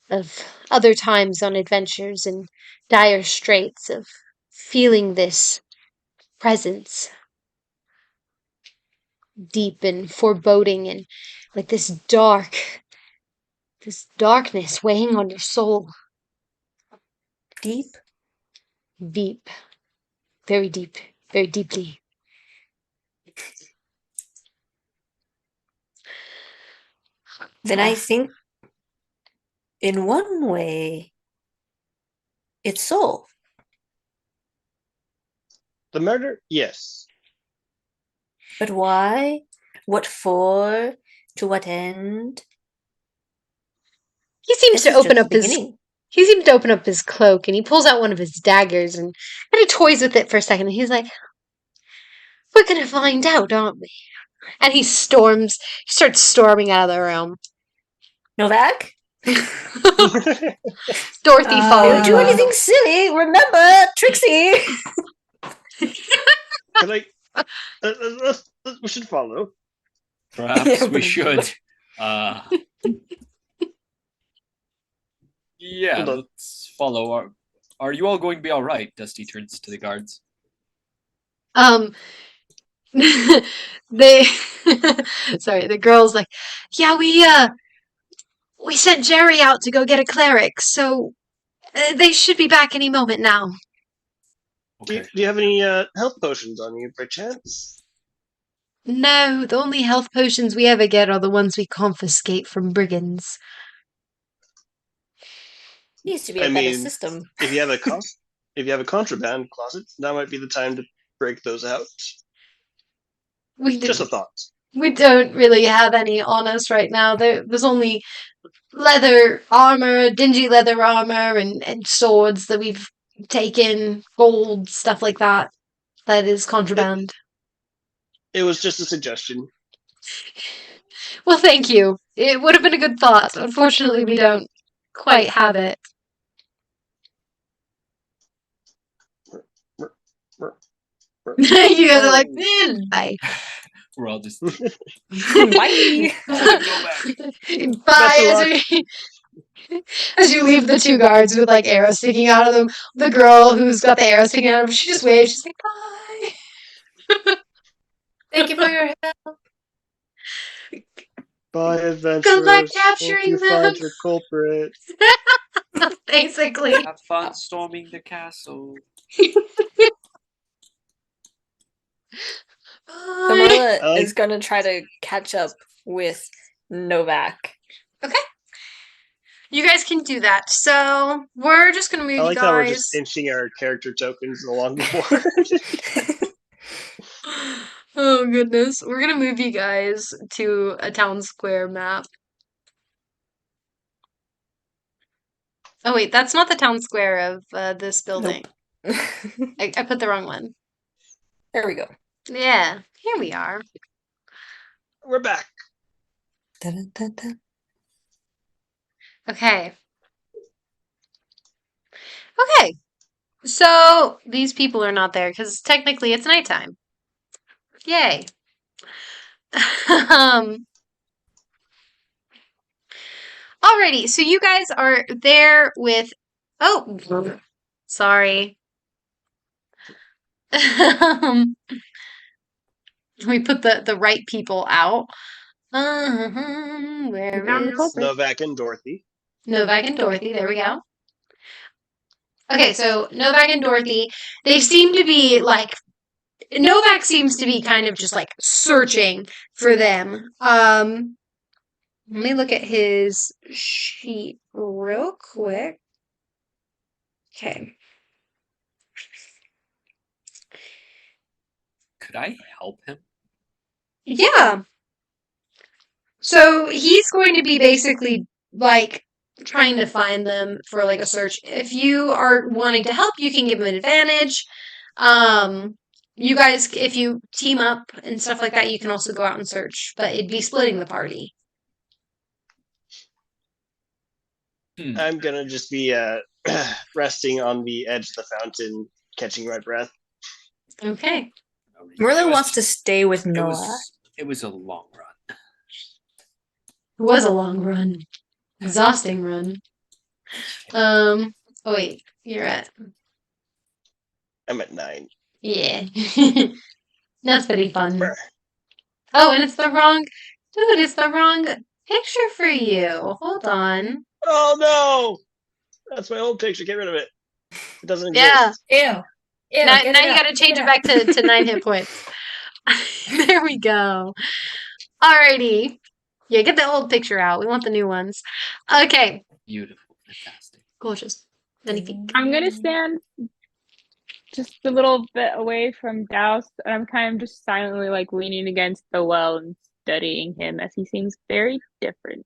of other times on adventures in dire straits, of feeling this presence deep and foreboding, and like this darkness weighing on your soul. Deep? Deep. Very deep. Very deeply. Then I think, in one way, it's solved. The murder? Yes. But why? What for? To what end? He seems This to is open just up the beginning. he seems to open up his cloak, and he pulls out one of his daggers and kind of toys with it for a second, and he's like, we're gonna find out, aren't we? And he starts storming out of the room. Novak? Dorothy follows Don't do him. anything silly. Remember, Trixie. Can I? We should follow. Perhaps Yeah, we should. Yeah, Hold on. let's follow. Are you all going to be all right? Dusty turns to the guards. They sorry, the girl's like, yeah, we sent Jerry out to go get a cleric, so they should be back any moment now. Do Okay. you have any health potions on you, by chance? No, the only health potions we ever get are the ones we confiscate from brigands. Needs to be I a better mean, system. if you have a contraband closet, that might be the time to break those out. We Just a do, thought. we don't really have any on us right now. There's only leather armor, dingy leather armor, and swords that we've taken, gold, stuff like that. That is contraband. It was just a suggestion. Well, thank you. It would have been a good thought. Unfortunately, we don't quite have it. You guys are like, bye. We're all just Bye. go back. Bye. As you leave the two guards with like arrows sticking out of them, the girl who's got the arrows sticking out of them, she just waves. She's like, bye. Thank you for your help. Bye, adventurers. Good luck Hope capturing you them. find your culprit. Basically. Have fun storming the castle. So Bye. Merilla I like- is going to try to catch up with Novak. You guys can do that. So we're just gonna move I like you how we're guys. just inching our character tokens along the board. Oh goodness. We're gonna move you guys to a town square map. Oh wait, that's not the town square of this building. I put the wrong one. There we go. Yeah, here we are. We're back. Dun-dun-dun-dun. Okay. Okay. So these people are not there because technically it's nighttime. Yay. Alrighty, so you guys are there with. Oh, sorry. We put the right people out. Where found the is culprit. Novak and Dorothy. Novak and Dorothy? There we go. Okay, so Novak and Dorothy, they seem to be like Novak seems to be kind of just like searching for them. Let me look at his sheet real quick. Okay. Could I help him? Yeah. So he's going to be basically like trying to find them for like a search. If you are wanting to help, you can give him an advantage. You guys, if you team up and stuff like that, you can also go out and search, but it'd be splitting the party. I'm gonna just be resting on the edge of the fountain, catching my breath. Okay. Merilla wants to stay with It Noah. was a long run. It was a long run. Exhausting run. Oh wait, you're at I'm at 9. yeah. That's pretty fun. Oh, and it's the wrong dude, it's the wrong picture for you. Hold on. Oh no! That's my old picture. Get rid of it. It doesn't Yeah. exist. Ew. Ew, Now, get now it you out. gotta change Get it out. back to 9 hit points. There we go. Alrighty. Yeah, get the old picture out. We want the new ones. Okay. Beautiful, fantastic. Gorgeous. Magnifique. I'm gonna stand just a little bit away from Douse, and I'm kind of just silently like leaning against the well and studying him as he seems very different.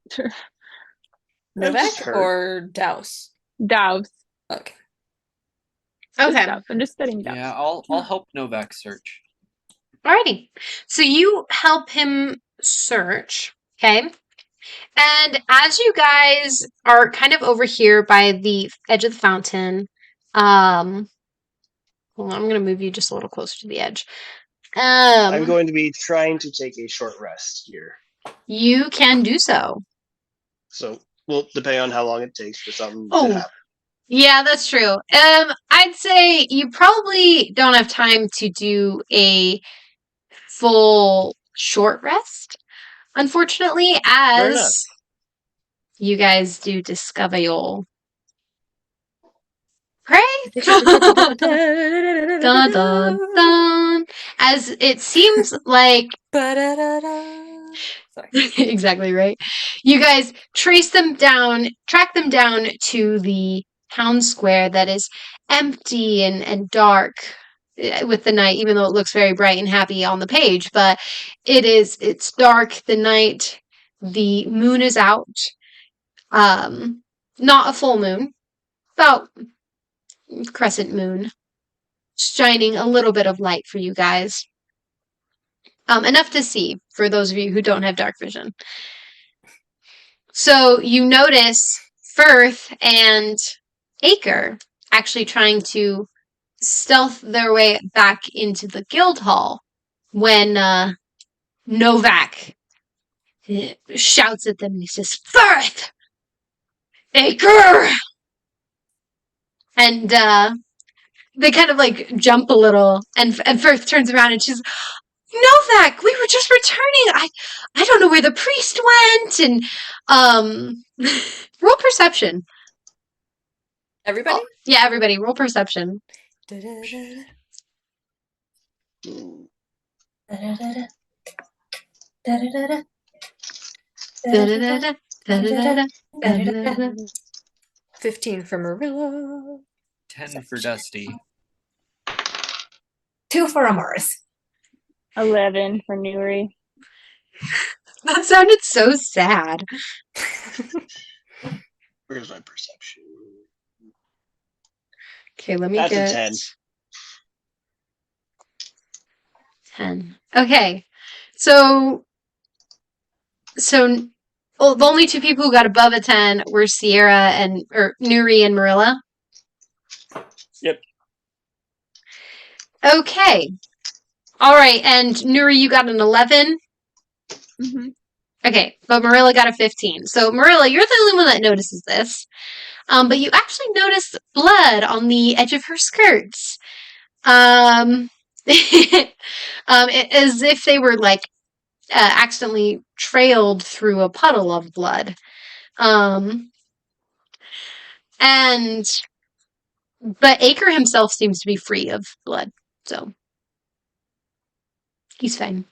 Novak just hurt. or Douse? Douse. Okay. Just Okay. Douse. I'm just studying Douse. Yeah, I'll help Novak search. Alrighty. So you help him search. Okay. And as you guys are kind of over here by the edge of the fountain, hold on, I'm gonna move you just a little closer to the edge. I'm going to be trying to take a short rest here. You can do so. So, well, depending on how long it takes for something Oh. to happen. Yeah, that's true. I'd say you probably don't have time to do a full short rest, unfortunately, Fair enough. as you guys do discover your Pray? Dun, dun, dun. As it seems like Sorry. exactly right. You guys track them down to the town square that is empty and dark with the night, even though it looks very bright and happy on the page. But it's dark. The night, the moon is out. Not a full moon, about crescent moon, shining a little bit of light for you guys. Enough to see for those of you who don't have dark vision. So you notice Firth and Acre actually trying to stealth their way back into the guild hall when Novak shouts at them and he says, Firth! Acre! And they kind of like jump a little, and Firth turns around and she's, Novak, we were just returning. I don't know where the priest went, and roll perception. Everybody? Oh, yeah, everybody, roll perception. Da-da-da. 15 for Merilla. 10 for Dusty. 2 for Amaris. 11 for Nuri. That sounded so sad. Where's my perception? Okay, let me That's get a 10. 10. Okay, so well, the only 2 people who got above a 10 were Sierra or Nuri and Merilla. Yep. Okay. All right, and Nuri, you got an 11. Mm-hmm. Okay, but Merilla got a 15. So Merilla, you're the only one that notices this. But you actually notice blood on the edge of her skirts. As if they were like accidentally trailed through a puddle of blood. But Acre himself seems to be free of blood, so he's fine.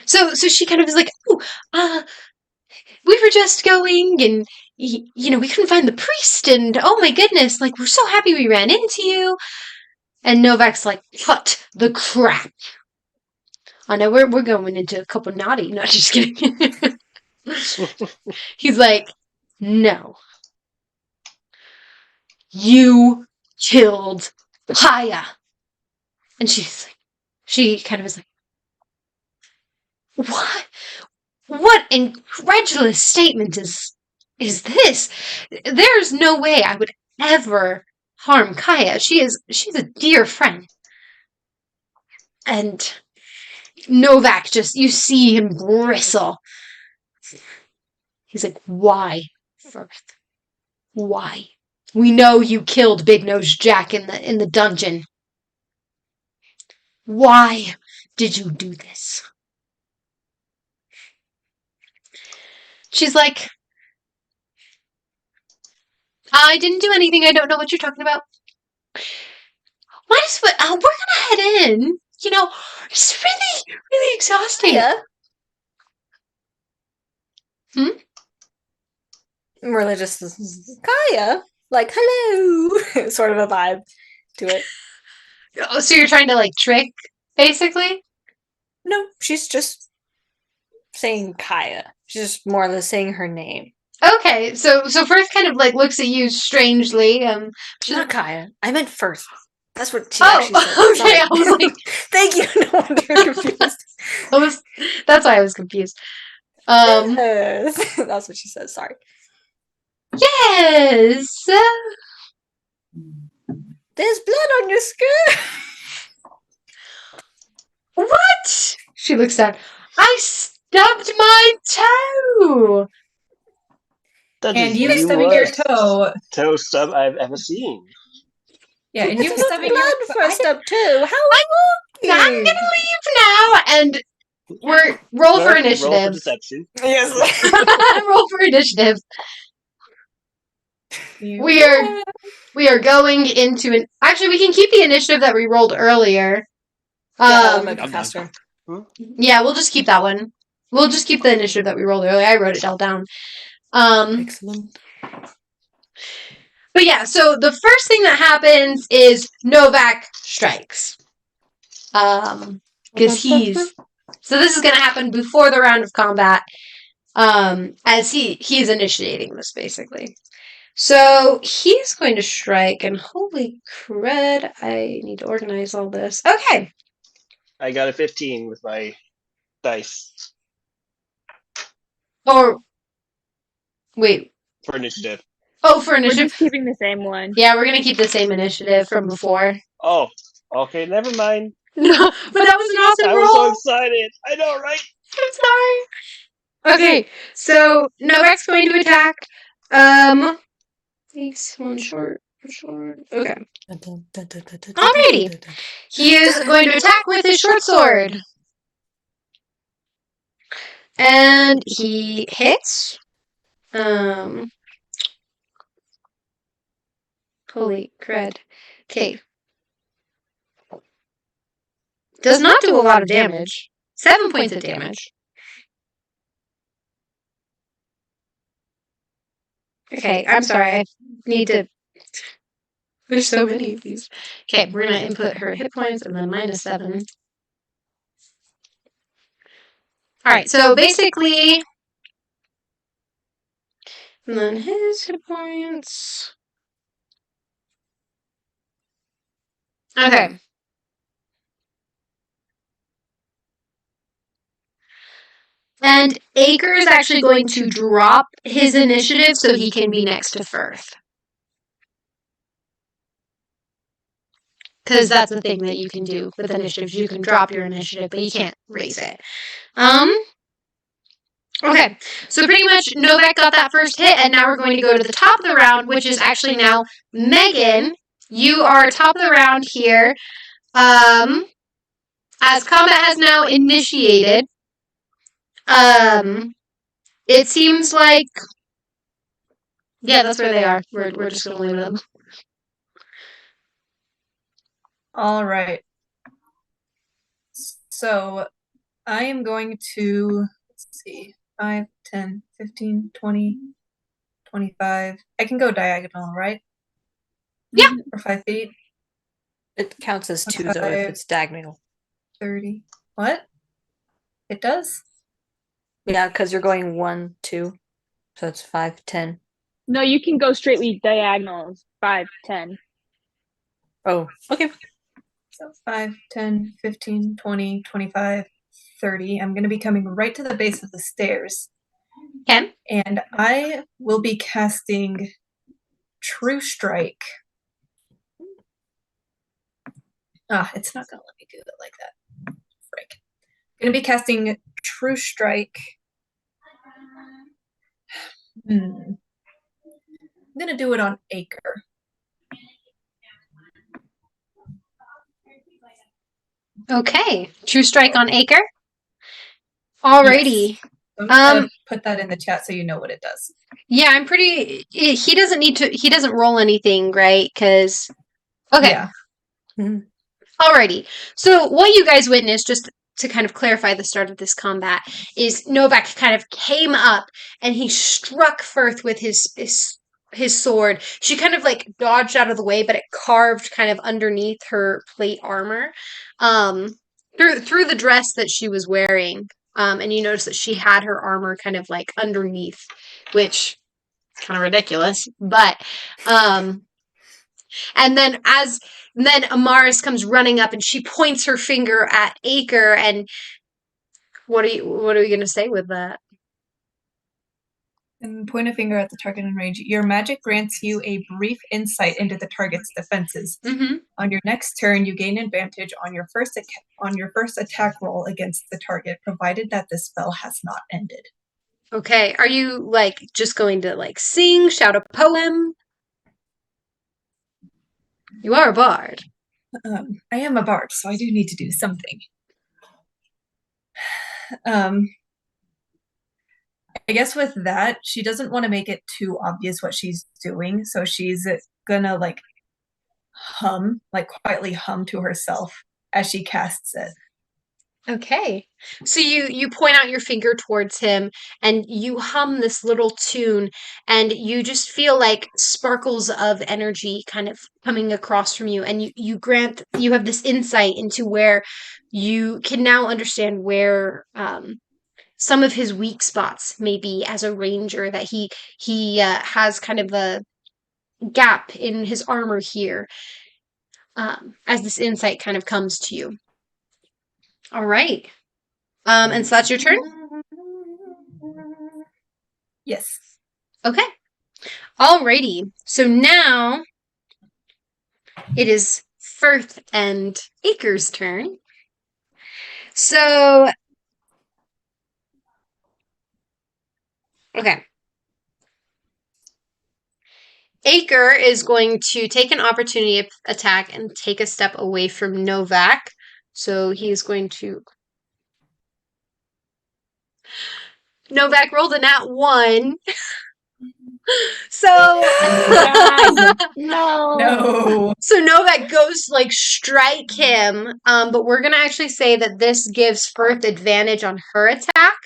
So she kind of is like, oh, we were just going, and we couldn't find the priest, and oh my goodness, like we're so happy we ran into you. And Novak's like, cut the crap. Oh no, we're going into a couple naughty. No, just kidding. He's like, no. You killed Kaya. And she kind of is like, what? What incredulous statement is this? There's no way I would ever harm Kaya. She's a dear friend. And Novak you see him bristle. He's like, why, Firth? Why? We know you killed Big Nose Jack in the dungeon. Why did you do this? She's like, I didn't do anything. I don't know what you're talking about. We're gonna head in. It's really, really exhausting. Yeah. Hmm? Merilla just says, Kaya, like, hello, sort of a vibe to it. Oh, so you're trying to like trick, basically? No, she's just saying Kaya. She's just more or less saying her name. Okay, so Firth kind of like looks at you strangely. Not Kaya. I meant Firth. That's what she Oh, actually said. okay. Sorry. I was like, thank you. No wonder you're confused. That's why I was confused. Yes. That's what she says. Sorry. Yes. There's blood on your skirt. What? She looks down. I stubbed my toe. That And is you the stubbing your worst toe. toe stub I've ever seen. Yeah, and you It's stubbing blood your for a stub too. How I'm gonna leave now, and we're roll for Roll for initiative. deception. Yes. Roll for initiative. We are going into an. Actually, we can keep the initiative that we rolled earlier. That might be I'm done. faster. Yeah, we'll just keep that one. We'll just keep the initiative that we rolled earlier. I wrote it all down. Excellent. But yeah, so the first thing that happens is Novak strikes. Because he's. So this is going to happen before the round of combat. As he's initiating this, basically. So he's going to strike, and holy crud, I need to organize all this. Okay. I got a 15 with my dice Or, wait. for initiative. Oh, for We're initiative. just keeping the same one. Yeah, we're going to keep the same initiative from before. Oh, okay, never mind. No, but that was an awesome I roll. was so excited. I know, right? I'm sorry. Okay, so Novak's going to attack. Takes one short. Okay. Alrighty. He is going to attack with his short sword. And he hits. Holy crud. Okay. Does not do a lot of damage. 7 points of damage. Okay, I'm sorry. I need to. There's so many of these. Okay, we're going to input her hit points and then -7. Alright, so basically. And then his hit points. Okay. And Acre is actually going to drop his initiative so he can be next to Firth. Because that's the thing that you can do with initiatives. You can drop your initiative, but you can't raise it. Okay, so pretty much Novak got that first hit, and now we're going to go to the top of the round, which is actually now Megan. You are top of the round here. As combat has now initiated, it seems like, yeah, that's where they are. We're just going to leave them. All right. So I am going to, let's see, 5, 10, 15, 20, 25. I can go diagonal, right? Yeah. For 5 feet. It counts as 2 though if Okay. it's diagonal. 30. What? It does? Yeah, because you're going 1, 2. So it's 5, 10. No, you can go straightly diagonals. 5, 10. Oh, okay. So 5, 10, 15, 20, 25, 30. I'm going to be coming right to the base of the stairs. Okay. And I will be casting True Strike. It's not going to let me do it like that. Frick. I'm going to be casting True Strike. I'm going to do it on Acre. Okay. True strike on Acre. Alrighty. Yes. I'm gonna put that in the chat so you know what it does. Yeah, I'm pretty. He doesn't need to. He doesn't roll anything, right? Because. Okay. Yeah. Alrighty. So what you guys witnessed, just to kind of clarify the start of this combat, is Novak kind of came up and he struck Firth with his sword. She kind of like dodged out of the way, but it carved kind of underneath her plate armor, through the dress that she was wearing. And you notice that she had her armor kind of like underneath, which is kind of ridiculous. But and then Amaris comes running up and she points her finger at Acre. And what are we gonna say with that? And point a finger at the target in range. Your magic grants you a brief insight into the target's defenses. Mm-hmm. On your next turn, you gain advantage on your first attack roll against the target, provided that the spell has not ended. Okay, are you like just going to like sing, shout a poem? You are a bard. I am a bard, so I do need to do something. I I guess with that, she doesn't want to make it too obvious what she's doing, so she's gonna like hum, like quietly hum to herself as she casts it. Okay. So you point out your finger towards him and you hum this little tune and you just feel like sparkles of energy kind of coming across from you and you have this insight into where you can now understand where some of his weak spots may be as a ranger, that he has kind of a gap in his armor here, as this insight kind of comes to you. All right. And so that's your turn? Yes. Okay. Alrighty. So now it is Firth and Acre's turn. So, okay. Acre is going to take an opportunity attack and take a step away from Novak. So he is going to... Novak rolled a nat 1. So... No. No. So Novak goes to like strike him, but we're gonna actually say that this gives Firth advantage on her attack.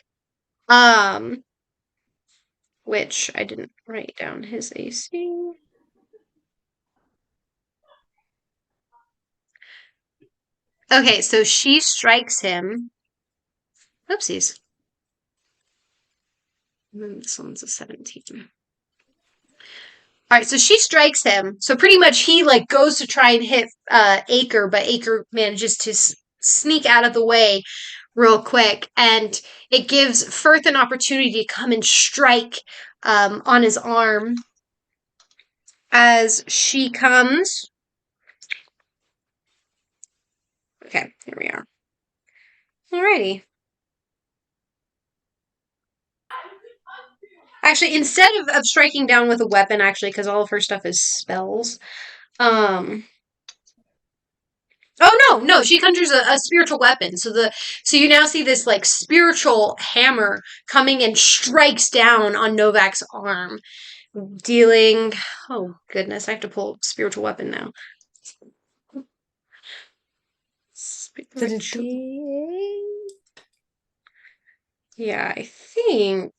Which I didn't write down his AC. Okay, so she strikes him. Oopsies. This one's a 17. All right, so she strikes him. So pretty much he like goes to try and hit Acre, but Acre manages to sneak out of the way real quick, and it gives Firth an opportunity to come and strike on his arm as she comes. Okay, here we are. Alrighty. Actually, instead of striking down with a weapon, actually, because all of her stuff is spells. Oh no, she conjures a spiritual weapon. So you now see this like spiritual hammer coming and strikes down on Novak's arm, dealing. Oh goodness, I have to pull spiritual weapon now. Spiritual. Yeah, I think.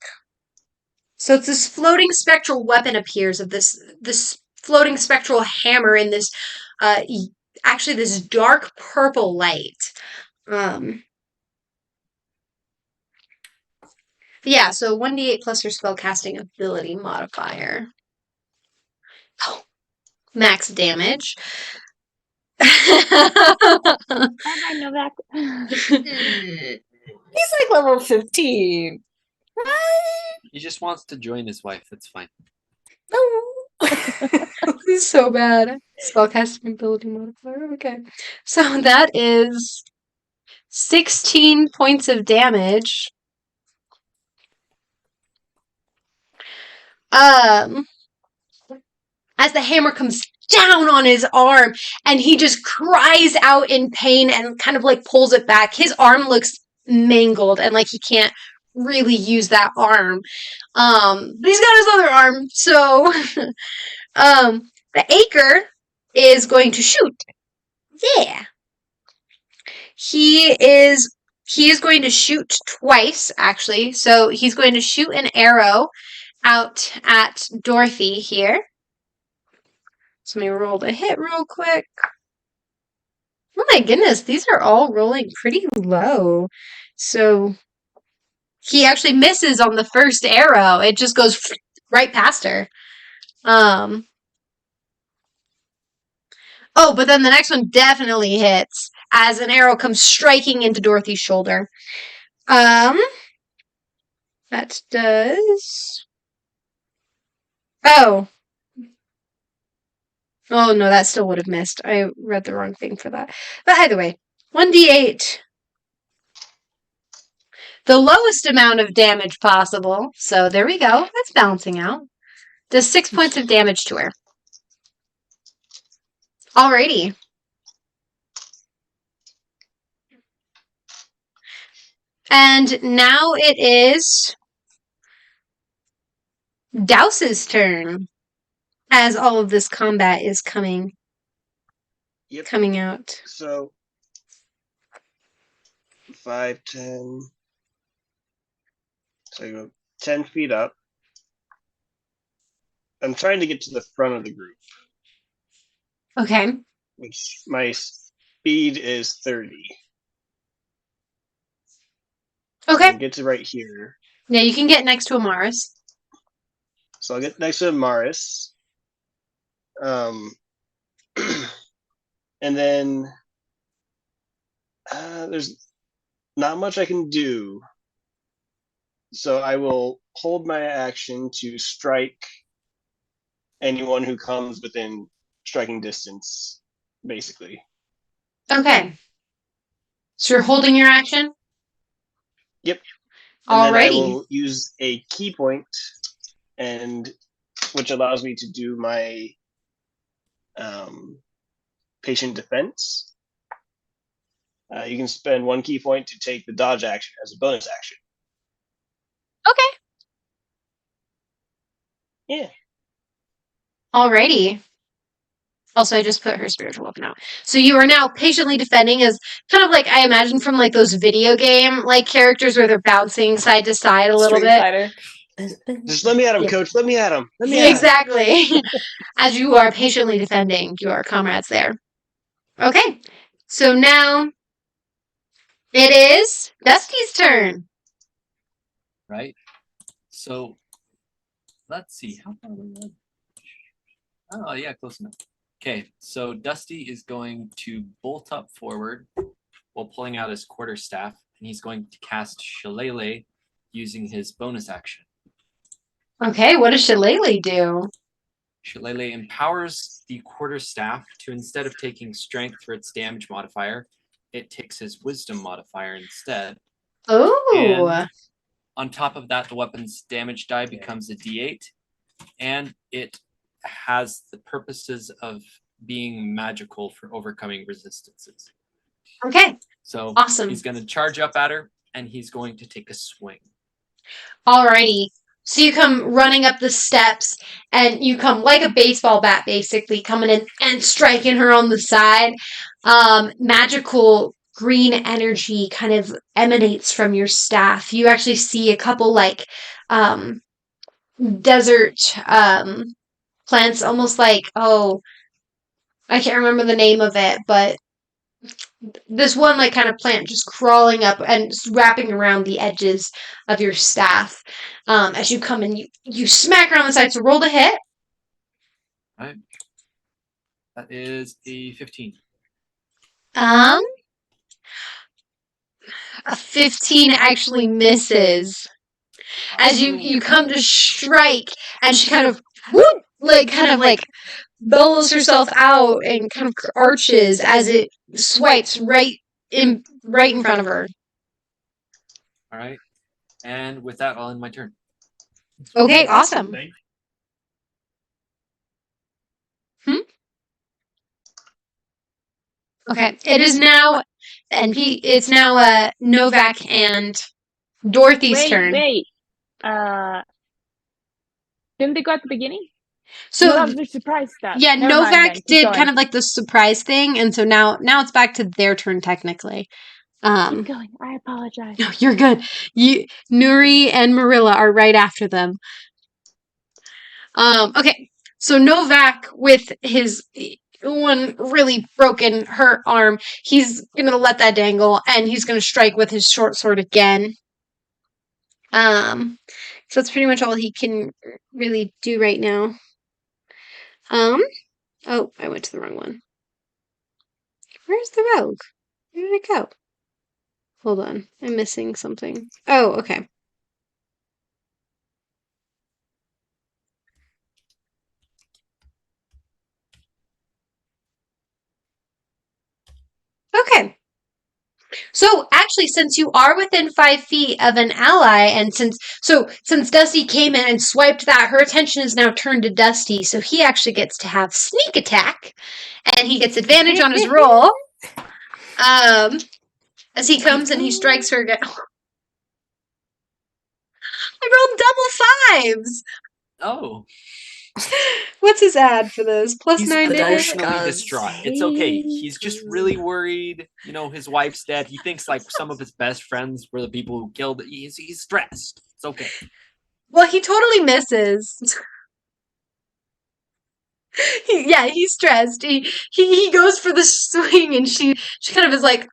So it's this floating spectral weapon appears of this floating spectral hammer in this actually this dark purple light. Yeah, so 1d8 plus your spellcasting ability modifier. Oh, max damage. I know that. He's like level 15. Right? He just wants to join his wife. That's fine. No. This is so bad. Spellcasting ability modifier. Okay. So that is 16 points of damage. As the hammer comes down on his arm and he just cries out in pain and kind of like pulls it back. His arm looks mangled and like he can't really use that arm. But he's got his other arm, so the Acre is going to shoot. Yeah. He is going to shoot twice, actually. So he's going to shoot an arrow out at Dorothy here. So let me roll the hit real quick. Oh my goodness, these are all rolling pretty low. So he actually misses on the first arrow. It just goes right past her. Oh, but then the next one definitely hits as an arrow comes striking into Dorothy's shoulder. That does... Oh, no, that still would have missed. I read the wrong thing for that. But either way, 1d8. The lowest amount of damage possible. So there we go. That's balancing out. Does 6 points of damage to her. Alrighty. And now it is Douse's turn as all of this combat is coming out. So 5, 10. So I go 10 feet up. I'm trying to get to the front of the group, Okay. which my speed is 30. Okay. And get to right here. Yeah, you can get next to Amaris. So I'll get next to Amaris. And then there's not much I can do. So I will hold my action to strike anyone who comes within striking distance, basically. Okay. So you're holding your action? Yep. And then I Alrighty. will use a key point, and which allows me to do my patient defense. You can spend 1 key point to take the dodge action as a bonus action. Okay. Yeah. Alrighty. Also, I just put her spiritual weapon out. So you are now patiently defending as kind of like I imagine from like those video game like characters where they're bouncing side to side a little Street bit. Fighter. Just let me at him, Yeah. coach. Let me at him. Let me at him. Exactly. As you are patiently defending your comrades there. Okay. So now it is Dusty's turn. Right? So let's see. How far away was I? Oh, yeah, close enough. Okay, so Dusty is going to bolt up forward while pulling out his quarterstaff, and he's going to cast Shillelagh using his bonus action. Okay, what does Shillelagh do? Shillelagh empowers the quarterstaff to, instead of taking strength for its damage modifier, it takes his wisdom modifier instead. Oh. And on top of that, the weapon's damage die becomes a d8, and it has the purposes of being magical for overcoming resistances. Okay. So awesome. He's going to charge up at her, and he's going to take a swing. Alrighty. So you come running up the steps, and you come like a baseball bat, basically, coming in and striking her on the side. Magical green energy kind of emanates from your staff. You actually see a couple, like, desert, plants, almost like, I can't remember the name of it, but this one like kind of plant just crawling up and wrapping around the edges of your staff. As you come in, you smack around the side. So roll the hit. All right. That is a 15. A 15 actually misses. As you come to strike, and she kind of whoop, kind of bellows herself out and kind of arches as it swipes right in front of her. All right. And with that, I'll end my turn. Okay, awesome. Okay, it is now it's now Novak and Dorothy's turn. Wait. Didn't they go at the beginning? So no, that was their surprise stuff. yeah, Never mind Novak then. Keep did going. kind of like the surprise thing, and so now it's back to their turn technically. Keep going. I apologize. No, you're good. Nuri and Merilla are right after them. Okay, so Novak with his one really broken, hurt arm, he's gonna let that dangle, and he's gonna strike with his short sword again. So that's pretty much all he can really do right now. Oh, I went to the wrong one. Where's the rogue? Where did it go? Hold on, I'm missing something. Oh, okay. Okay. So actually, since you are within 5 feet of an ally, and since Dusty came in and swiped that, her attention is now turned to Dusty, so he actually gets to have sneak attack, and he gets advantage on his roll. As he comes and he strikes her again. I rolled double fives. Oh. What's his ad for this? Plus He's 9 damage? emotionally distraught. It's okay. He's just really worried. You know, his wife's dead. He thinks like some of his best friends were the people who killed it. He's stressed. It's okay. Well, he totally misses. He's stressed. He goes for the swing, and she kind of is like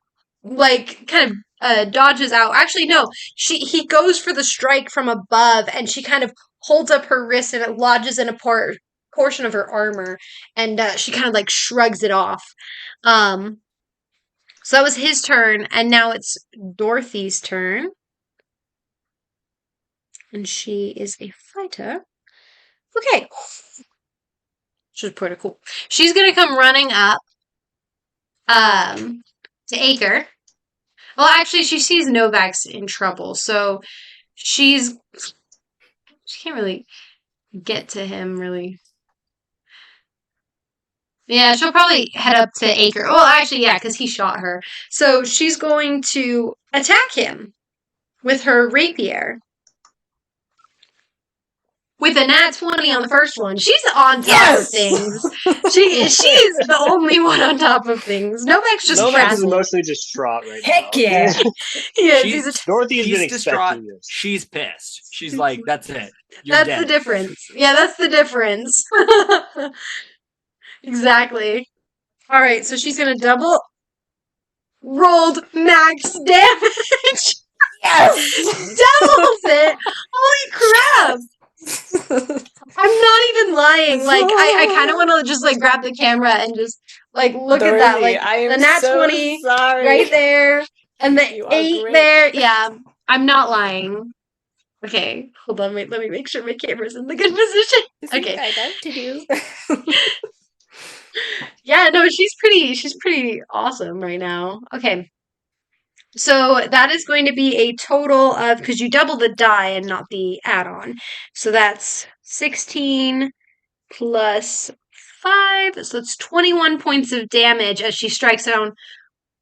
kind of dodges out. Actually, no, he goes for the strike from above, and she kind of holds up her wrist, and it lodges in a portion of her armor, and she kind of like shrugs it off. So that was his turn, and now it's Dorothy's turn, and she is a fighter. Okay. Which is pretty cool. She's gonna come running up to Acre. Well, actually, she sees Novak's in trouble, so she can't really get to him, really. Yeah, she'll probably head up to Acre. Well, actually, yeah, because he shot her. So she's going to attack him with her rapier. With a nat 20 on the first one. She's on top of things. She's the only one on top of things. Novak's just Novak is frazzled. emotionally distraught right Heck now. yeah. Dorothy has He's been distraught. expecting this. She's pissed. She's like, that's it. You're That's dead. the difference. Yeah, that's the difference. Exactly. All right, so she's going to double rolled max damage. Yes! Doubles it. Holy crap. I'm not even lying. Like, I kind of want to just, like, grab the camera and just, like, look at that. Like, I am the nat so 20 sorry. right there and You the are 8 great. there. Yeah, I'm not lying. Okay, hold on. Wait, let me make sure my camera's in the good position. Okay. I know to do. Yeah, no, she's pretty awesome right now. Okay. So that is going to be a total of, because you double the die and not the add-on. So that's 16 plus 5. So it's 21 points of damage as she strikes down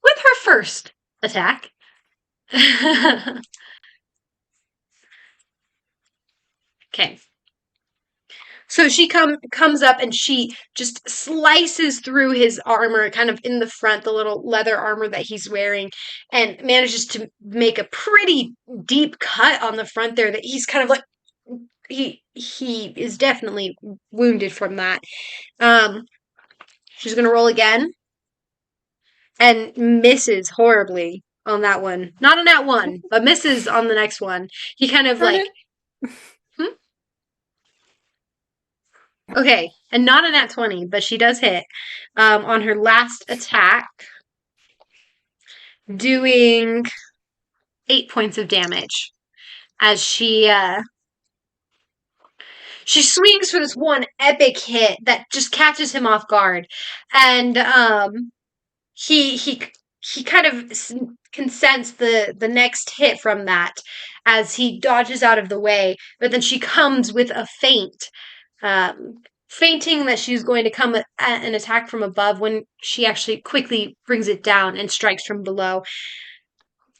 with her first attack. Okay. So she comes up and she just slices through his armor, kind of in the front, the little leather armor that he's wearing, and manages to make a pretty deep cut on the front there that he's kind of like he is definitely wounded from that. She's gonna roll again and misses horribly on that one. Not on that one, but misses on the next one. He kind of like Okay, and not a nat 20, but she does hit on her last attack, doing 8 points of damage as she swings for this one epic hit that just catches him off guard, and he kind of can sense the next hit from that as he dodges out of the way, but then she comes with a feint. Feinting that she's going to come at an attack from above when she actually quickly brings it down and strikes from below.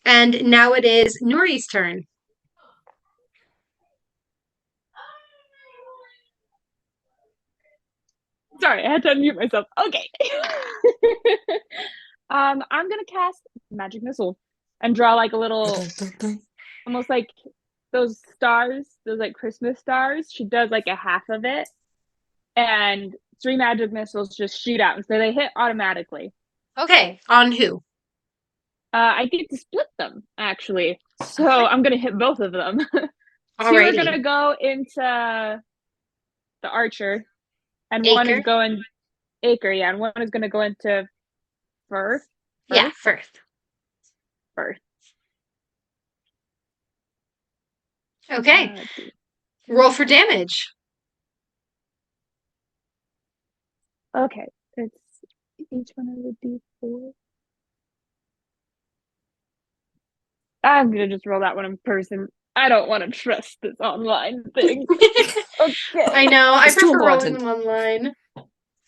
And now it is Nuri's turn. Sorry, I had to unmute myself. Okay. I'm gonna cast magic missile and draw like a little, almost like those stars, those like Christmas stars. She does like a half of it, and 3 magic missiles just shoot out, and so they hit automatically. Okay, on who? I get to split them actually, so I'm gonna hit both of them. Two are gonna go into the archer, and one is going Acre, yeah, and one is gonna go into Firth. Yeah, Firth. Okay. Roll for damage. Okay, it's each one of the D4. I'm gonna just roll that one in person. I don't want to trust this online thing. Okay. I know. I It's too prefer rolling important. them online.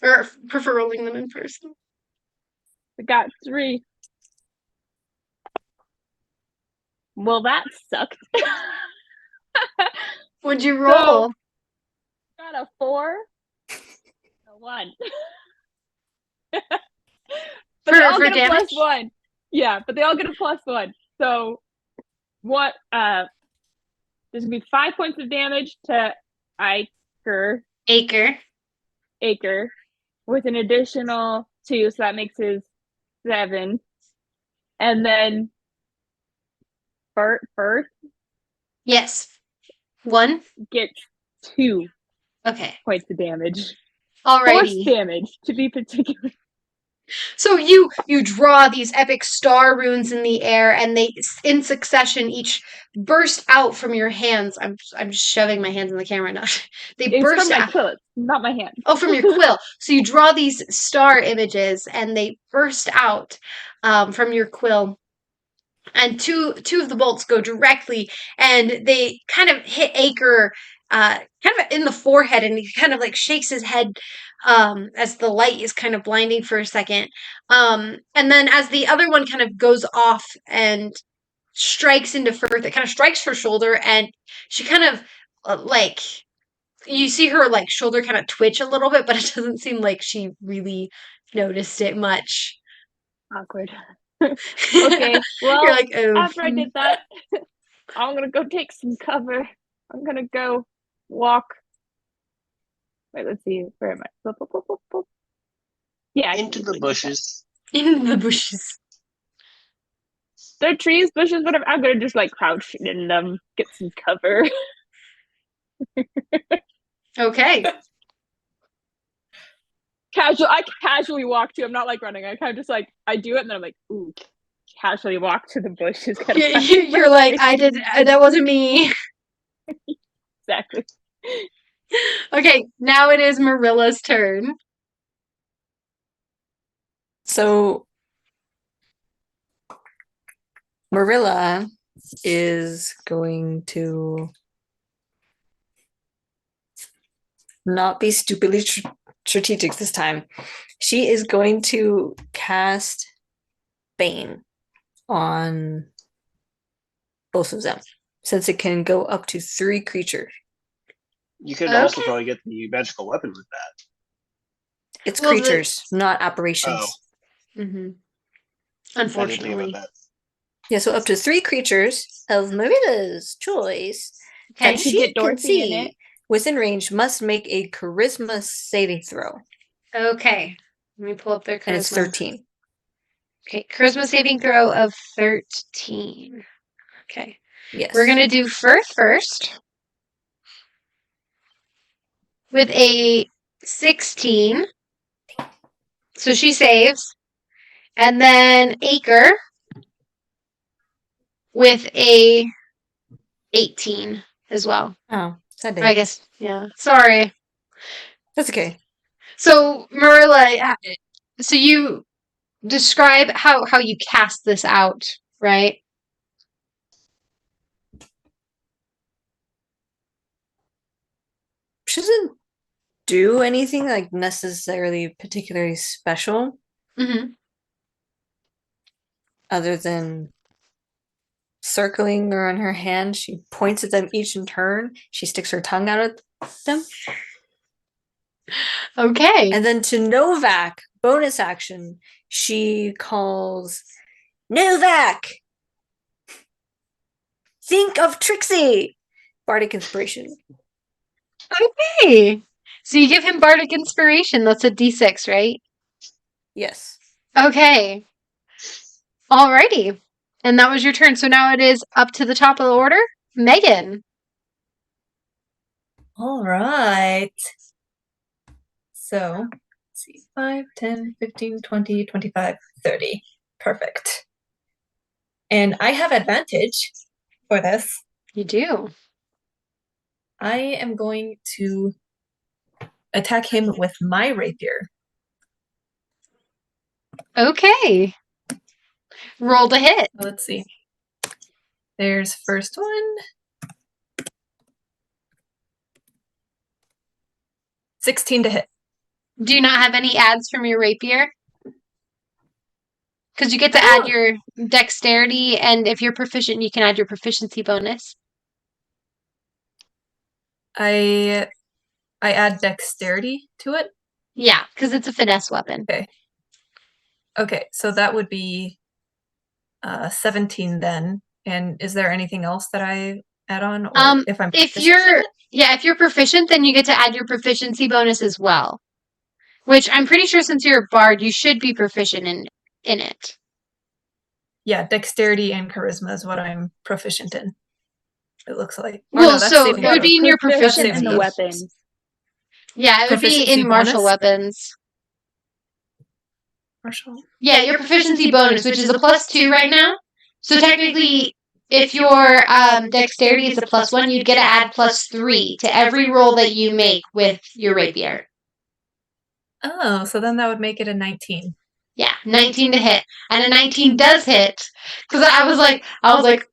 Or prefer rolling them in person. I got 3. Well, that sucked. What'd you roll? got a 4, a 1. But they all For get a damage? +1. Yeah, but they all get a +1. So what there's gonna be 5 points of damage to Acre. with an additional 2, so that makes his 7. And then Firth Yes. 1? gets 2 Okay. points of damage. Force Alrighty. damage, to be particular. So you draw these epic star runes in the air, and they, in succession, each burst out from your hands. I'm just shoving my hands in the camera now. They It's burst from my out. quill, not my hand. Oh, from your quill. So you draw these star images, and they burst out from your quill. And two of the bolts go directly, and they kind of hit Acre kind of in the forehead, and he kind of like shakes his head as the light is kind of blinding for a second. And then as the other one kind of goes off and strikes into Firth, it kind of strikes her shoulder, and she kind of like you see her like shoulder kind of twitch a little bit, but it doesn't seem like she really noticed it much. Awkward. Okay, well, You're like, oh. after I did that, I'm gonna go take some cover. I'm gonna go walk. Wait, let's see. Where am I? Yeah, Into the bushes. In the bushes. They're trees, bushes, whatever. I'm gonna just like crouch in them, get some cover. Okay. I casually walk to. I'm not like running. I kind of just like I do it, and then I'm like, ooh, casually walk to the bushes. You're like, I did. That wasn't me. Exactly. Okay, now it is Merilla's turn. So Merilla is going to not be stupidly strategic this time. She is going to cast Bane on both of them, since it can go up to 3 creatures. You could also probably get the magical weapon with that. It's creatures, not operations. Oh. Mm-hmm. I didn't think Unfortunately. about that. Yeah, so up to 3 creatures of Merilla's choice Okay. that She she get can Dorothy in see it. within range must make a charisma saving throw. Okay. Let me pull up their charisma. And it's 13. Okay, charisma saving throw of 13. Okay. Yes. We're going to do Firth first. With a 16. So she saves. And then Acre with a 18 as well. Oh, sad day. I guess, yeah. Sorry. That's okay. So, Merilla, so you describe how you cast this out, right? She doesn't do anything like necessarily particularly special Mm-hmm. other than circling around her hand. She points at them each in turn. She sticks her tongue out at them. Okay. And then to Novak, bonus action, she calls, Novak! Think of Trixie! Bardic Inspiration. Okay. So you give him Bardic Inspiration. That's a D6, right? Yes. Okay. Alrighty. And that was your turn. So now it is up to the top of the order. Megan. All right. So, let's see. 5, 10, 15, 20, 25, 30. Perfect. And I have advantage for this. You do. I am going to attack him with my rapier. Okay. Roll to hit. Let's see. There's first one. 16 to hit. Do you not have any adds from your rapier? Because you get to add your dexterity, and if you're proficient, you can add your proficiency bonus. I I add dexterity to it? Yeah, because it's a finesse weapon. Okay, so that would be 17 then. And is there anything else that I add on? Or if I'm if proficient you're in it? if you're proficient, then you get to add your proficiency bonus as well. Which I'm pretty sure since you're a bard, you should be proficient in it. Yeah, dexterity and charisma is what I'm proficient in. It looks like. Well, that's so saving it would be in your Proficient in proficiency. the weapons. Yeah, it would be Proficiency in martial bonus? weapons. Martial. Yeah, your proficiency bonus, which is a +2 right now. So technically, if your dexterity is a +1, you'd get to add +3 to every roll that you make with your rapier. Oh, so then that would make it a 19. Yeah, 19 to hit. And a 19 does hit. Because I was like,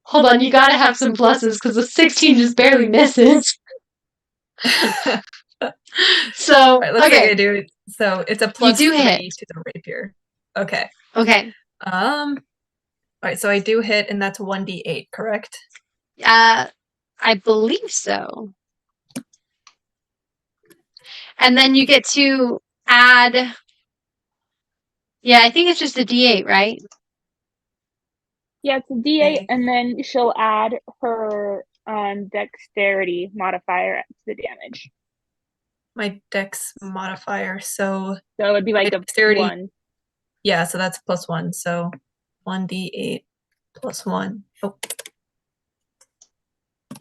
hold on, you gotta have some pluses, because a 16 just barely misses. So, Right, looks okay. like I do. So it's a +3 hit. to the rapier. Okay. Okay. All right, so I do hit, and that's 1d8, correct? I believe so. And then you get to add... Yeah, I think it's just a d8, right? Yeah, it's a D8, and then she'll add her dexterity modifier to the damage. My dex modifier, so it would be like a dexterity. 1. Yeah, so that's +1. So 1d8 +1. Oh,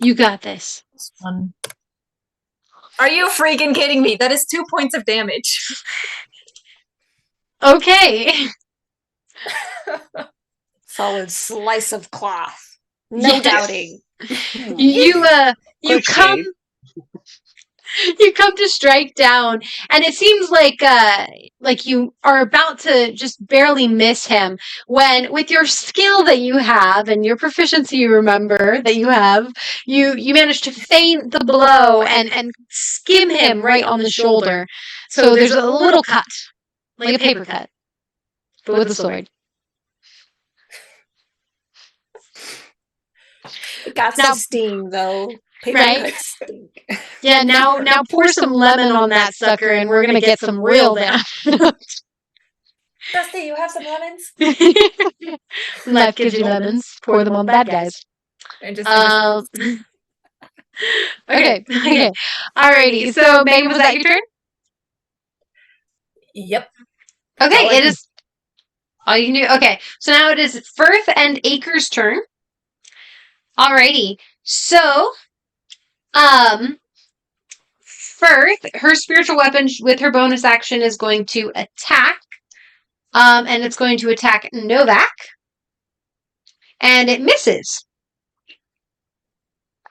You got this. +1. Are you freaking kidding me? That is 2 points of damage. Okay. Solid slice of cloth. No doubting. You Quick come save. you come to strike down, and it seems like you are about to just barely miss him when, with your skill that you have and your proficiency you remember that you have, you manage to feint the blow and skim him right on the shoulder. So there's a little cut, like a paper cut, but with a sword. It got Now- some steam, though. Paper Right? cuts stink. Yeah, now pour some lemon on that sucker, and we're gonna get some real down. Dusty, you have some lemons? Life gives you lemons. Pour them on bad guys. And just Okay. Alrighty. So, Megan, was that your turn? Yep. Okay, all I it can- is. All you can do. Okay, so now it is Firth and Acre's turn. Alrighty. So, Firth, her spiritual weapon with her bonus action is going to attack. And it's going to attack Novak. And it misses.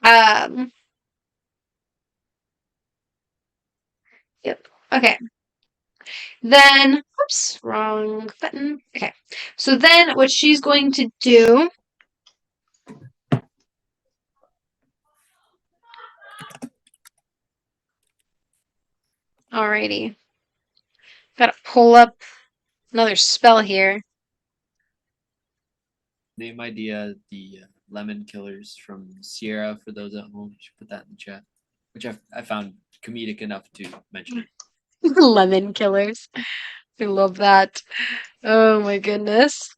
Yep. Okay. Then, oops, wrong button. Okay. So then what she's going to do... Alrighty. Gotta pull up another spell here. Name idea, the lemon killers from Sierra, for those at home. You should put that in the chat, which I found comedic enough to mention. Lemon killers. I love that. Oh my goodness.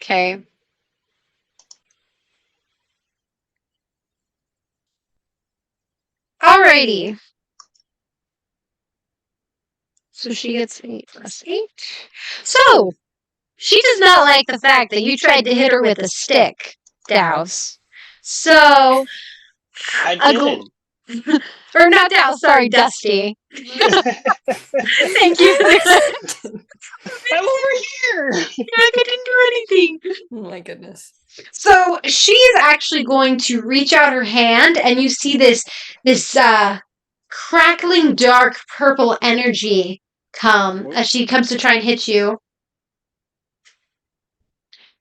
Okay. Alrighty. So she gets 8 plus 8. So, she does not like the fact that you tried to hit her with a stick, Douse. So, I a didn't. or not Douse, sorry, Dusty. Thank you. I'm over here. I didn't do anything. Oh my goodness. So she is actually going to reach out her hand, and you see this crackling dark purple energy come as she comes to try and hit you.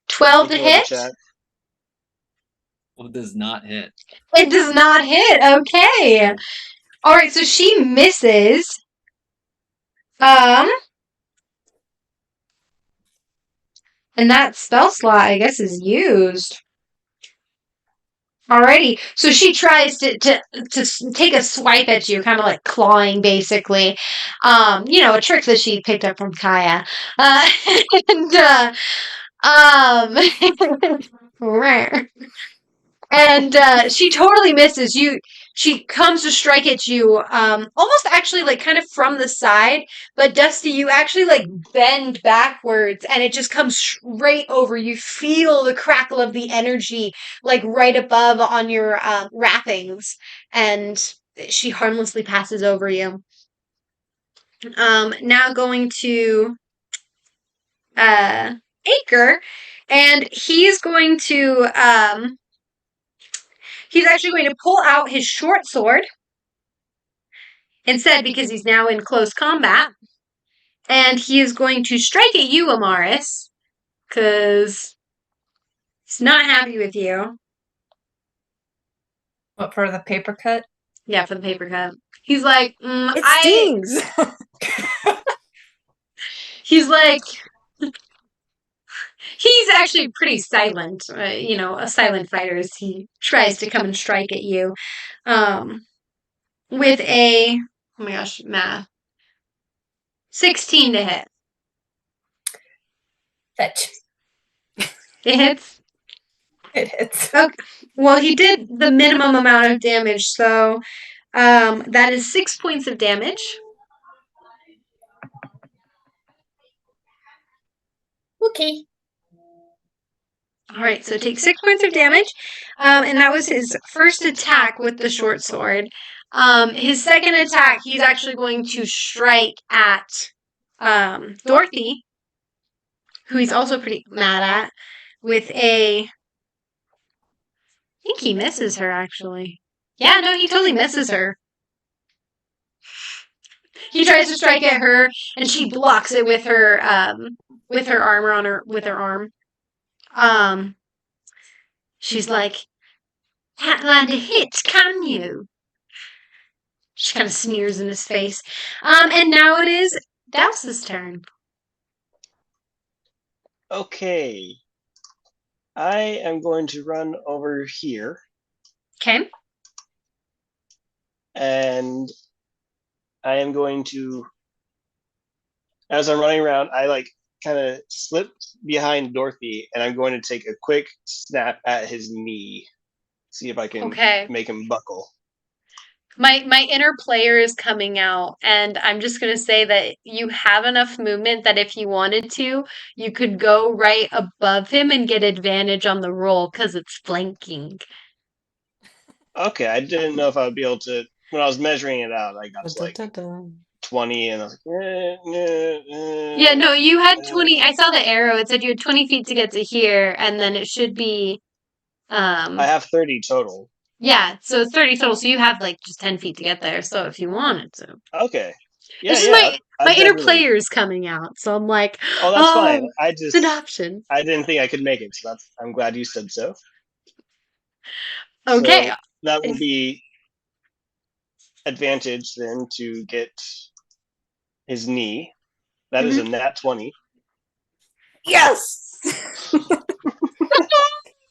12 to Equal in the hit. chat. Well, it does not hit. It does not hit. Okay. All right. So she misses. And that spell slot, I guess, is used. Alrighty, so she tries to take a swipe at you, kind of like clawing, basically. A trick that she picked up from Kaya. And um, and she totally misses you. She comes to strike at you, almost actually like kind of from the side. But Dusty, you actually like bend backwards, and it just comes straight over. You feel the crackle of the energy, like right above on your wrappings, and she harmlessly passes over you. Now going to Acre, and he's going to he's actually going to pull out his short sword instead because he's now in close combat. And he is going to strike at you, Amaris, because he's not happy with you. What, for the paper cut? Yeah, for the paper cut. He's like, It stings. He's like, he's actually pretty silent. A silent fighter as he tries to come and strike at you. With a, oh my gosh, math. 16 to hit. Fetch. It hits? It hits. Okay. Well, he did the minimum amount of damage, so that is 6 points of damage. Okay. All right, so take 6 points of damage, and that was his first attack with the short sword. His second attack, he's actually going to strike at Dorothy, who he's also pretty mad at, with a... I think he misses her, actually. Yeah, no, he totally misses her. He tries to strike at her, and she blocks it with her armor on her, with her arm. She's like, can't land a hit, can you? She kind of sneers in his face. And now it is Douse's turn. Okay. I am going to run over here. Okay. And I am going to, as I'm running around, I like kind of slip behind Dorothy, and I'm going to take a quick snap at his knee. See if I can make him buckle. My inner player is coming out, and I'm just going to say that you have enough movement that if you wanted to, you could go right above him and get advantage on the roll because it's flanking. Okay, I didn't know if I would be able to. When I was measuring it out, I got to like 20, and I was like, Yeah, no, you had 20. I saw the arrow. It said you had 20 feet to get to here, and then it should be. I have 30 total. Yeah, so it's 30 total, so you have like just 10 feet to get there, so if you wanted to. Okay. Yeah, this is my inner player is coming out, so I'm like, oh, that's fine. It's an option. I didn't think I could make it, so I'm glad you said so. Okay. So that will be advantage then to get his knee. That is a nat 20. Yes!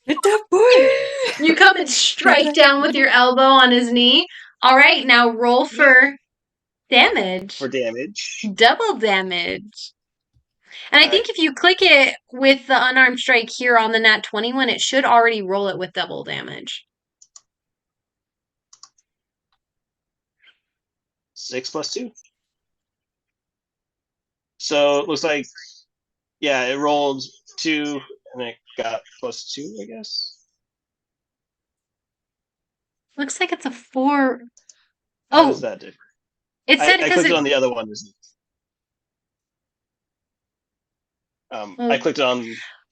Hit that boy! You come and strike down with your elbow on his knee. All right, now roll for damage. For damage. Double damage. And I think if you click it with the unarmed strike here on the nat 20 one, it should already roll it with double damage. 6 plus 2. So it looks like, yeah, it rolled 2 and it got plus 2, I guess. Looks like it's a 4. How is that different? It said I clicked it on the other one. I clicked it on.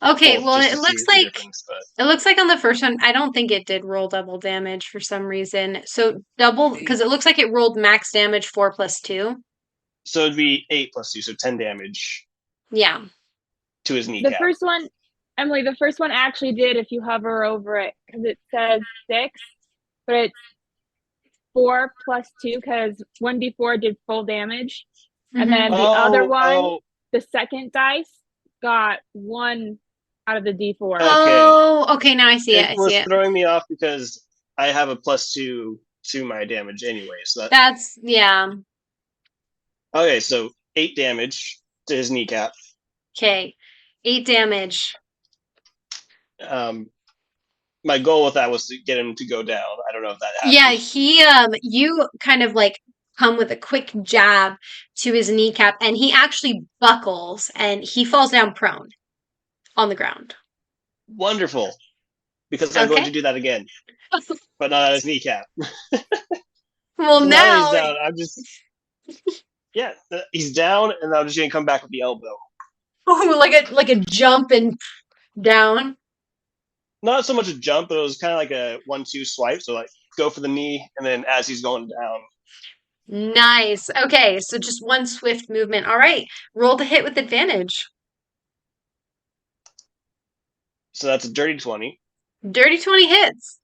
Okay, well, it looks like on the first one, I don't think it did roll double damage for some reason. So double, because it looks like it rolled max damage 4 plus 2. So it'd be 8 plus 2, so 10 damage. Yeah. To his kneecap. The first one, Emily, the first one actually did if you hover over it, because it says 6, but it's 4 plus 2, because 1d4 did full damage. And then the other one, the second dice, got 1 out of the D4. Okay. Oh, okay. Now I see it. I It was see it. throwing me off because I have a +2 to my damage anyway. So That's yeah. okay, so 8 damage to his kneecap. Okay, 8 damage. My goal with that was to get him to go down. I don't know if that happened. Yeah, you kind of like come with a quick jab to his kneecap, and he actually buckles and he falls down prone on the ground. Wonderful, because I'm going Okay. to do that again, but not at his kneecap. Well, So now he's down. I'm just he's down, and I'm just gonna come back with the elbow. like a jump and down. Not so much a jump, but it was kind of like a 1-2 swipe. So like go for the knee, and then as he's going down. Nice. Okay, so just one swift movement. All right, roll to hit with advantage. So that's a dirty 20. Dirty 20 hits.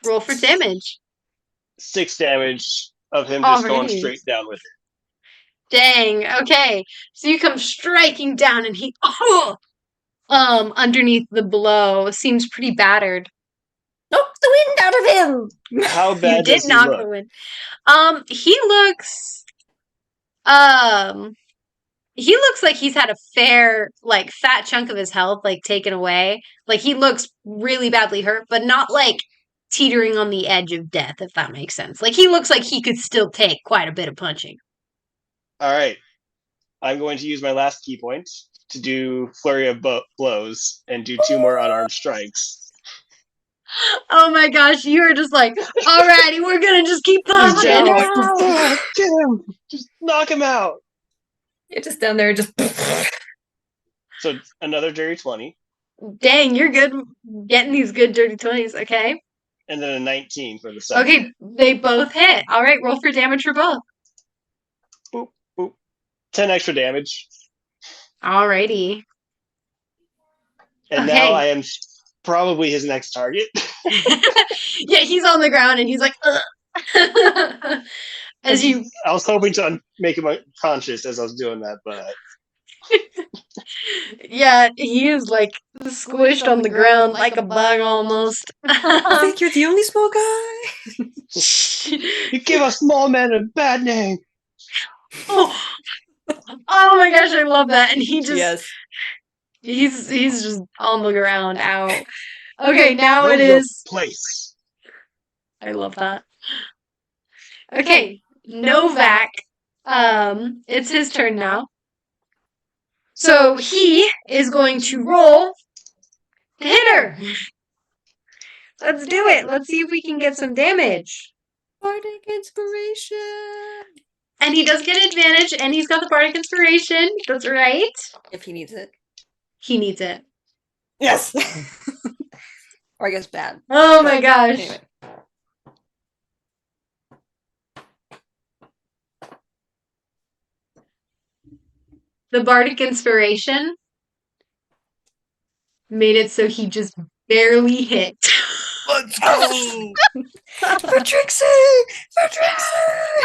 Roll for damage. 6 damage of him just going Alrighty. straight down with it. Dang. Okay, so you come striking down, and he underneath the blow seems pretty battered. Knock the wind out of him! How You bad did does he knock look? the wind. He looks like he's had a fair, like, fat chunk of his health, like, taken away. Like, he looks really badly hurt, but not, like, teetering on the edge of death, if that makes sense. Like, he looks like he could still take quite a bit of punching. All right, I'm going to use my last key point to do flurry of blows and do 2 more unarmed strikes. Oh my gosh, you are just like, alrighty, we're gonna just keep He's punching. down, like, get him! Just knock him out. You're just down there, just. So another dirty 20, Dang, you're good getting these good dirty 20s, okay? and then a 19 for the second. Okay, they both hit. Alright, roll for damage for both. Boop, boop. 10 extra damage. Alrighty. And Okay. now I am probably his next target. Yeah, he's on the ground and he's like, ugh. As you, I was hoping to make him unconscious as I was doing that, but yeah, he is like squished on the ground like a bug almost. I think you're the only small guy. you give a small man a bad name. Oh my gosh, I love that. And he just, Yes. he's just on the ground out. Okay, now Know it your is. place. I love that. Okay, Novak. It's his turn now. So he is going to roll to hit her. Let's do it. Let's see if we can get some damage. Bardic inspiration. And he does get advantage, and he's got the Bardic Inspiration. That's right. If he needs it. He needs it. Yes. Or I guess bad. Oh my gosh. Anyway. The Bardic Inspiration made it so he just barely hit. Let's go. For Trixie! For Trixie!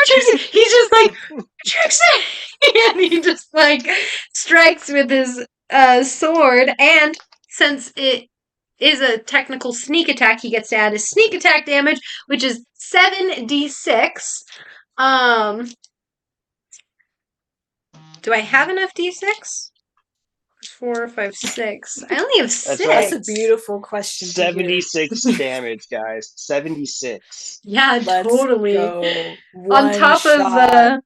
Trixie, he's just like, Trixie! And he just like strikes with his sword. And since it is a technical sneak attack, he gets to add his sneak attack damage, which is 7d6. Do I have enough d6? 4, 5, 6. I only have 6. right. That's a beautiful question. to hear. 76 damage, guys. 76. Yeah, Let's totally. go. On One top shot. of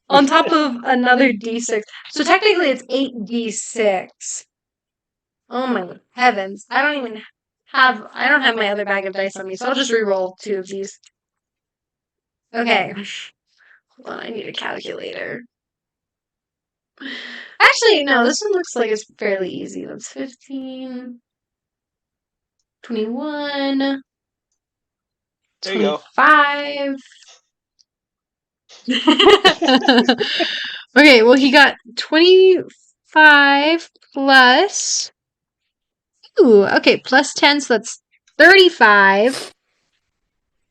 on top of another d6. So technically it's 8d6. Oh my heavens. I don't have my other bag of dice on me, so I'll just re-roll 2 of these. Okay. Hold on, I need a calculator. Actually, no, this one looks like it's fairly easy. That's 15, 21, There you go. 25. Okay, well, he got 25 plus. Ooh, okay, plus 10, so that's 35.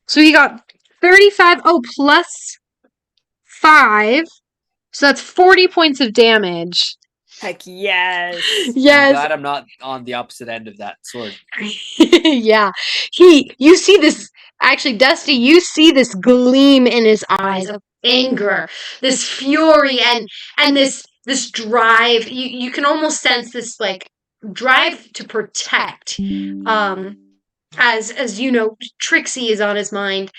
So he got 35. Oh, plus 5. So that's 40 points of damage. Heck yes. I'm Yes. glad I'm not on the opposite end of that sword. Yeah. You see this, actually, Dusty, you see this gleam in his eyes of anger, this fury, and this drive. You can almost sense this, like, drive to protect. As you know, Trixie is on his mind.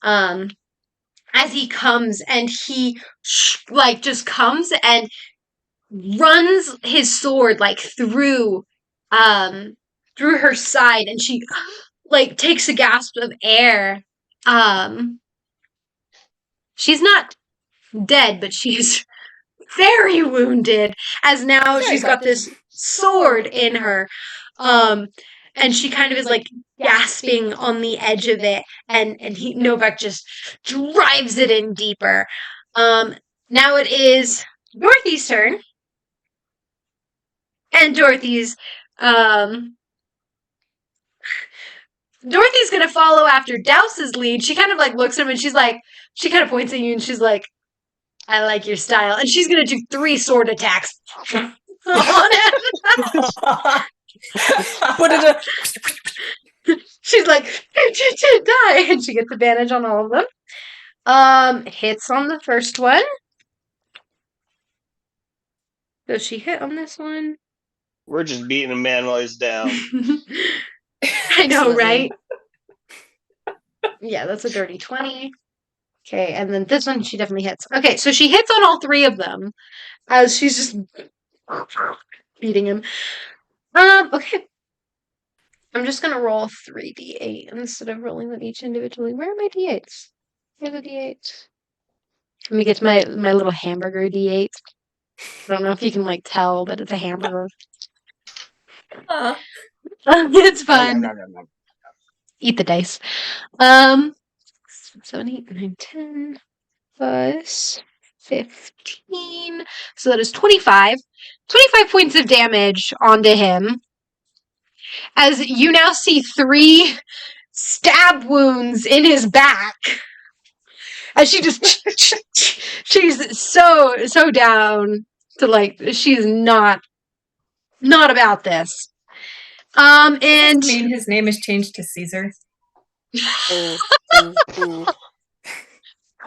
As he comes, and he like just comes and runs his sword like through her side, and she like takes a gasp of air. She's not dead, but she's very wounded, as now she's got this sword in her. And she kind of is like gasping on the edge of it, and Novak just drives it in deeper. Now it is Dorothy's turn. And Dorothy's gonna follow after Douse's lead. She kind of like looks at him, and she kind of points at you, and she's like, I like your style. And she's gonna do 3 sword attacks on him. She's like, die, and she gets advantage on all of them. Hits on the first one. Does she hit on this one? We're just beating a man while he's down. I know, right? Yeah, that's a dirty 20. Okay, and then this one she definitely hits. Okay, so she hits on all 3 of them as she's just beating him. Okay. I'm just gonna roll 3d8 instead of rolling them each individually. Where are my d8s? Where are the d8s? Let me get to my little hamburger d8. I don't know if you can like tell, but it's a hamburger. It's fun. Eat the dice. 7, 8, 9, 10 plus 15. So that is 25. 25 points of damage onto him. As you now see 3 stab wounds in his back. As she just she's so down to like she's not about this. And I mean, his name is changed to Caesar. Ooh.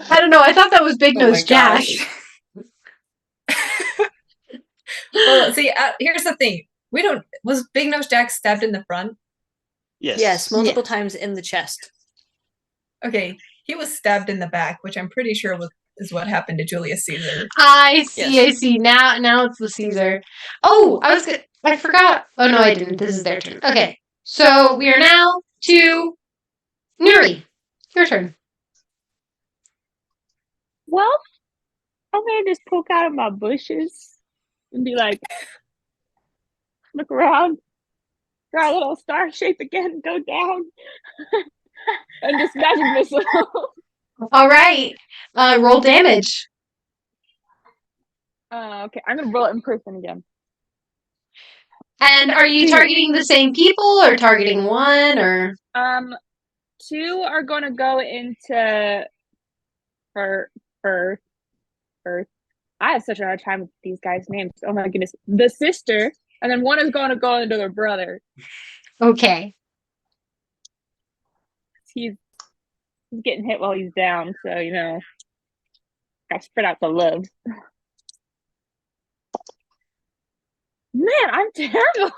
I don't know. I thought that was Big Nose Jack. Well, see, here's the thing. Was Big Nose Jack stabbed in the front? Yes. Yes, multiple times in the chest. Okay, he was stabbed in the back, which I'm pretty sure is what happened to Julius Caesar. I see. Yes. I see. Now it's the Caesar. Oh, I forgot. Oh no, I didn't. This is their turn. Okay, so we are now to Nuri. Your turn. Well, I'm gonna just poke out of my bushes and be like, look around, draw a little star shape again, go down, and just magic missile. All right. Roll damage. Okay, I'm gonna roll it in person again. And are you targeting the same people or targeting one or? 2 are gonna go into her. I have such a hard time with these guys' names. Oh my goodness. The sister, and then 1 is going to go into their brother. Okay. He's getting hit while he's down, so gotta spread out the love. Man, I'm terrible.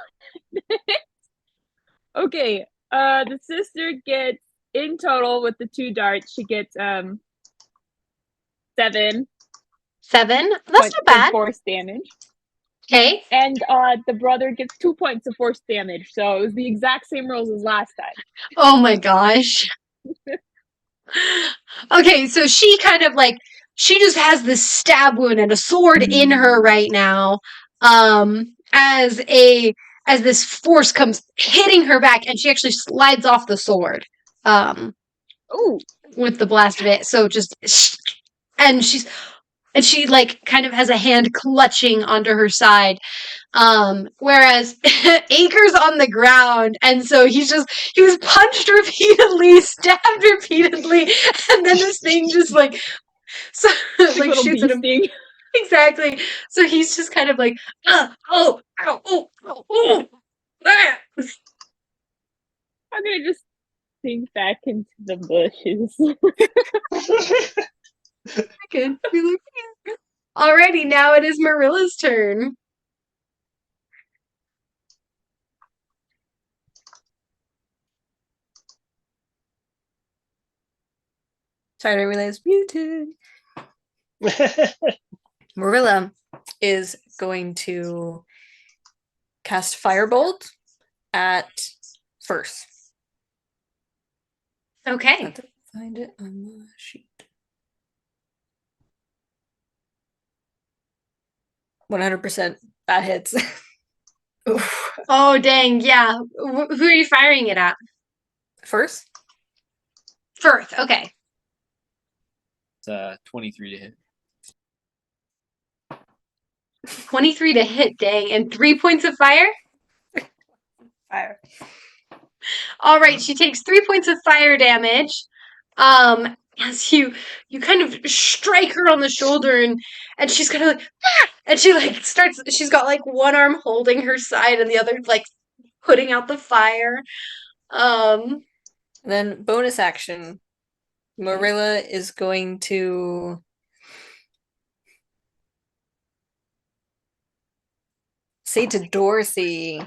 Okay, the sister gets in total with the 2 darts. She gets 7. 7. That's not bad. Force damage. Okay. And the brother gets 2 points of force damage. So it was the exact same rolls as last time. Oh my gosh. Okay, so she kind of like she just has this stab wound and a sword in her right now. As this force comes hitting her back, and she actually slides off the sword. Ooh. With the blast of it. So just and she like kind of has a hand clutching onto her side. Whereas Anchor's on the ground, and so he was punched repeatedly, stabbed repeatedly, and then this thing just like so like shoots at him. Exactly. So he's just kind of like, oh, ow, oh, oh, ah. I'm gonna just sink back into the bushes. Good. Alrighty, now it is Merilla's turn. Sorry, I realized muted. Merilla is going to cast Firebolt at first. Okay. Have to find it on the sheet. 100% that hits. Oof. Oh, dang, yeah. Who are you firing it at? First? Firth, okay. It's 23 to hit. 23 to hit, dang. And 3 points of fire? Fire. All right, she takes 3 points of fire damage. As you kind of strike her on the shoulder, and she's kind of like, ah! And she like starts. She's got like one arm holding her side, and the other like putting out the fire. And then bonus action, Merilla is going to say to Dorsey,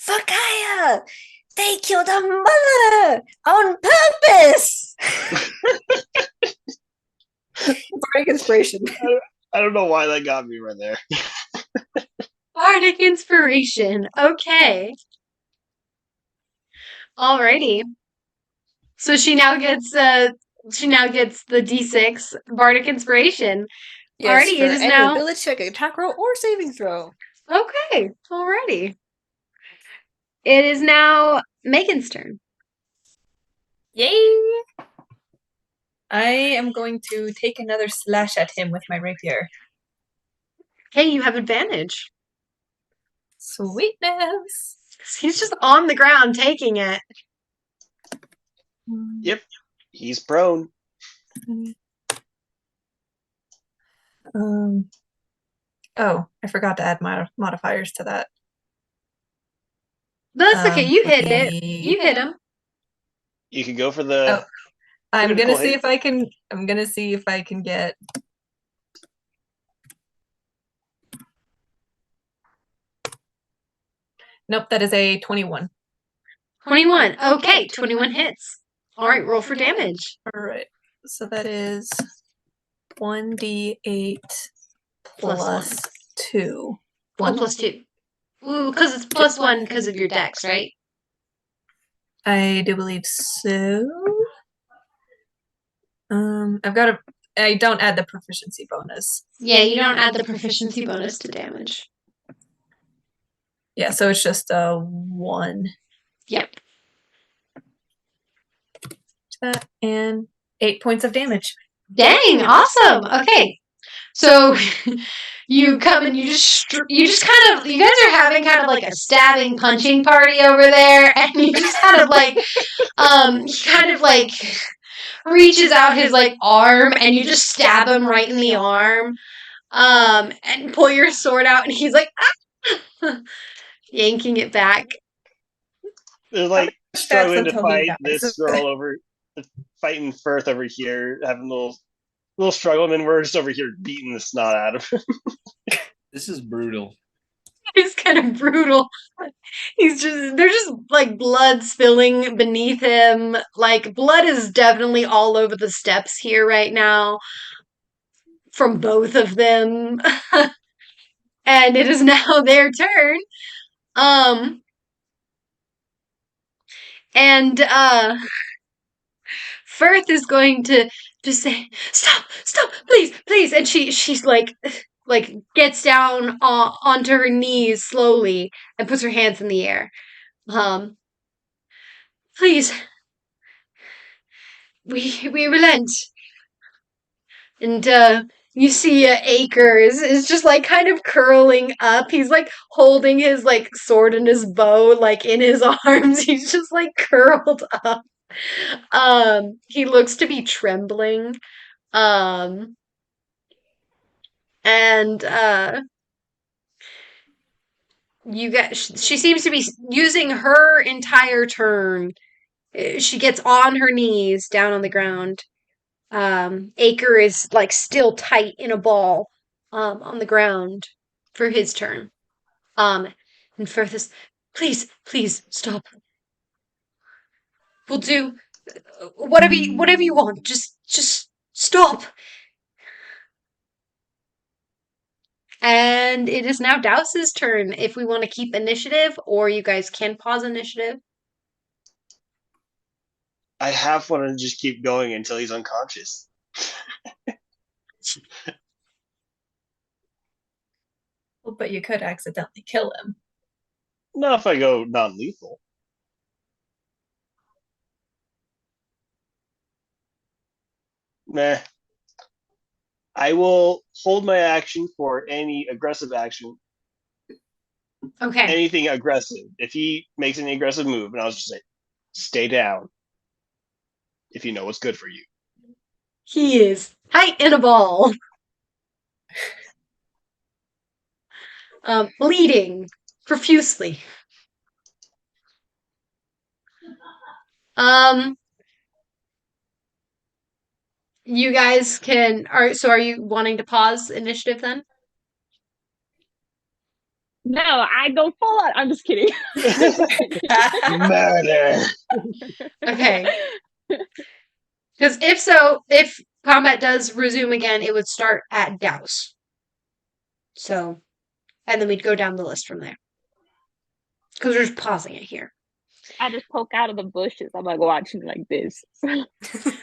Fakaya! They killed our mother on purpose! Bardic inspiration. I don't know why that got me right there. Bardic inspiration. Okay. Alrighty. So she now gets the D6 Bardic inspiration. Yes, Alrighty, for it is any now. ability check, attack roll, or saving throw. Okay, alrighty. It is now Megan's turn. Yay! I am going to take another slash at him with my rapier. Hey, you have advantage. Sweetness. He's just on the ground taking it. Yep, he's prone. Oh, I forgot to add my modifiers to that. But that's okay. You hit it. the- You hit him. You could go for the. Oh, I'm critical gonna see hit. if I can. I'm gonna see if I can get. Nope, that is a 21. 21. Okay, 21 hits. All right, roll for damage. All right, so that is 1d8 plus 2. 1 plus 2. Ooh, because it's plus 1 because of your dex, right? I do believe so. I've got a. I don't add the proficiency bonus. Yeah, you don't add the proficiency bonus to damage. Yeah, so it's just a 1. Yep. And 8 points of damage. Dang, awesome. Okay. So you come and you just kind of, you guys are having kind of like a stabbing punching party over there, and you just kind of like he kind of like reaches out his like arm and you just stab him right in the arm. And pull your sword out, and he's like ah! Yanking it back. They're like struggling to until he fight dies. this girl over, fighting Firth over here, having a little struggle, and then we're just over here beating the snot out of him. This is brutal. It's kind of brutal. There's just like blood spilling beneath him. Like blood is definitely all over the steps here right now from both of them. And it is now their turn. And Firth is going to just say, "Stop, please." And she's like gets down onto her knees slowly and puts her hands in the air. Please, we relent. And you see Acre is just like kind of curling up. He's like holding his like sword and his bow like in his arms. He's just like curled up. He looks to be trembling. Um, and you get she seems to be using her entire turn. She gets on her knees down on the ground. Acre is like still tight in a ball on the ground for his turn. And Firth is, please stop. We'll do whatever you want. Just stop. And it is now Douse's turn if we want to keep initiative, or you guys can pause initiative. I half want to just keep going until he's unconscious. Well, but you could accidentally kill him. Not if I go non-lethal. Nah. I will hold my action for any aggressive action. Okay. Anything aggressive. If he makes any aggressive move, and I'll just say, stay down. If you know what's good for you. He is tight in a ball. Bleeding profusely. You guys are you wanting to pause initiative then? No, I go full on. I'm just kidding. Murder. Okay. Because if combat does resume again, it would start at Douse. So, and then we'd go down the list from there. Because we're just pausing it here. I just poke out of the bushes. I'm like watching like this.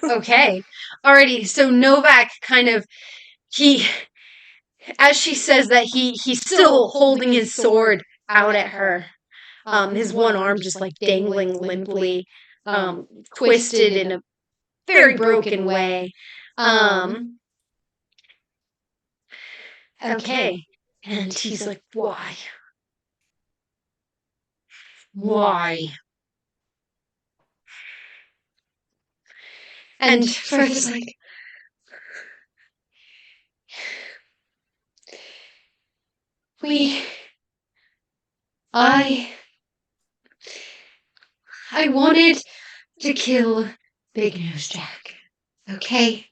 Okay. Alrighty, so Novak kind of, as she says that he's still holding his sword out at her. His one arm just like dangling limply, twisted in a very broken way. Okay. And he's like, why? Why? And Firth is like, I wanted to kill Big Nose Jack, okay?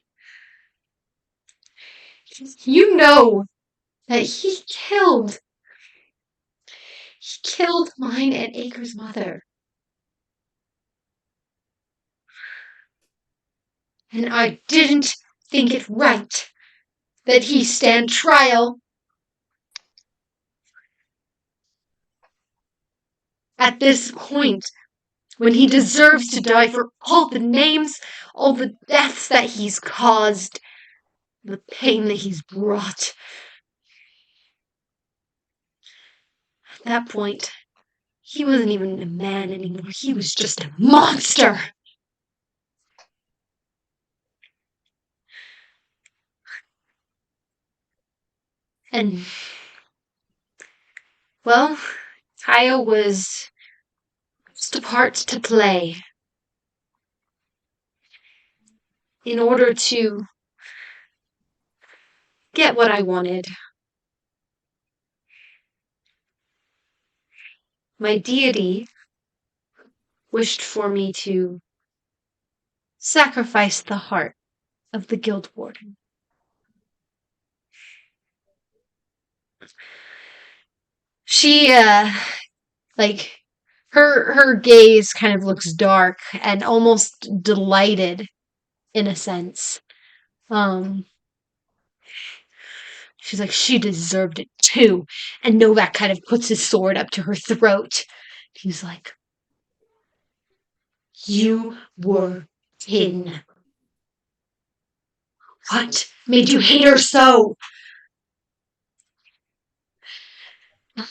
You know that he killed mine and Acre's mother. And I didn't think it right that he stand trial. At this point, when he deserves to die for all the names, all the deaths that he's caused, the pain that he's brought. At that point, he wasn't even a man anymore. He was just a monster. And, well, Kyle was just a part to play in order to get what I wanted. My deity wished for me to sacrifice the heart of the guild warden. She, her gaze kind of looks dark and almost delighted in a sense. She's like, she deserved it too. And Novak kind of puts his sword up to her throat. He's like, you were kin. What made you hate her so?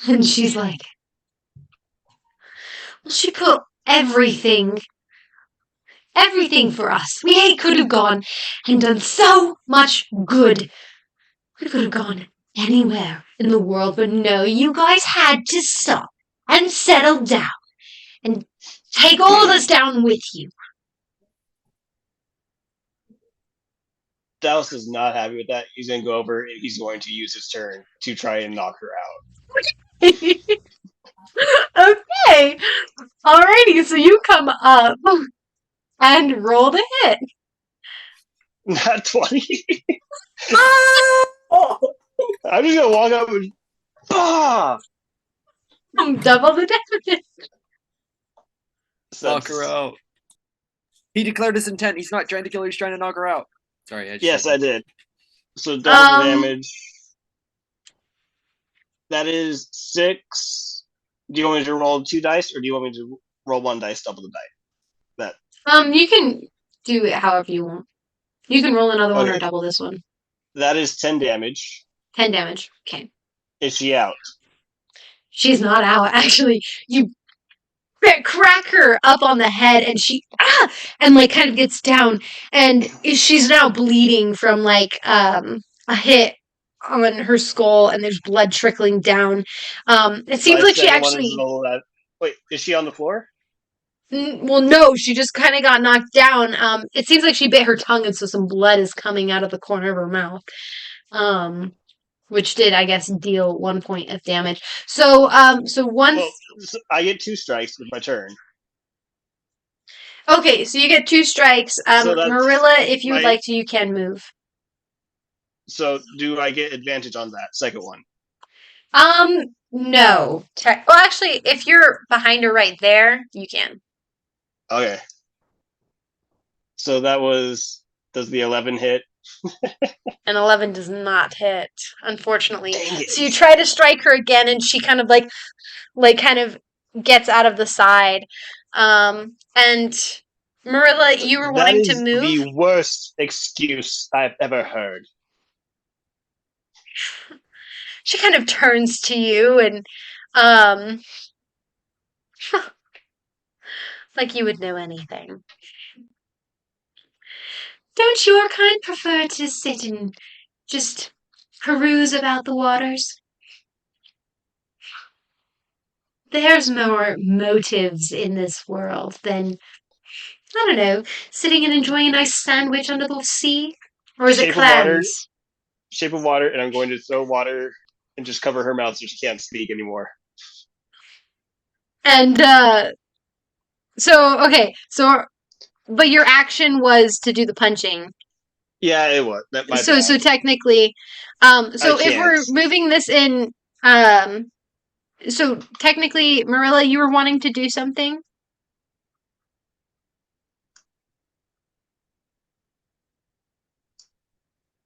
And she's like, well, she put everything for us. We could have gone and done so much good. We could have gone anywhere in the world, but no, you guys had to stop and settle down and take all of us down with you. Douse is not happy with that. He's going to go over and he's going to use his turn to try and knock her out. Okay. Alrighty, so you come up and roll the hit. Not 20. Oh! I'm just going to walk up and... Double the damage. Knock her out. He declared his intent. He's not trying to kill her. He's trying to knock her out. Sorry. Yes, I did. So double the damage. That is 6. Do you want me to roll 2 dice, or do you want me to roll 1 dice, double the die? You can do it however you want. You can roll another one or Okay. double this one. That is 10 damage. 10 damage. Okay. Is she out? She's not out, actually. You crack her up on the head and she and like kind of gets down and she's now bleeding from like a hit on her skull and there's blood trickling down. It seems like she actually Wait, is she on the floor? well, no, she just kind of got knocked down. It seems like she bit her tongue and so some blood is coming out of the corner of her mouth. Which did, I guess, deal 1 point of damage. So once... Well, I get 2 strikes with my turn. Okay, so you get 2 strikes. So that's Merilla, if you would like to, you can move. So do I get advantage on that second one? No. Well, actually, if you're behind her right there, you can. Okay. So that was... Does the 11 hit? An 11 does not hit, unfortunately. So you try to strike her again, and she kind of like kind of gets out of the side. And Merilla, you were wanting to move? That is the worst excuse I've ever heard. She kind of turns to you and like you would know anything. Don't your kind prefer to sit and just peruse about the waters? There's more motives in this world than, I don't know, sitting and enjoying a nice sandwich under the sea? Or is it clams? Shape of water, and I'm going to throw water and just cover her mouth so she can't speak anymore. And, but your action was to do the punching. Yeah, it was. So technically, if we're moving this in, so technically, Merilla, you were wanting to do something?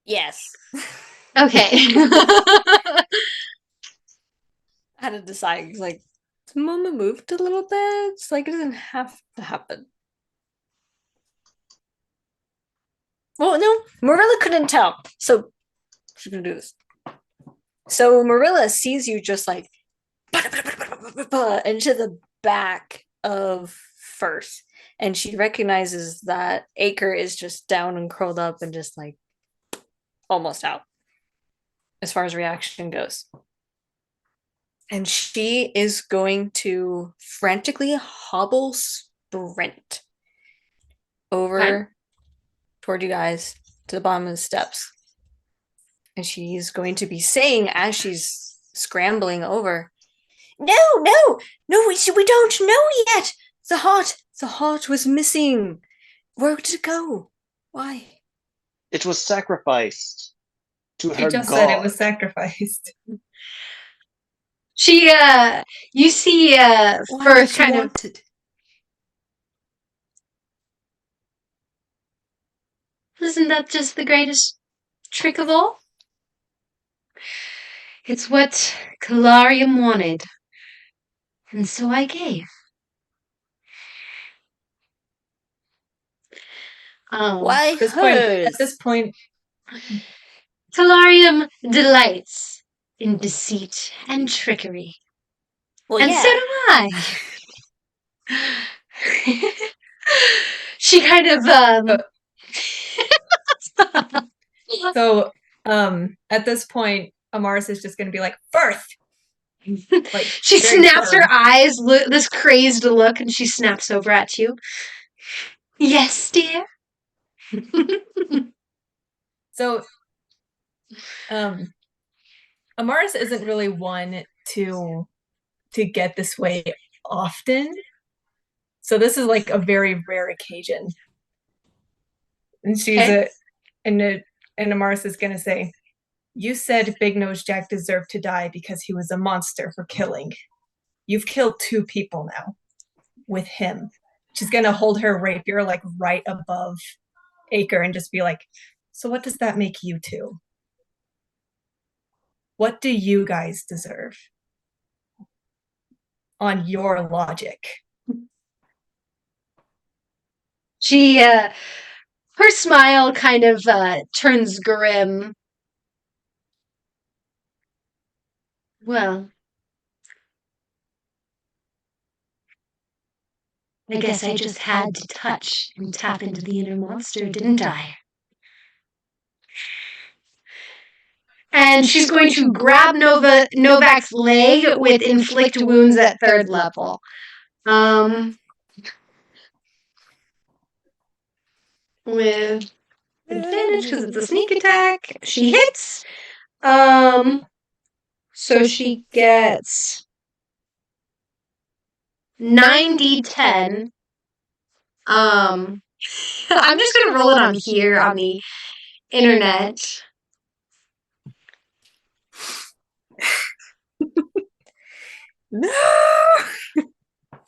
Yes. Okay. I had to decide, like, the moment moved a little bit. It's like it doesn't have to happen. Well, no, Merilla couldn't tell, so she's gonna do this. So Merilla sees you just like into the back of Firth, and she recognizes that Acre is just down and curled up and just like almost out as far as reaction goes. And she is going to frantically hobble sprint over toward you guys to the bottom of the steps. And she's going to be saying as she's scrambling over, No, we don't know yet. The heart was missing. Where did it go? Why? It was sacrificed to her She just god. said it was sacrificed. She, you see, Firth kind of... Isn't that just the greatest trick of all? It's what Calarium wanted. And so I gave. Why At this point, Calarium delights in deceit and trickery. Well, and yeah. so do I. She kind of, so at this point, Amaris is just going to be like, Firth! Like, she very snaps firm. her eyes, this crazed look, and she snaps over at you. Yes, dear? So, Amaris isn't really one to get this way often. So this is like a very rare occasion. And and Amaris is gonna say, "You said Big Nose Jack deserved to die because he was a monster for killing. You've killed 2 people now with him." She's gonna hold her rapier like right above Acre and just be like, "So what does that make you 2? What do you guys deserve? On your logic." She, her smile kind of turns grim. Well, I guess I just had to touch and tap into the inner monster, didn't I? And she's going to grab Novak's leg with inflict wounds at 3rd level. With advantage because it's a sneak attack. She hits. So she gets 9d10. I'm just gonna roll it on here on the internet. No!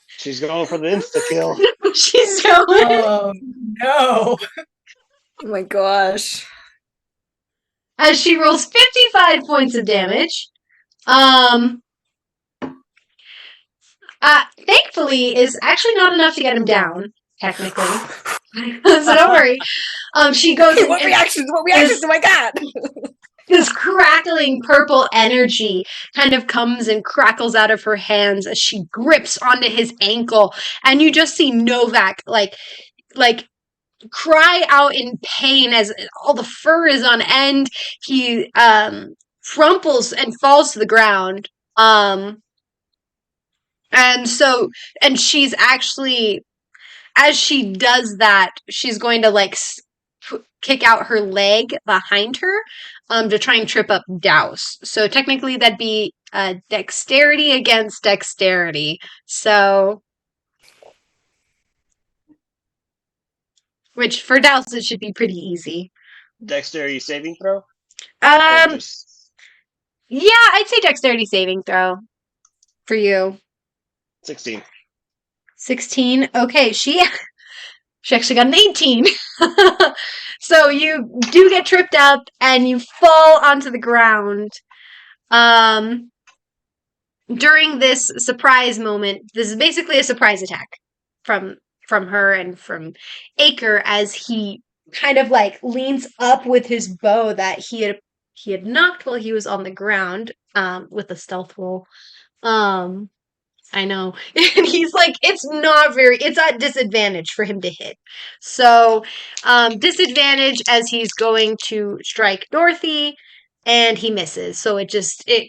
She's going for the insta kill. She's going. Oh no! Oh my gosh. As she rolls 55 points of damage. Thankfully, is actually not enough to get him down, technically. So don't worry. She goes. Hey, what reactions do I got? This crackling purple energy kind of comes and crackles out of her hands as she grips onto his ankle, and you just see Novak like cry out in pain as all the fur is on end. He crumples and falls to the ground. And she's actually, as she does that, she's going to kick out her leg behind her to try and trip up Douse. So technically that'd be dexterity against dexterity. So, which for Douse it should be pretty easy. Dexterity saving throw? Yeah, I'd say dexterity saving throw for you. 16. 16. Okay, she actually got an 18. So you do get tripped up and you fall onto the ground. During this surprise moment, this is basically a surprise attack from her and from Acre as he kind of leans up with his bow that he had knocked while he was on the ground with a stealth roll. I know. And he's like, it's at disadvantage for him to hit. So, disadvantage as he's going to strike Dorothy, and he misses. So it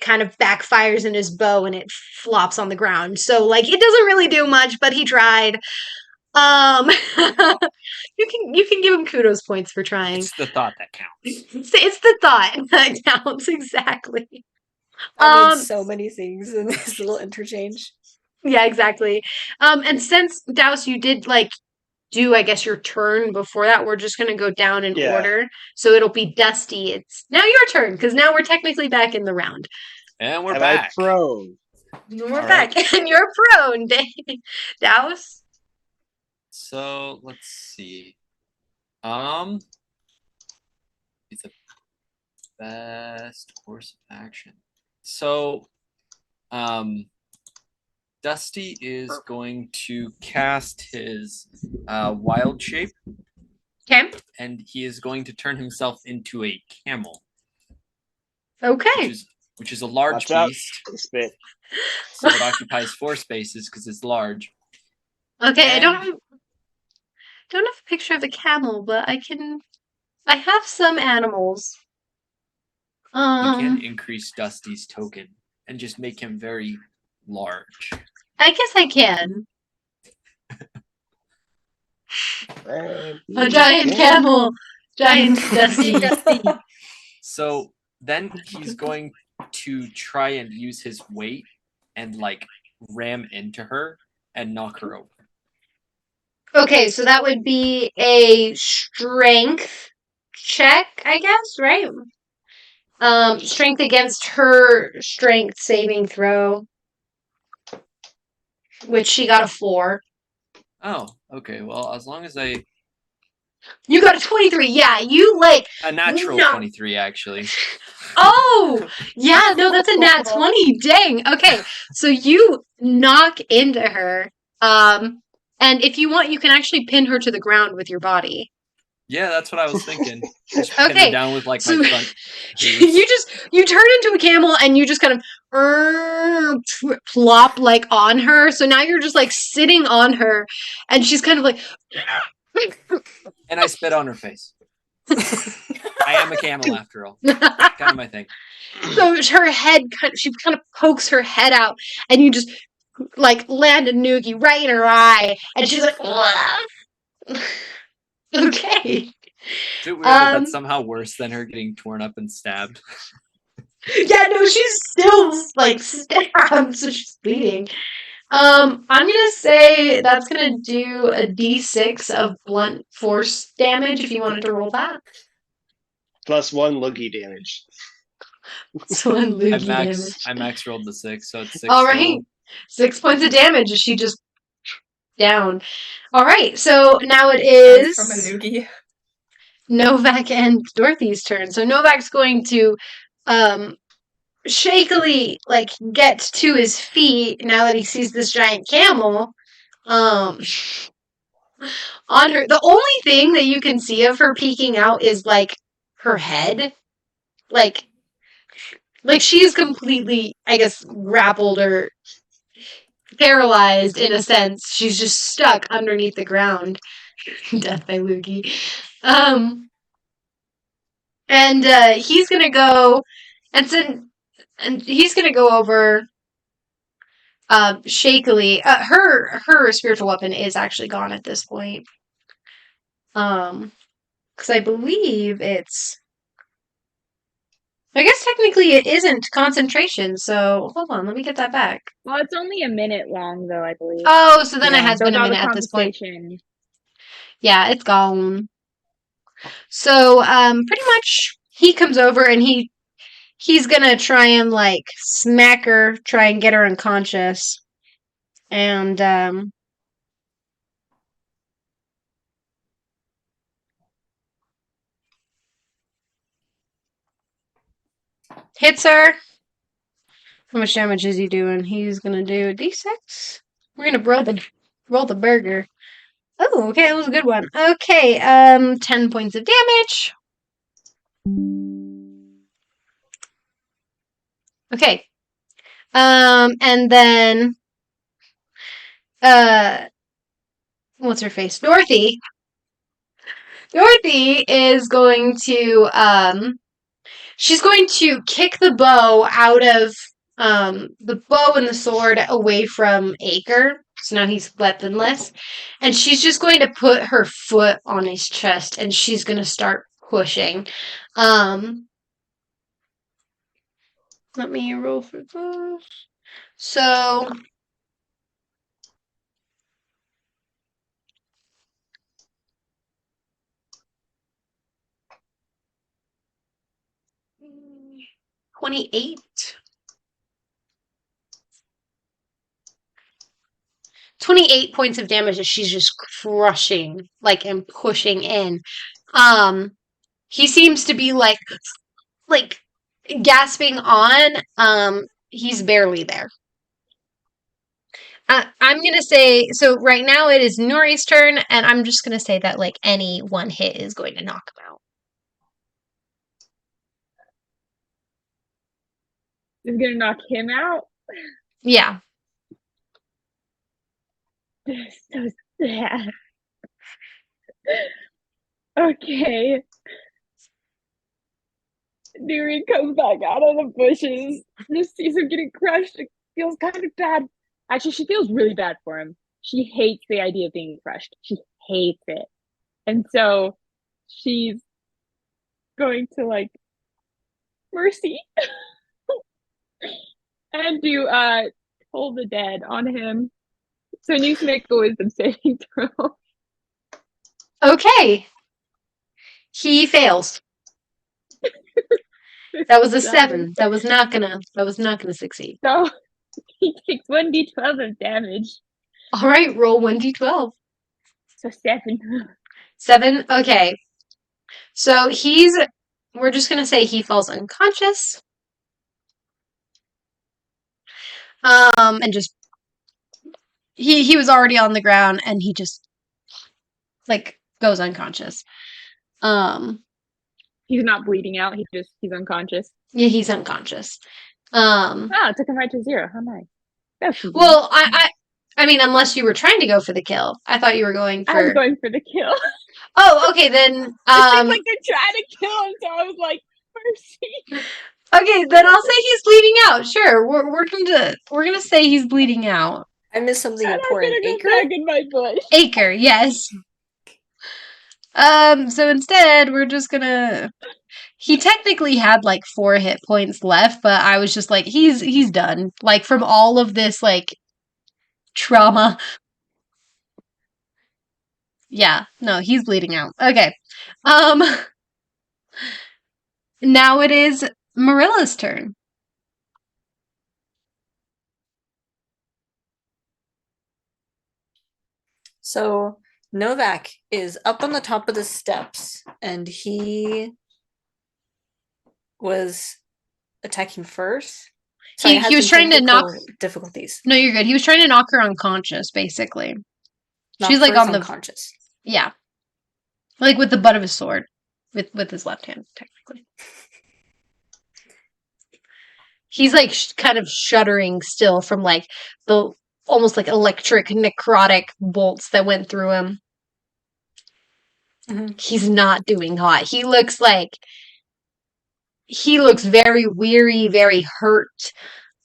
kind of backfires in his bow and it flops on the ground. So, it doesn't really do much, but he tried. You can give him kudos points for trying. It's the thought that counts. It's the thought that counts, exactly. I mean, so many things in this little interchange. Yeah, exactly. And since Douse, you did do, I guess, your turn before that, we're just gonna go down in order. So it'll be Dusty. It's now your turn because now we're technically back in the round. And we're back. Prone. We're back, and you're prone, Douse. So let's see. It's a best course of action. So, Dusty is going to cast his wild shape. Okay. And he is going to turn himself into a camel. Okay. Which is a large beast. Spit. So it occupies 4 spaces because it's large. Okay, I don't have a picture of a camel, but I have some animals. You can increase Dusty's token and just make him very large. I guess I can. A giant camel Giant Dusty. Dusty. So then he's going to try and use his weight and like ram into her and knock her over. Okay, so that would be a strength check, I guess, right? Strength against her strength saving throw, which she got a 4. Oh, okay. Well, as long as You got a 23. Yeah, you like a natural No. 23 actually. Oh, yeah, no, that's a nat 20. Dang. Okay, so you knock into her. And if you want, you can actually pin her to the ground with your body. Yeah, that's what I was thinking. Just pin Okay, her down with like so my front. you turn into a camel and you just kind of plop like on her. So now you're just like sitting on her, and she's kind of like. And I spit on her face. I am a camel after all. Kind of my thing. So her head she kind of pokes her head out, and you just like land a noogie right in her eye, and she's like, okay. Is it weird that that's somehow worse than her getting torn up and stabbed? Yeah, no, she's still like stabbed, so she's bleeding. I'm gonna say that's gonna do a d6 of blunt force damage if you wanted to roll that. Plus 1 loogie damage. So I max rolled the 6, so it's 6. All right, 6 points of damage as she just down. All right, so now it is From a loogie. Novak and Dorothy's turn. So Novak's going to shakily like get to his feet now that he sees this giant camel on her. The only thing that you can see of her peeking out is like her head. Like she's completely, I guess, grappled or paralyzed in a sense. She's just stuck underneath the ground. Death by Loogie. And he's gonna go and he's gonna go over shakily. Her spiritual weapon is actually gone at this point. Because I believe I guess technically it isn't concentration, so hold on, let me get that back. Well, it's only a minute long, though, I believe. Oh, so then it Yeah, has been a minute at this point. Conversation. Yeah, it's gone. So, pretty much he comes over and he's gonna try and like smack her, try and get her unconscious. And hits her. How much damage is he doing? He's gonna do a d6. We're gonna roll the burger. Oh, okay, that was a good one. Okay, 10 points of damage. Okay. And then what's her face? Dorothy. Dorothy is going to she's going to kick the bow out of the bow and the sword away from Acre. So now he's weaponless. And she's just going to put her foot on his chest and she's going to start pushing. Let me roll for this. So $28. 28 points of damage as she's just crushing, like, and pushing in. He seems to be like gasping on. He's barely there. I'm gonna say, so right now it is Nuri's turn, and I'm just gonna say that like any one hit is going to knock him out. Is gonna knock him out. Yeah. So sad. Okay. Nuri comes back out of the bushes. Just sees him getting crushed. It feels kind of bad. Actually, she feels really bad for him. She hates the idea of being crushed. She hates it. And so she's going to like mercy and do Toll the Dead on him. So it needs to make a wisdom saving throw. Okay. He fails. That was a 7. That was not gonna succeed. So he takes 1d12 of damage. All right, roll 1d12. So 7. 7. Okay. So we're just gonna say he falls unconscious. And just he was already on the ground and he just like goes unconscious. He's not bleeding out, he's unconscious. Yeah, he's unconscious. Oh, it took him right to 0. How nice. That's well, I mean, unless you were trying to go for the kill. I thought you were going for I was going for the kill. Oh, okay then. It seems like they're trying to kill him, so I was like, mercy. Okay, then I'll say he's bleeding out. Sure, we're gonna say he's bleeding out. I missed something I'm important. gonna go back in my bush. Acre, yes. So instead, we're just gonna. He technically had like 4 hit points left, but I was just like, he's done. Like from all of this like trauma. Yeah, no, he's bleeding out. Okay. Now it is Merilla's turn. So Novak is up on the top of the steps, and he was attacking first. So He was trying to knock difficulties. No, you're good. He was trying to knock her unconscious, basically. She's like on the unconscious. Yeah, like with the butt of his sword, with his left hand, technically. He's like kind of shuddering still from like the almost like electric necrotic bolts that went through him. Mm-hmm. He's not doing hot. He looks very weary, very hurt.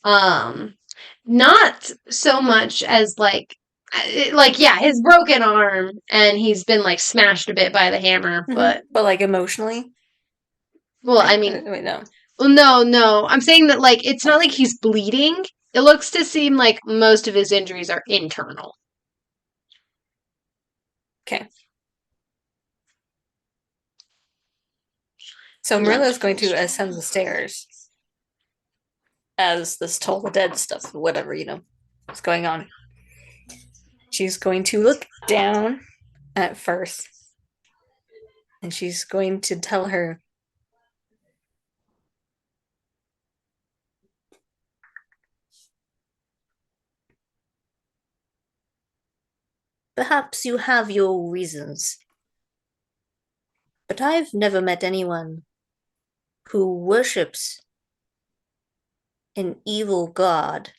Not so much as yeah, his broken arm and he's been like smashed a bit by the hammer, but like emotionally. Well, I mean, wait, no. Well, no. I'm saying that like it's not like he's bleeding. It looks to seem like most of his injuries are internal. Okay. So Merilla is going to ascend the stairs as this Toll the Dead stuff, whatever, is going on. She's going to look down at first, and she's going to tell her, perhaps you have your reasons, but I've never met anyone who worships an evil god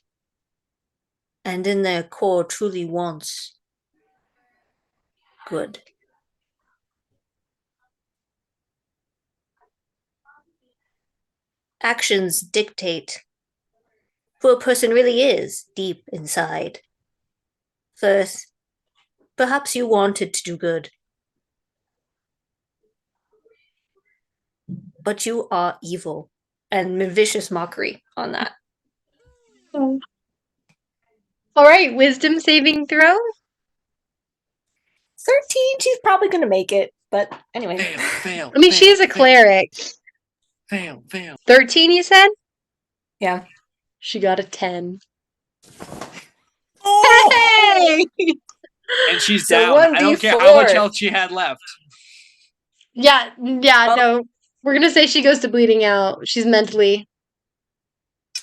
and in their core truly wants good. Actions dictate who a person really is deep inside. First, perhaps you wanted to do good, but you are evil, and vicious mockery on that. All right, wisdom saving throw. 13, she's probably going to make it, but anyway. Fail. I mean, she is a cleric. Fail. 13, you said? Yeah. She got a 10. Oh! Hey! And she's So down. I don't care how much health she had left. Yeah, no. We're gonna say she goes to bleeding out. She's mentally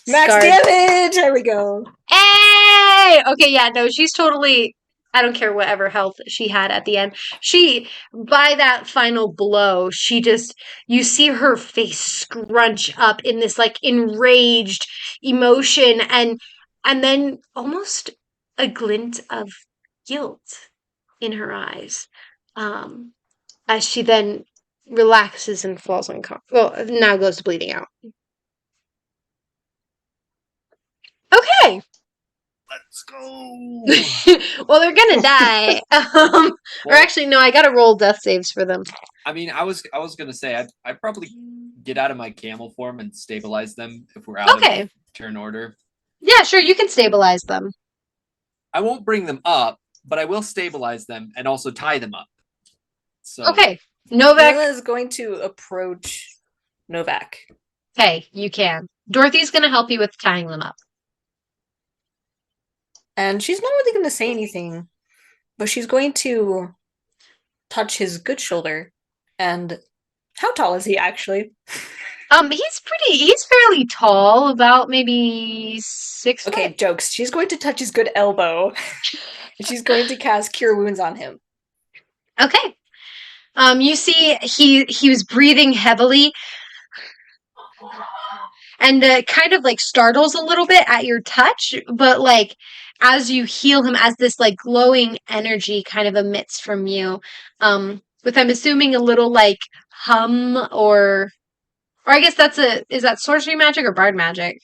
max scarred. Damage! There we go. Hey! Okay, yeah, no, she's totally... I don't care whatever health she had at the end. By that final blow, you see her face scrunch up in this like enraged emotion and then almost a glint of guilt in her eyes. As she then relaxes and falls now goes to bleeding out. Okay. Let's go. Well, they're gonna die. Or actually, no, I gotta roll death saves for them. I mean, I was gonna say I'd probably get out of my camel form and stabilize them if we're out of turn order. Yeah, sure, you can stabilize them. I won't bring them up, but I will stabilize them and also tie them up. So Okay, Novak. Merilla is going to approach Novak. Okay, you can. Dorothy's gonna help you with tying them up. And she's not really going to say anything, but she's going to touch his good shoulder. And how tall is he actually? He's fairly tall, about maybe 6 foot. Okay, jokes. She's going to touch his good elbow. And she's going to cast Cure Wounds on him. Okay. You see he was breathing heavily and kind of like startles a little bit at your touch, but like as you heal him, as this like glowing energy kind of emits from you, with I'm assuming a little like hum or I guess is that sorcery magic or bard magic?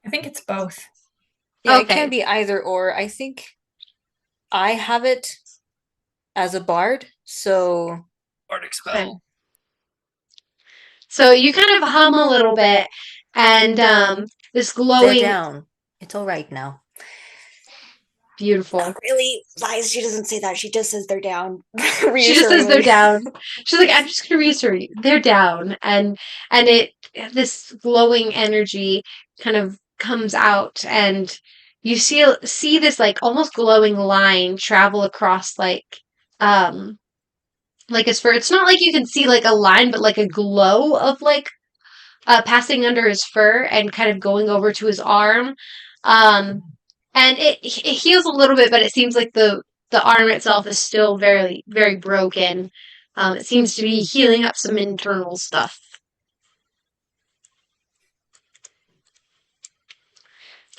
I think it's both. Yeah, Okay. it can be either or. I think I have it as a bard, so Bardic spell. Okay. So you kind of hum a little bit, and this They're glowing, down. It's all right now. beautiful. Not really. Lies. She doesn't say that. She just says they're down. She just says they're Reassuringly. down. She's like, I'm just gonna reassure you, they're down, and this glowing energy kind of comes out, and you see this like almost glowing line travel across like his fur. It's not like you can see like a line, but like a glow of like passing under his fur and kind of going over to his arm. And it heals a little bit, but it seems like the arm itself is still very, very broken. It seems to be healing up some internal stuff.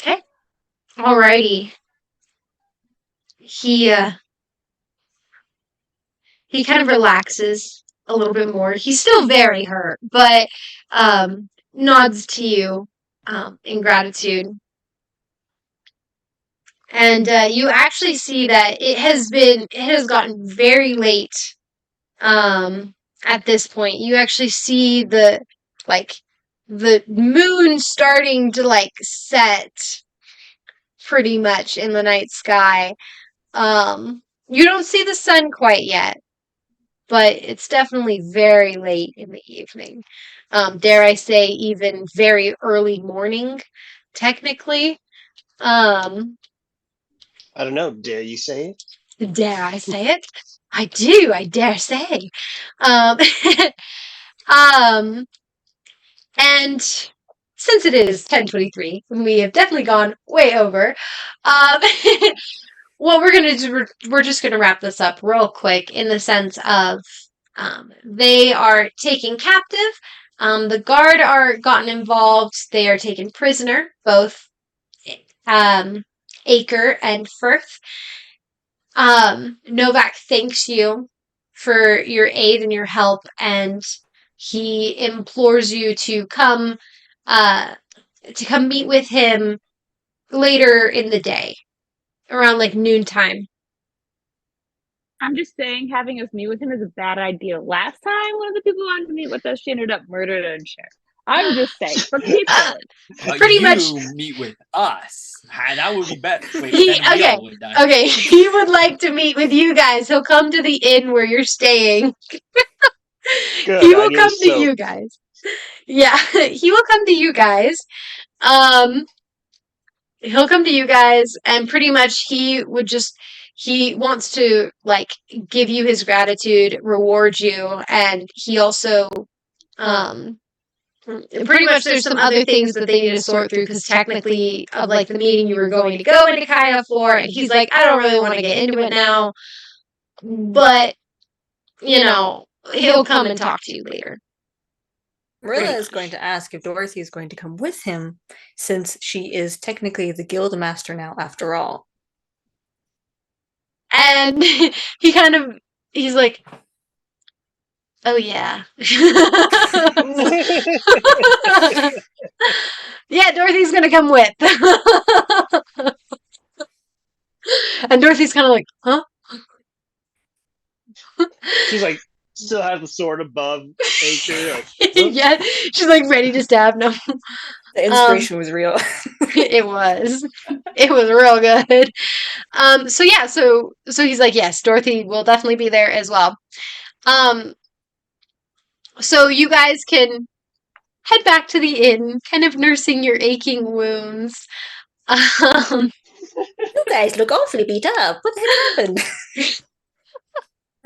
Okay. Alrighty. He kind of relaxes a little bit more. He's still very hurt, but nods to you in gratitude. And you actually see that it has gotten very late at this point. You actually see the moon starting to like set pretty much in the night sky. You don't see the sun quite yet, but it's definitely very late in the evening. Dare I say, even very early morning, technically. I don't know. Dare you say it? Dare I say it? I do. I dare say. Um, and since it is 10:23, we have definitely gone way over. Um, what we're gonna do, we're just gonna wrap this up real quick in the sense of they are taken captive. The guard are gotten involved. They are taken prisoner, both Acre and Firth. Novak thanks you for your aid and your help, and he implores you to come meet with him later in the day, around like noontime. I'm just saying, having us meet with him is a bad idea. Last time, one of the people who wanted to meet with us, she ended up murdered and share. I'm just saying, for keeps going. Pretty much. Meet with us. That would be better. Wait, Okay, he would like to meet with you guys. He'll come to the inn where you're staying. Good, he will come to you guys. Yeah, he will come to you guys. He'll come to you guys, and pretty much he wants to like give you his gratitude, reward you, and he also pretty much there's some other things that they need to sort through, because technically of like the meeting you were going to go into Kaya for, and he's like, I don't really want to get into it now, but you know, he'll come and talk to you later. Merilla is going to ask if Dorothy is going to come with him, since she is technically the guild master now, after all. And he's like, Oh yeah. Yeah, Dorothy's gonna come with. And Dorothy's kind of like, huh? She's like, still has the sword above Anchor. Like, Yeah, she's like ready to stab. No, The inspiration was real. it was real good. So yeah, so he's like, yes, Dorothy will definitely be there as well. So you guys can head back to the inn, kind of nursing your aching wounds. You guys look awfully beat up. What the heck happened?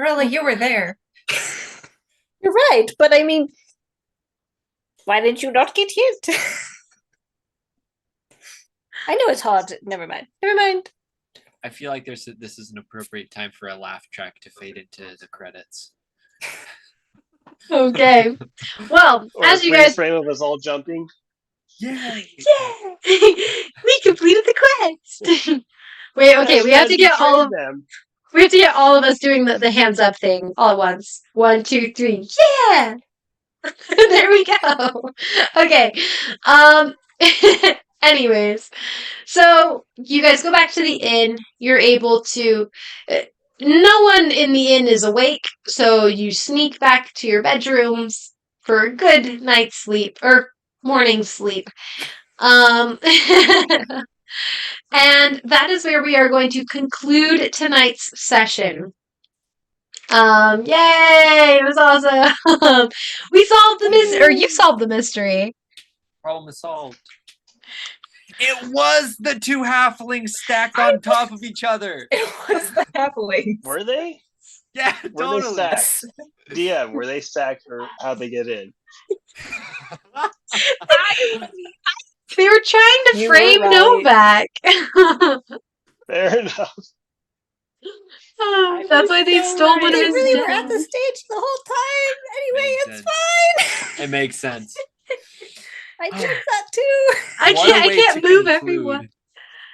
Merilla, you were there. You're right, but I mean, why did you not get hit? I know it's hard. Never mind. Never mind. I feel like this is an appropriate time for a laugh track to fade into the credits. Okay. Well, or as a you freeze guys, frame of us all jumping. Yeah. we completed the quest. Wait, okay, we have to get all of them. we have to get all of us doing the hands up thing all at once. 1, 2, 3, yeah. There we go. Okay. Anyways, so you guys go back to the inn. You're able to. No one in the inn is awake, so you sneak back to your bedrooms for a good night's sleep or morning sleep. And that is where we are going to conclude tonight's session. Yay! It was awesome. We solved the mystery, or you solved the mystery. Problem is solved. It was the two halflings stacked on top of each other. It was the halflings. Were they? Yeah, Were totally. they stacked? DM, were they stacked or how'd they get in? They were trying to You were frame right. Novak. Fair enough. That's why they stole one of They his really were at the things. stage the whole time. Anyway, Makes it's sense. fine. It makes sense. I did that too. I What a can't way to move conclude. everyone.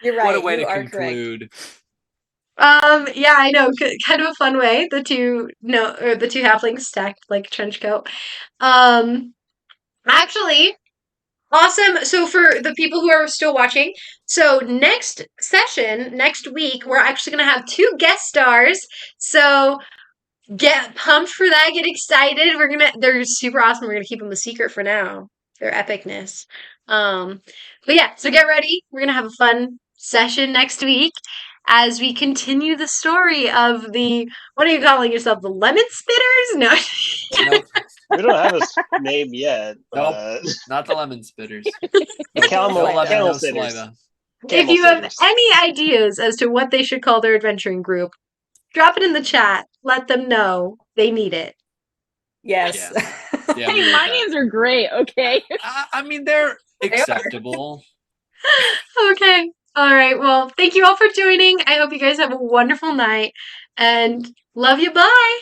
You're right. What a way you to are correct. conclude. Yeah, I know. Kind of a fun way. The two halflings stacked like trench coat. Actually, awesome. So for the people who are still watching, so next session, next week, we're actually gonna have 2 guest stars. So get pumped for that. Get excited. They're super awesome. We're gonna keep them a secret for now. Their epicness. But yeah, so get ready. We're gonna have a fun session next week as we continue the story of what are you calling yourself? The lemon spitters? No. Nope. We don't have a name yet. Nope. But Not the lemon spitters. the camel, No lemon, camel no sitters. saliva. If Camel you have sitters. any ideas as to what they should call their adventuring group, drop it in the chat. Let them know they need it. Yes. Yeah, we Hey, need my that. names are great, okay? I mean, they're acceptable. Okay. All right. Well, thank you all for joining. I hope you guys have a wonderful night and love you. Bye.